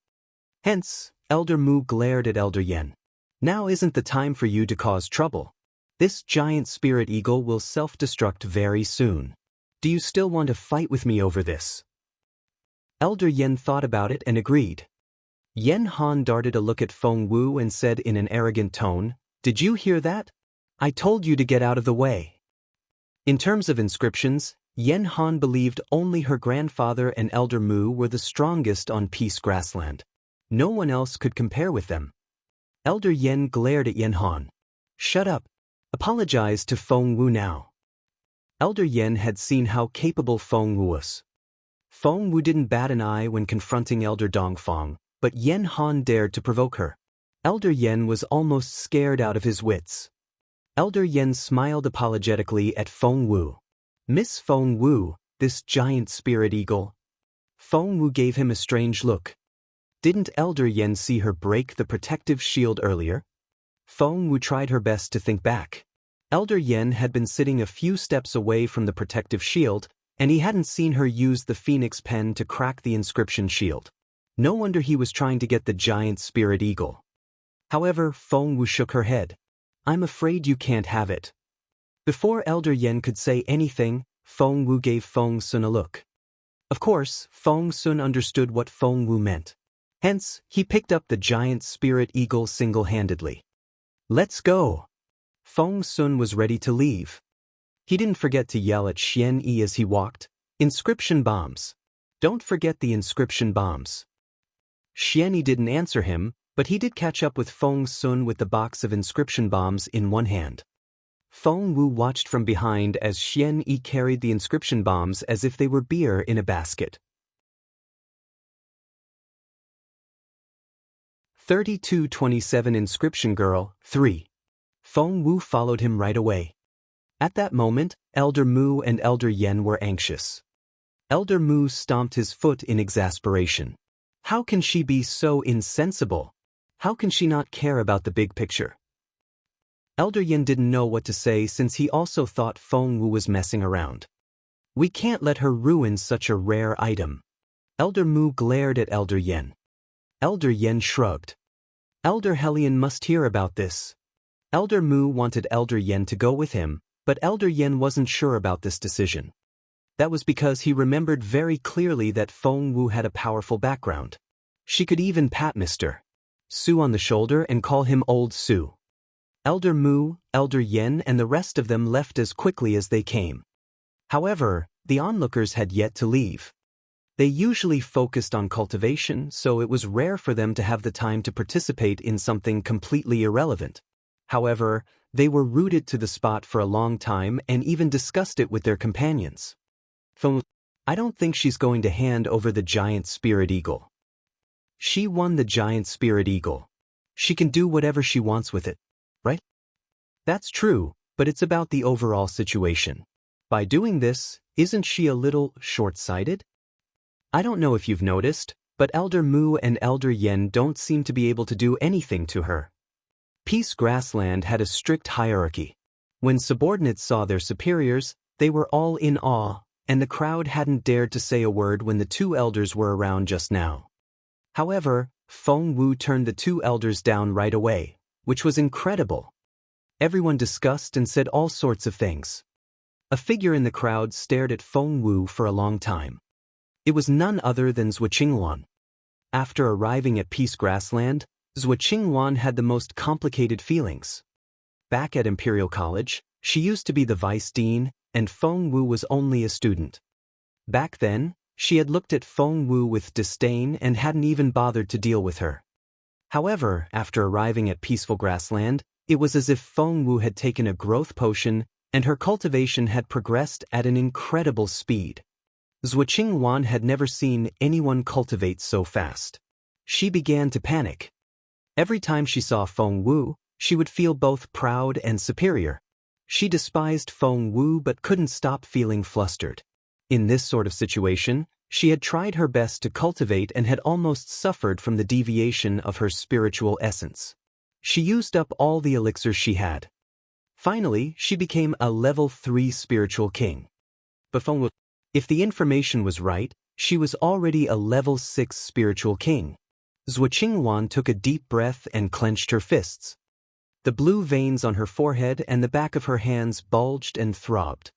Hence, Elder Mu glared at Elder Yen. Now isn't the time for you to cause trouble. This giant spirit eagle will self-destruct very soon. Do you still want to fight with me over this? Elder Yen thought about it and agreed. Yen Han darted a look at Feng Wu and said in an arrogant tone, "Did you hear that? I told you to get out of the way." In terms of inscriptions, Yen Han believed only her grandfather and Elder Mu were the strongest on Peace Grassland. No one else could compare with them. Elder Yen glared at Yen Han. "Shut up. Apologize to Feng Wu now." Elder Yen had seen how capable Feng Wu was. Feng Wu didn't bat an eye when confronting Elder Dongfang, but Yen Han dared to provoke her. Elder Yen was almost scared out of his wits. Elder Yen smiled apologetically at Feng Wu. "Miss Feng Wu, this giant spirit eagle." Feng Wu gave him a strange look. Didn't Elder Yen see her break the protective shield earlier? Feng Wu tried her best to think back. Elder Yen had been sitting a few steps away from the protective shield, and he hadn't seen her use the phoenix pen to crack the inscription shield. No wonder he was trying to get the giant spirit eagle. However, Feng Wu shook her head. "I'm afraid you can't have it." Before Elder Yen could say anything, Feng Wu gave Feng Sun a look. Of course, Feng Sun understood what Feng Wu meant. Hence, he picked up the giant spirit eagle single-handedly. "Let's go." Feng Sun was ready to leave. He didn't forget to yell at Xian Yi as he walked, "Inscription bombs. Don't forget the inscription bombs." Xian Yi didn't answer him, but he did catch up with Feng Sun with the box of inscription bombs in one hand. Feng Wu watched from behind as Xian Yi carried the inscription bombs as if they were beer in a basket. 3227 Inscription Girl, 3. Feng Wu followed him right away. At that moment, Elder Mu and Elder Yen were anxious. Elder Mu stomped his foot in exasperation. How can she be so insensible? How can she not care about the big picture? Elder Yen didn't know what to say since he also thought Feng Wu was messing around. "We can't let her ruin such a rare item." Elder Mu glared at Elder Yen. Elder Yen shrugged. Elder Helion must hear about this. Elder Mu wanted Elder Yen to go with him, but Elder Yen wasn't sure about this decision. That was because he remembered very clearly that Feng Wu had a powerful background. She could even pat Mr. Su on the shoulder and call him Old Su. Elder Mu, Elder Yen and the rest of them left as quickly as they came. However, the onlookers had yet to leave. They usually focused on cultivation, so it was rare for them to have the time to participate in something completely irrelevant. However, they were rooted to the spot for a long time and even discussed it with their companions. "I don't think she's going to hand over the giant spirit eagle. She won the giant spirit eagle. She can do whatever she wants with it, right?" "That's true, but it's about the overall situation. By doing this, isn't she a little short-sighted? I don't know if you've noticed, but Elder Mu and Elder Yen don't seem to be able to do anything to her." Peace Grassland had a strict hierarchy. When subordinates saw their superiors, they were all in awe, and the crowd hadn't dared to say a word when the two elders were around just now. However, Feng Wu turned the two elders down right away, which was incredible. Everyone discussed and said all sorts of things. A figure in the crowd stared at Feng Wu for a long time. It was none other than Zhuo Qingwan. After arriving at Peace Grassland, Zhuo Qingwan had the most complicated feelings. Back at Imperial College, she used to be the vice dean, and Feng Wu was only a student. Back then, she had looked at Feng Wu with disdain and hadn't even bothered to deal with her. However, after arriving at peaceful grassland, it was as if Feng Wu had taken a growth potion and her cultivation had progressed at an incredible speed. Zhuo Wan had never seen anyone cultivate so fast. She began to panic. Every time she saw Feng Wu, she would feel both proud and superior. She despised Feng Wu but couldn't stop feeling flustered. In this sort of situation, she had tried her best to cultivate and had almost suffered from the deviation of her spiritual essence. She used up all the elixirs she had. Finally, she became a level 3 spiritual king. But Feng Wu, if the information was right, she was already a level 6 spiritual king. Zhuo Wan took a deep breath and clenched her fists. The blue veins on her forehead and the back of her hands bulged and throbbed.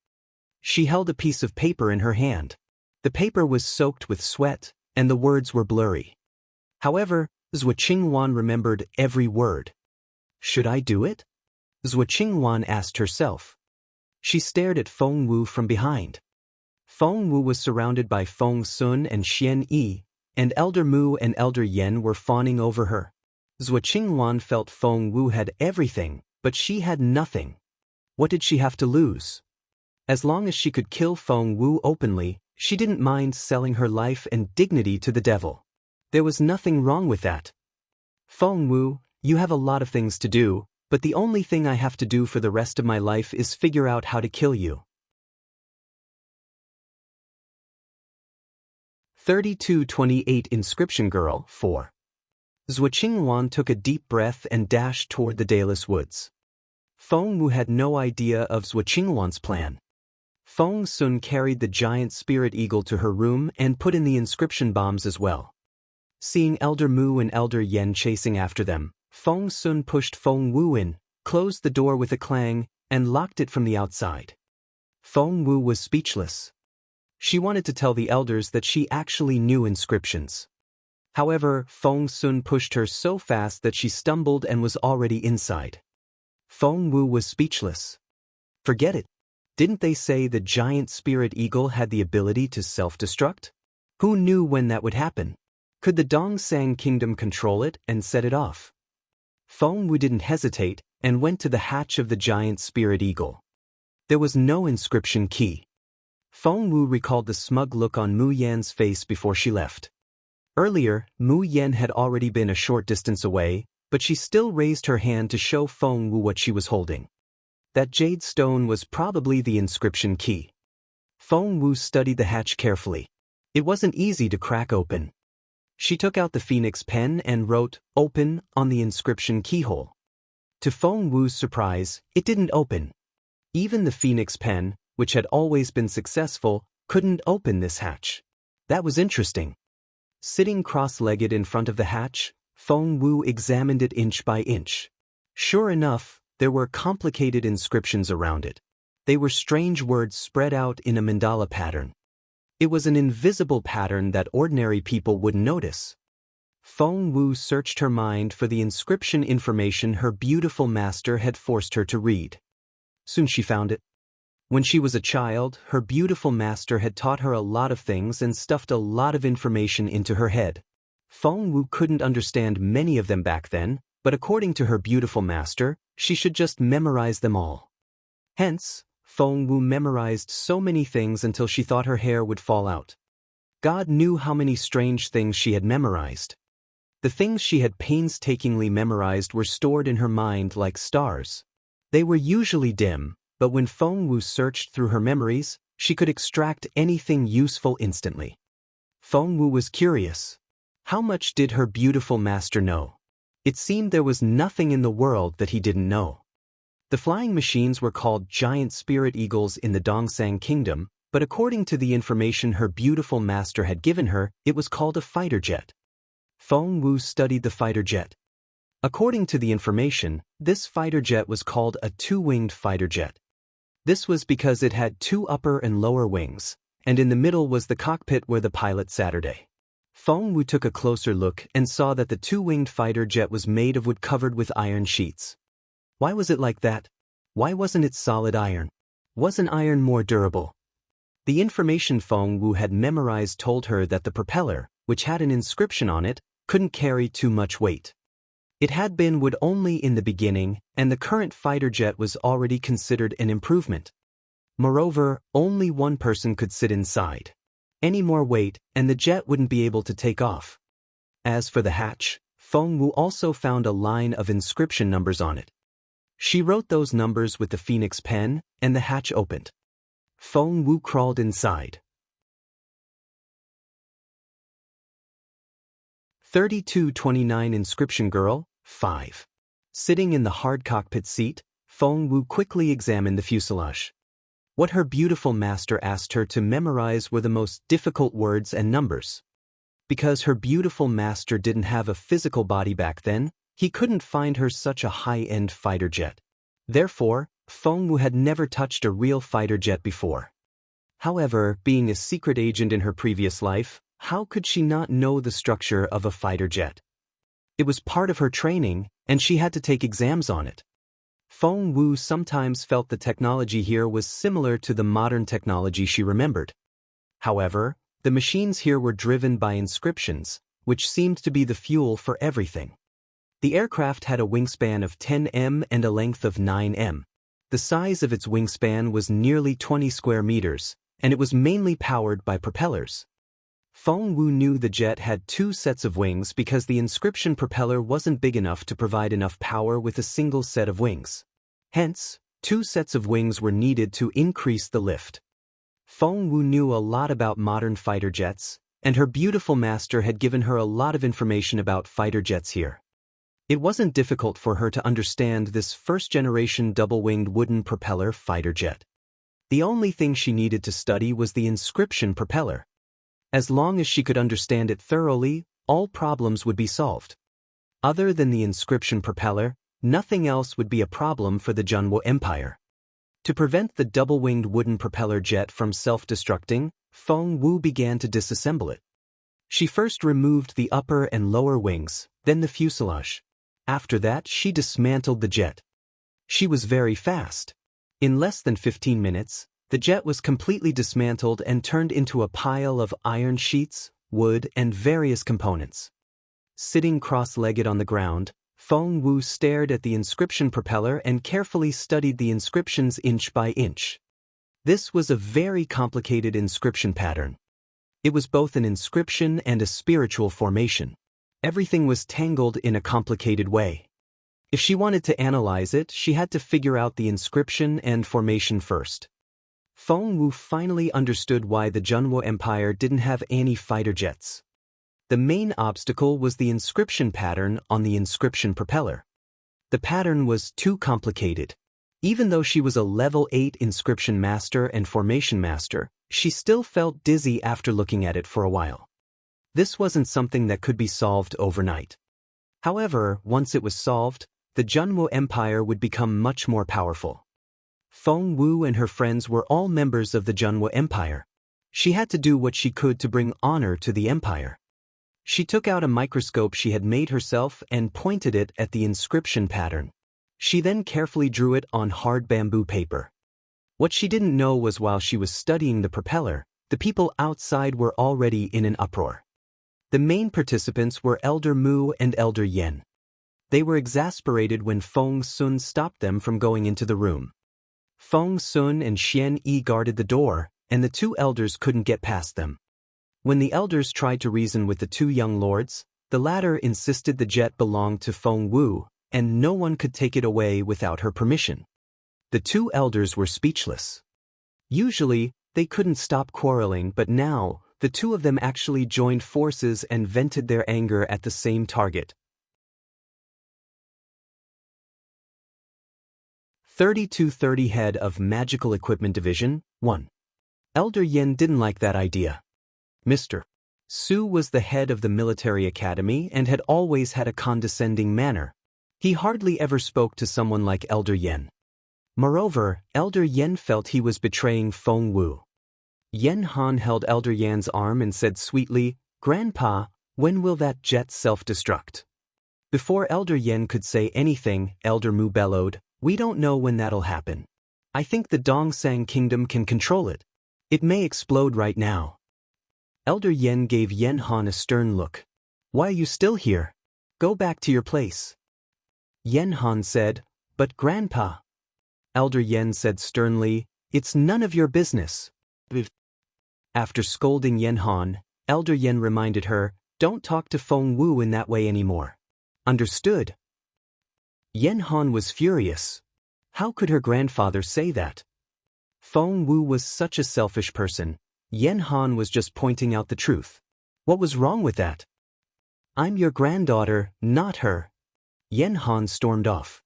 She held a piece of paper in her hand. The paper was soaked with sweat, and the words were blurry. However, Zhuo Wan remembered every word. Should I do it? Zhuo Wan asked herself. She stared at Feng Wu from behind. Feng Wu was surrounded by Feng Sun and Xian Yi, and Elder Mu and Elder Yen were fawning over her. Zhuo Wan felt Feng Wu had everything, but she had nothing. What did she have to lose? As long as she could kill Feng Wu openly, she didn't mind selling her life and dignity to the devil. There was nothing wrong with that. Feng Wu, you have a lot of things to do, but the only thing I have to do for the rest of my life is figure out how to kill you. 3228 Inscription Girl 4. Zhuo Wan took a deep breath and dashed toward the Dayless Woods. Feng Wu had no idea of Zhuo Wan's plan. Feng Sun carried the giant spirit eagle to her room and put in the inscription bombs as well. Seeing Elder Mu and Elder Yen chasing after them, Feng Sun pushed Feng Wu in, closed the door with a clang, and locked it from the outside. Feng Wu was speechless. She wanted to tell the elders that she actually knew inscriptions. However, Feng Sun pushed her so fast that she stumbled and was already inside. Feng Wu was speechless. Forget it. Didn't they say the giant spirit eagle had the ability to self-destruct? Who knew when that would happen? Could the Dongsang kingdom control it and set it off? Feng Wu didn't hesitate and went to the hatch of the giant spirit eagle. There was no inscription key. Feng Wu recalled the smug look on Mu Yan's face before she left. Earlier, Mu Yan had already been a short distance away, but she still raised her hand to show Feng Wu what she was holding. That jade stone was probably the inscription key. Feng Wu studied the hatch carefully. It wasn't easy to crack open. She took out the phoenix pen and wrote, "Open," on the inscription keyhole. To Feng Wu's surprise, it didn't open. Even the phoenix pen, which had always been successful, couldn't open this hatch. That was interesting. Sitting cross-legged in front of the hatch, Feng Wu examined it inch by inch. Sure enough, there were complicated inscriptions around it. They were strange words spread out in a mandala pattern. It was an invisible pattern that ordinary people wouldn't notice. Feng Wu searched her mind for the inscription information her beautiful master had forced her to read. Soon she found it. When she was a child, her beautiful master had taught her a lot of things and stuffed a lot of information into her head. Feng Wu couldn't understand many of them back then, but according to her beautiful master, she should just memorize them all. Hence, Feng Wu memorized so many things until she thought her hair would fall out. God knew how many strange things she had memorized. The things she had painstakingly memorized were stored in her mind like stars. They were usually dim, but when Feng Wu searched through her memories, she could extract anything useful instantly. Feng Wu was curious. How much did her beautiful master know? It seemed there was nothing in the world that he didn't know. The flying machines were called giant spirit eagles in the Dongsang kingdom, but according to the information her beautiful master had given her, it was called a fighter jet. Feng Wu studied the fighter jet. According to the information, this fighter jet was called a two-winged fighter jet. This was because it had two upper and lower wings, and in the middle was the cockpit where the pilot sat. Feng Wu took a closer look and saw that the two-winged fighter jet was made of wood covered with iron sheets. Why was it like that? Why wasn't it solid iron? Was an iron more durable? The information Feng Wu had memorized told her that the propeller, which had an inscription on it, couldn't carry too much weight. It had been wood only in the beginning, and the current fighter jet was already considered an improvement. Moreover, only one person could sit inside. Any more weight, and the jet wouldn't be able to take off. As for the hatch, Feng Wu also found a line of inscription numbers on it. She wrote those numbers with the phoenix pen, and the hatch opened. Feng Wu crawled inside. 3229 Inscription Girl, 5. Sitting in the hard cockpit seat, Feng Wu quickly examined the fuselage. What her beautiful master asked her to memorize were the most difficult words and numbers. Because her beautiful master didn't have a physical body back then, he couldn't find her such a high-end fighter jet. Therefore, Feng Wu had never touched a real fighter jet before. However, being a secret agent in her previous life, how could she not know the structure of a fighter jet? It was part of her training, and she had to take exams on it. Feng Wu sometimes felt the technology here was similar to the modern technology she remembered. However, the machines here were driven by inscriptions, which seemed to be the fuel for everything. The aircraft had a wingspan of 10 m and a length of 9 m. The size of its wingspan was nearly 20 square meters, and it was mainly powered by propellers. Feng Wu knew the jet had 2 sets of wings because the inscription propeller wasn't big enough to provide enough power with a single set of wings. Hence, 2 sets of wings were needed to increase the lift. Feng Wu knew a lot about modern fighter jets, and her beautiful master had given her a lot of information about fighter jets here. It wasn't difficult for her to understand this first-generation double-winged wooden propeller fighter jet. The only thing she needed to study was the inscription propeller. As long as she could understand it thoroughly, all problems would be solved. Other than the inscription propeller, nothing else would be a problem for the Junwo Empire. To prevent the double-winged wooden propeller jet from self-destructing, Feng Wu began to disassemble it. She first removed the upper and lower wings, then the fuselage. After that, she dismantled the jet. She was very fast. In less than 15 minutes, the jet was completely dismantled and turned into a pile of iron sheets, wood, and various components. Sitting cross-legged on the ground, Feng Wu stared at the inscription propeller and carefully studied the inscriptions inch by inch. This was a very complicated inscription pattern. It was both an inscription and a spiritual formation. Everything was tangled in a complicated way. If she wanted to analyze it, she had to figure out the inscription and formation first. Feng Wu finally understood why the Junwo Empire didn't have any fighter jets. The main obstacle was the inscription pattern on the inscription propeller. The pattern was too complicated. Even though she was a level 8 inscription master and formation master, she still felt dizzy after looking at it for a while. This wasn't something that could be solved overnight. However, once it was solved, the Junwo Empire would become much more powerful. Feng Wu and her friends were all members of the Junwo Empire. She had to do what she could to bring honor to the empire. She took out a microscope she had made herself and pointed it at the inscription pattern. She then carefully drew it on hard bamboo paper. What she didn't know was while she was studying the propeller, the people outside were already in an uproar. The main participants were Elder Mu and Elder Yen. They were exasperated when Feng Sun stopped them from going into the room. Feng Sun and Xian Yi guarded the door, and the 2 elders couldn't get past them. When the elders tried to reason with the 2 young lords, the latter insisted the jet belonged to Feng Wu, and no one could take it away without her permission. The 2 elders were speechless. Usually, they couldn't stop quarreling, but now, the 2 of them actually joined forces and vented their anger at the same target. 3230 Head of Magical Equipment Division, 1. Elder Yen didn't like that idea. Mr. Su was the head of the military academy and had always had a condescending manner. He hardly ever spoke to someone like Elder Yen. Moreover, Elder Yen felt he was betraying Feng Wu. Yen Han held Elder Yan's arm and said sweetly, "Grandpa, when will that jet self-destruct?" Before Elder Yen could say anything, Elder Mu bellowed, "We don't know when that'll happen. I think the Dongsang Kingdom can control it. It may explode right now. Elder Yen gave Yen Han a stern look. Why are you still here? Go back to your place. Yen Han said, But Grandpa. Elder Yen said sternly, It's none of your business. After scolding Yen Han, Elder Yen reminded her, Don't talk to Feng Wu in that way anymore. Understood? Yen Han was furious. How could her grandfather say that? Feng Wu was such a selfish person. Yen Han was just pointing out the truth. What was wrong with that? I'm your granddaughter, not her. Yen Han stormed off.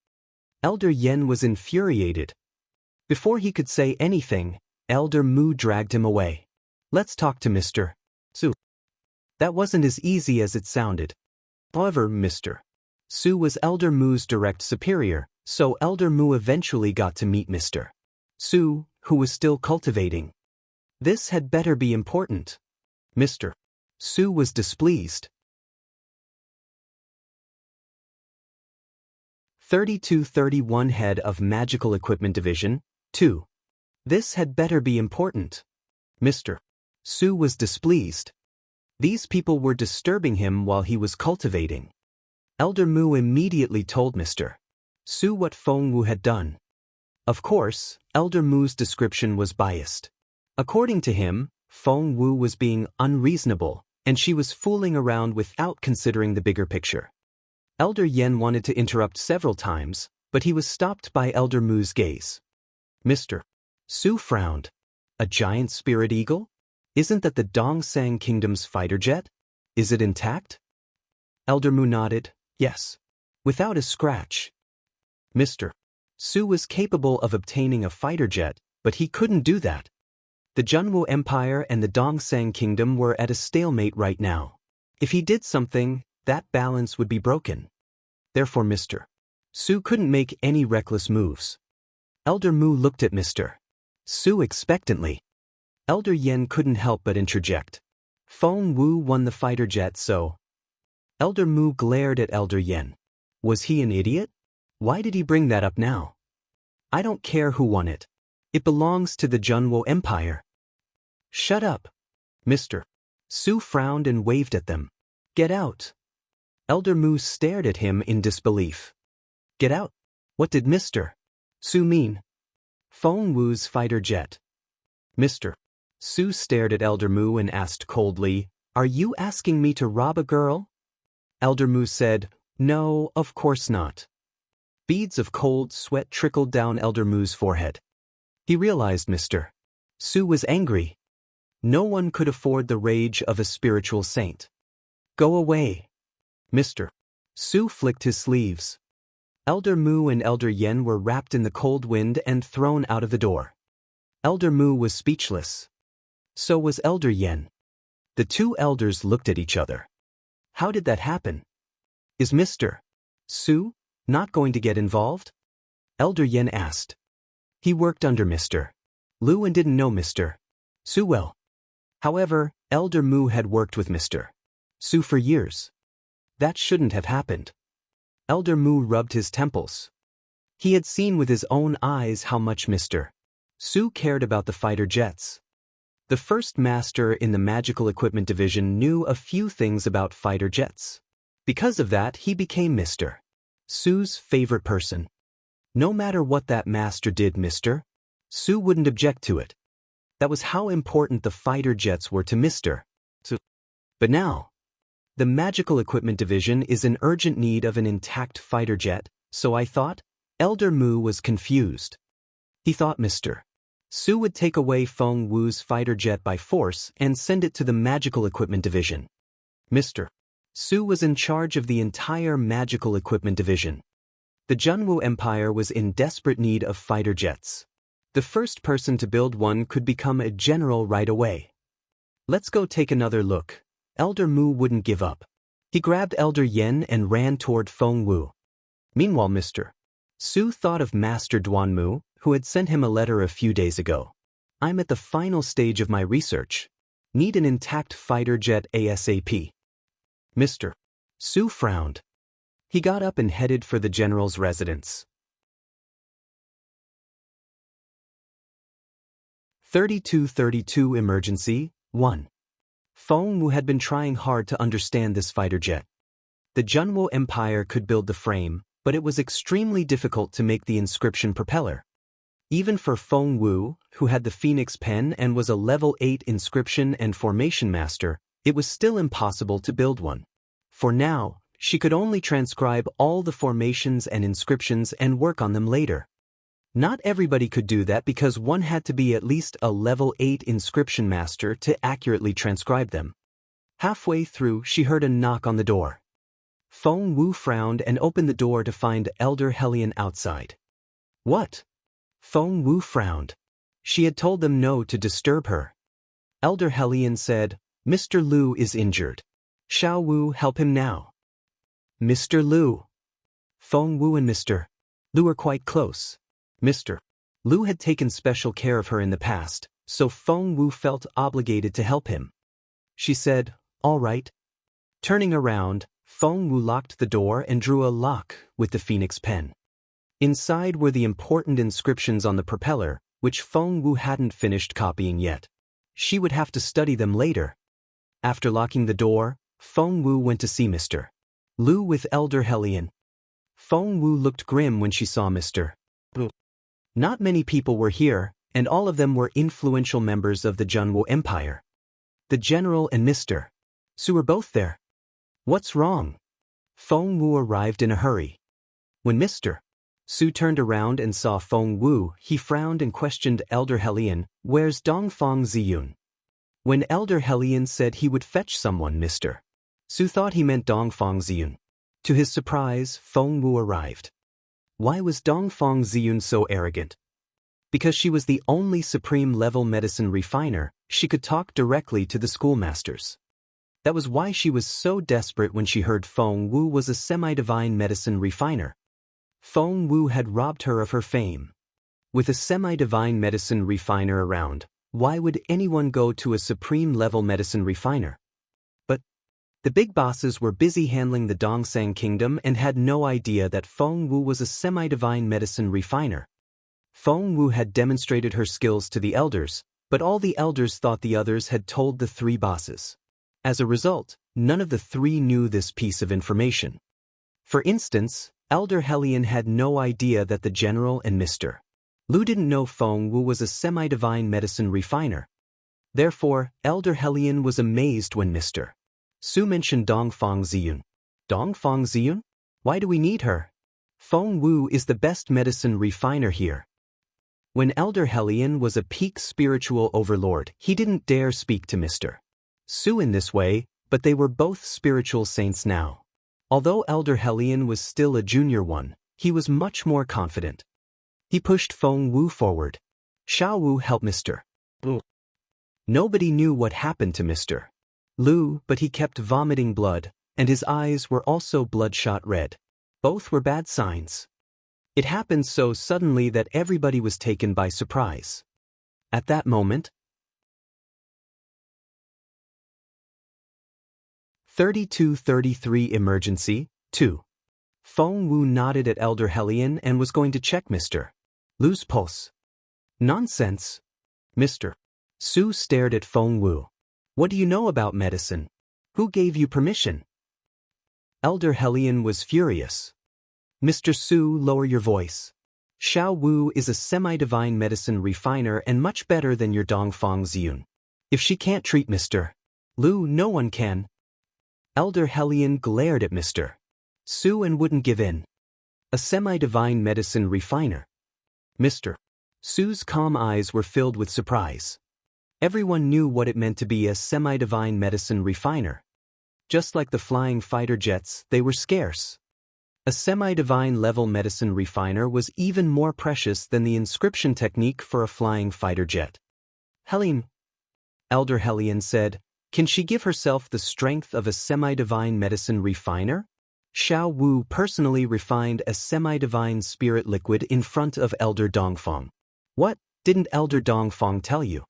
Elder Yen was infuriated. Before he could say anything, Elder Mu dragged him away. Let's talk to Mr. Su. That wasn't as easy as it sounded. However, Mr. Su was Elder Mu's direct superior, so Elder Mu eventually got to meet Mr. Su, who was still cultivating. This had better be important. Mr. Su was displeased. 3231 Head of Magical Equipment Division, 2. This had better be important. Mr. Su was displeased. These people were disturbing him while he was cultivating. Elder Mu immediately told Mr. Su what Feng Wu had done. Of course, Elder Mu's description was biased. According to him, Feng Wu was being unreasonable, and she was fooling around without considering the bigger picture. Elder Yen wanted to interrupt several times, but he was stopped by Elder Mu's gaze. Mr. Su frowned. A giant spirit eagle? Isn't that the Dongsang Kingdom's fighter jet? Is it intact? Elder Mu nodded, yes. Without a scratch. Mr. Su was capable of obtaining a fighter jet, but he couldn't do that. The Junwu Empire and the Dongsang Kingdom were at a stalemate right now. If he did something, that balance would be broken. Therefore Mr. Su couldn't make any reckless moves. Elder Mu looked at Mr. Su expectantly. Elder Yen couldn't help but interject. Feng Wu won the fighter jet, so... Elder Mu glared at Elder Yen. Was he an idiot? Why did he bring that up now? I don't care who won it. It belongs to the Junwu Empire. Shut up. Mr. Su frowned and waved at them. Get out. Elder Mu stared at him in disbelief. Get out? What did Mr. Su mean? Feng Wu's fighter jet. Mr. Su stared at Elder Mu and asked coldly, Are you asking me to rob a girl? Elder Mu said, No, of course not. Beads of cold sweat trickled down Elder Mu's forehead. He realized Mr. Su was angry. No one could afford the rage of a spiritual saint. Go away. Mr. Su flicked his sleeves. Elder Mu and Elder Yen were wrapped in the cold wind and thrown out of the door. Elder Mu was speechless. So was Elder Yen. The two elders looked at each other. How did that happen? Is Mr. Su not going to get involved? Elder Yen asked. He worked under Mr. Lu and didn't know Mr. Su well. However, Elder Mu had worked with Mr. Su for years. That shouldn't have happened. Elder Mu rubbed his temples. He had seen with his own eyes how much Mr. Su cared about the fighter jets. The first master in the Magical Equipment Division knew a few things about fighter jets. Because of that, he became Mr. Su's favorite person. No matter what that master did, Mr. Su wouldn't object to it. That was how important the fighter jets were to Mr. Su. But now, the Magical Equipment Division is in urgent need of an intact fighter jet, so I thought, Elder Mu was confused. He thought Mr. Su would take away Feng Wu's fighter jet by force and send it to the Magical Equipment Division. Mr. Su was in charge of the entire Magical Equipment Division. The Junwu Empire was in desperate need of fighter jets. The first person to build one could become a general right away. Let's go take another look. Elder Mu wouldn't give up. He grabbed Elder Yen and ran toward Feng Wu. Meanwhile, Mr. Su thought of Master Duanmu, who had sent him a letter a few days ago. I'm at the final stage of my research. Need an intact fighter jet ASAP. Mr. Su frowned. He got up and headed for the general's residence. 3232 Emergency 1. Feng Wu had been trying hard to understand this fighter jet. The Junwo Empire could build the frame, but it was extremely difficult to make the inscription propeller. Even for Feng Wu, who had the Phoenix Pen and was a level 8 inscription and formation master, it was still impossible to build one. For now, she could only transcribe all the formations and inscriptions and work on them later. Not everybody could do that because one had to be at least a level 8 inscription master to accurately transcribe them. Halfway through, she heard a knock on the door. Feng Wu frowned and opened the door to find Elder Hellion outside. What? Feng Wu frowned. She had told them no to disturb her. Elder Hellion said, Mr. Liu is injured. Xiao Wu help him now. Mr. Liu. Feng Wu and Mr. Liu were quite close. Mr. Liu had taken special care of her in the past, so Feng Wu felt obligated to help him. She said, all right. Turning around, Feng Wu locked the door and drew a lock with the Phoenix Pen. Inside were the important inscriptions on the propeller, which Feng Wu hadn't finished copying yet. She would have to study them later. After locking the door, Feng Wu went to see Mr. Liu with Elder Hellion. Feng Wu looked grim when she saw Mr. Liu. Not many people were here, and all of them were influential members of the Junwo Empire. The general and Mr. Su were both there. What's wrong? Feng Wu arrived in a hurry. When Mr. Su turned around and saw Feng Wu, he frowned and questioned Elder Hellion, where's Dongfang Ziyun? When Elder Hellion said he would fetch someone, Mr. Su thought he meant Dongfang Ziyun. To his surprise, Feng Wu arrived. Why was Dongfang Ziyun so arrogant? Because she was the only supreme-level medicine refiner, she could talk directly to the schoolmasters. That was why she was so desperate when she heard Feng Wu was a semi-divine medicine refiner. Feng Wu had robbed her of her fame. With a semi-divine medicine refiner around, why would anyone go to a supreme-level medicine refiner? But the big bosses were busy handling the Dongsang Kingdom and had no idea that Feng Wu was a semi-divine medicine refiner. Feng Wu had demonstrated her skills to the elders, but all the elders thought the others had told the three bosses. As a result, none of the three knew this piece of information. For instance, Elder Hellion had no idea that the general and Mr. Liu didn't know Feng Wu was a semi-divine medicine refiner. Therefore, Elder Hellion was amazed when Mr. Su mentioned Dongfang Ziyun. Dongfang Ziyun? Why do we need her? Feng Wu is the best medicine refiner here. When Elder Hellion was a peak spiritual overlord, he didn't dare speak to Mr. Su in this way, but they were both spiritual saints now. Although Elder Hellion was still a junior one, he was much more confident. He pushed Feng Wu forward. Xiao Wu helped Mr. Liu. Nobody knew what happened to Mr. Liu, but he kept vomiting blood, and his eyes were also bloodshot red. Both were bad signs. It happened so suddenly that everybody was taken by surprise. At that moment, 3233 Emergency 2. Feng Wu nodded at Elder Hellion and was going to check Mr. Liu's pulse. Nonsense. Mr. Su stared at Feng Wu. What do you know about medicine? Who gave you permission? Elder Hellion was furious. Mr. Su, lower your voice. Xiao Wu is a semi-divine medicine refiner and much better than your Dongfang Ziyun. If she can't treat Mr. Liu, no one can. Elder Hellion glared at Mr. Su and wouldn't give in. A semi-divine medicine refiner. Mr. Su's calm eyes were filled with surprise. Everyone knew what it meant to be a semi-divine medicine refiner. Just like the flying fighter jets, they were scarce. A semi-divine level medicine refiner was even more precious than the inscription technique for a flying fighter jet. Hellion, Elder Hellion said, can she give herself the strength of a semi-divine medicine refiner? Xiao Wu personally refined a semi-divine spirit liquid in front of Elder Dongfang. What didn't Elder Dongfang tell you?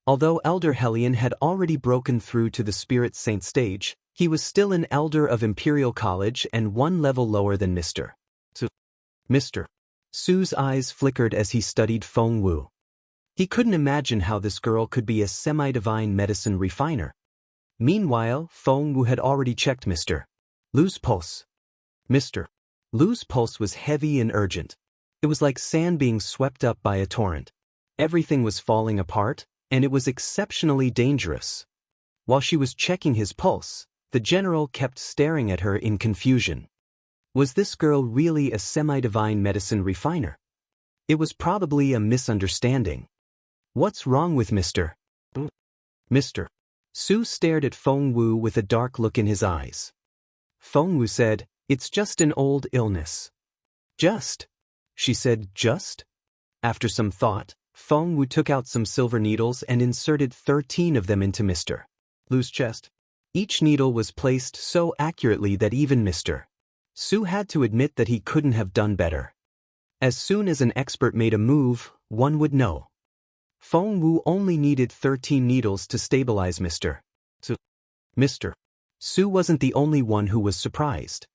Although Elder Hellion had already broken through to the Spirit Saint stage, he was still an elder of Imperial College and one level lower than Mr. Su. Mr. Su's eyes flickered as he studied Feng Wu. He couldn't imagine how this girl could be a semi-divine medicine refiner. Meanwhile, Feng Wu had already checked Mr. Lu's pulse. Mr. Lu's pulse was heavy and urgent. It was like sand being swept up by a torrent. Everything was falling apart, and it was exceptionally dangerous. While she was checking his pulse, the general kept staring at her in confusion. Was this girl really a semi-divine medicine refiner? It was probably a misunderstanding. What's wrong with Mr. Mr. Su stared at Feng Wu with a dark look in his eyes. Feng Wu said, "It's just an old illness." Just? She said, just? After some thought, Feng Wu took out some silver needles and inserted 13 of them into Mr. Lu's chest. Each needle was placed so accurately that even Mr. Su had to admit that he couldn't have done better. As soon as an expert made a move, one would know. Feng Wu only needed 13 needles to stabilize Mr. Su. Mr. Su wasn't the only one who was surprised.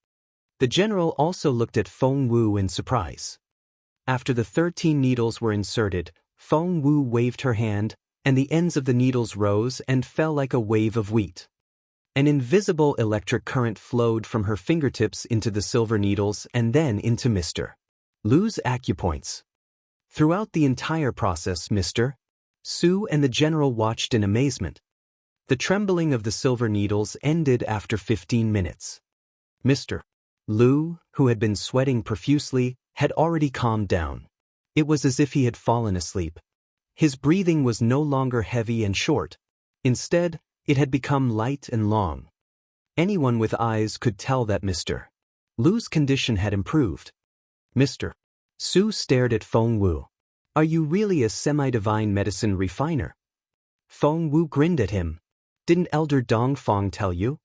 The general also looked at Feng Wu in surprise. After the 13 needles were inserted, Feng Wu waved her hand, and the ends of the needles rose and fell like a wave of wheat. An invisible electric current flowed from her fingertips into the silver needles and then into Mr. Lu's acupoints. Throughout the entire process, Mr. Su and the general watched in amazement. The trembling of the silver needles ended after 15 minutes. Mr. Lu, who had been sweating profusely, had already calmed down. It was as if he had fallen asleep. His breathing was no longer heavy and short. Instead, it had become light and long. Anyone with eyes could tell that Mr. Lu's condition had improved. Mr. Su stared at Feng Wu. "Are you really a semi-divine medicine refiner?" Feng Wu grinned at him. "Didn't Elder Dongfang tell you?"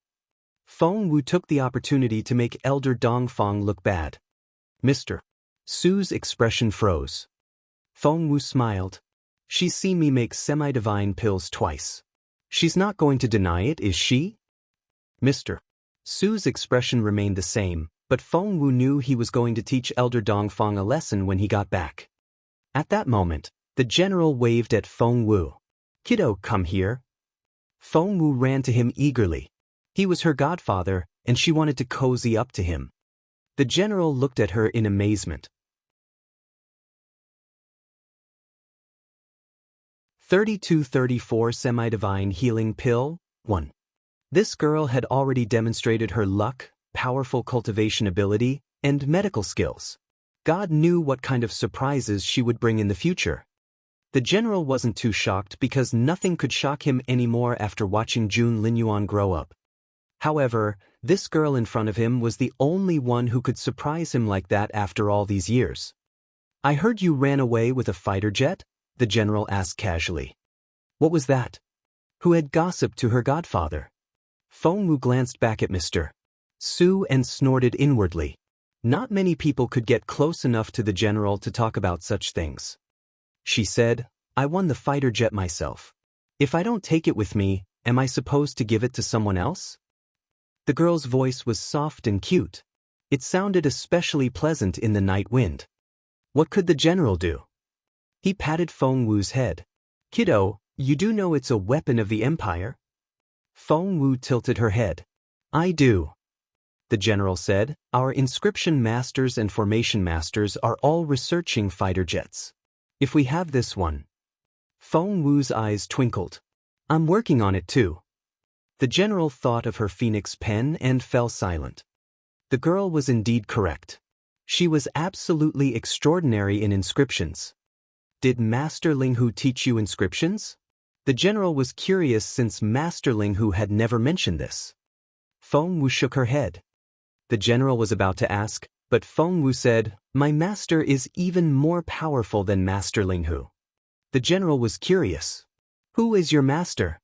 Feng Wu took the opportunity to make Elder Dongfang look bad. Mr. Su's expression froze. Feng Wu smiled. "She's seen me make semi-divine pills twice. She's not going to deny it, is she?" Mr. Su's expression remained the same, but Feng Wu knew he was going to teach Elder Dongfang a lesson when he got back. At that moment, the general waved at Feng Wu. "Kiddo, come here." Feng Wu ran to him eagerly. He was her godfather, and she wanted to cozy up to him. The general looked at her in amazement. 3234 Semi-Divine Healing Pill 1. This girl had already demonstrated her luck, powerful cultivation ability, and medical skills. God knew what kind of surprises she would bring in the future. The general wasn't too shocked because nothing could shock him anymore after watching Jun Linyuan grow up. However, this girl in front of him was the only one who could surprise him like that after all these years. "I heard you ran away with a fighter jet?" the general asked casually. What was that? Who had gossiped to her godfather? Feng Wu glanced back at Mr. Su and snorted inwardly. Not many people could get close enough to the general to talk about such things. She said, "I won the fighter jet myself. If I don't take it with me, am I supposed to give it to someone else?" The girl's voice was soft and cute. It sounded especially pleasant in the night wind. What could the general do? He patted Feng Wu's head. "Kiddo, you do know it's a weapon of the empire?" Feng Wu tilted her head. "I do." The general said, "Our inscription masters and formation masters are all researching fighter jets. If we have this one..." Feng Wu's eyes twinkled. "I'm working on it too." The general thought of her phoenix pen and fell silent. The girl was indeed correct. She was absolutely extraordinary in inscriptions. "Did Master Linghu teach you inscriptions?" The general was curious since Master Linghu had never mentioned this. Feng Wu shook her head. The general was about to ask, but Feng Wu said, "My master is even more powerful than Master Linghu." The general was curious. "Who is your master?"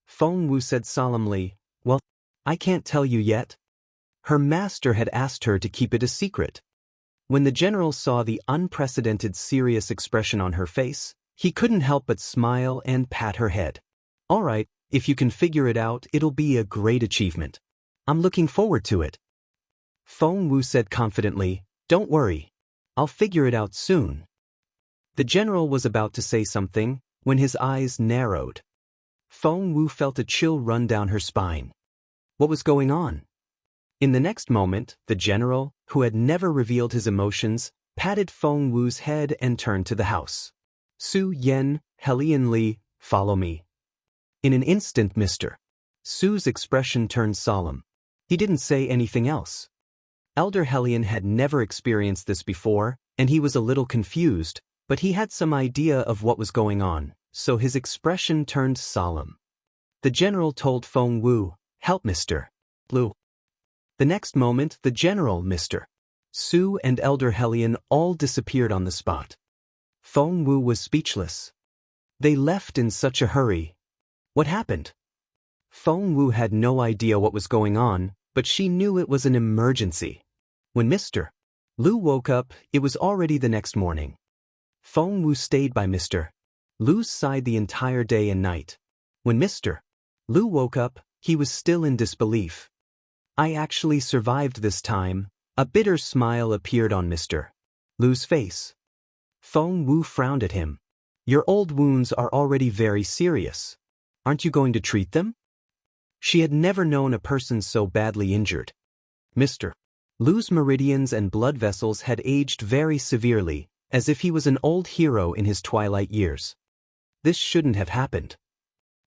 Feng Wu said solemnly, "Well, I can't tell you yet." Her master had asked her to keep it a secret. When the general saw the unprecedented serious expression on her face, he couldn't help but smile and pat her head. "All right, if you can figure it out, it'll be a great achievement. I'm looking forward to it." Feng Wu said confidently, "Don't worry. I'll figure it out soon." The general was about to say something, when his eyes narrowed. Feng Wu felt a chill run down her spine. What was going on? In the next moment, the general, who had never revealed his emotions, patted Feng Wu's head and turned to the house. Su Yen, Helian Li, follow me. In an instant, Mr. Su's expression turned solemn. He didn't say anything else. Elder Helian had never experienced this before, and he was a little confused, but he had some idea of what was going on, so his expression turned solemn. The general told Feng Wu, help Mr. Lu. The next moment, the general, Mr. Su and Elder Helian all disappeared on the spot. Feng Wu was speechless. They left in such a hurry. What happened? Feng Wu had no idea what was going on, but she knew it was an emergency. When Mr. Lu woke up, it was already the next morning. Feng Wu stayed by Mr. Lu's side the entire day and night. When Mr. Lu woke up, he was still in disbelief. I actually survived this time. A bitter smile appeared on Mr. Lu's face. Feng Wu frowned at him. Your old wounds are already very serious. Aren't you going to treat them? She had never known a person so badly injured. Mr. Lu's meridians and blood vessels had aged very severely, as if he was an old hero in his twilight years. This shouldn't have happened.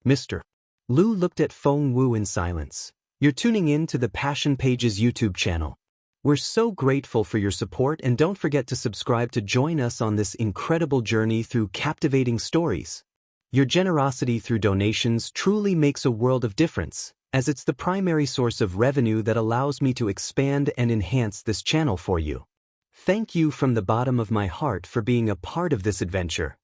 Mr. Lu looked at Feng Wu in silence. You're tuning in to the Passion Pages YouTube channel. We're so grateful for your support, and don't forget to subscribe to join us on this incredible journey through captivating stories. Your generosity through donations truly makes a world of difference, as it's the primary source of revenue that allows me to expand and enhance this channel for you. Thank you from the bottom of my heart for being a part of this adventure.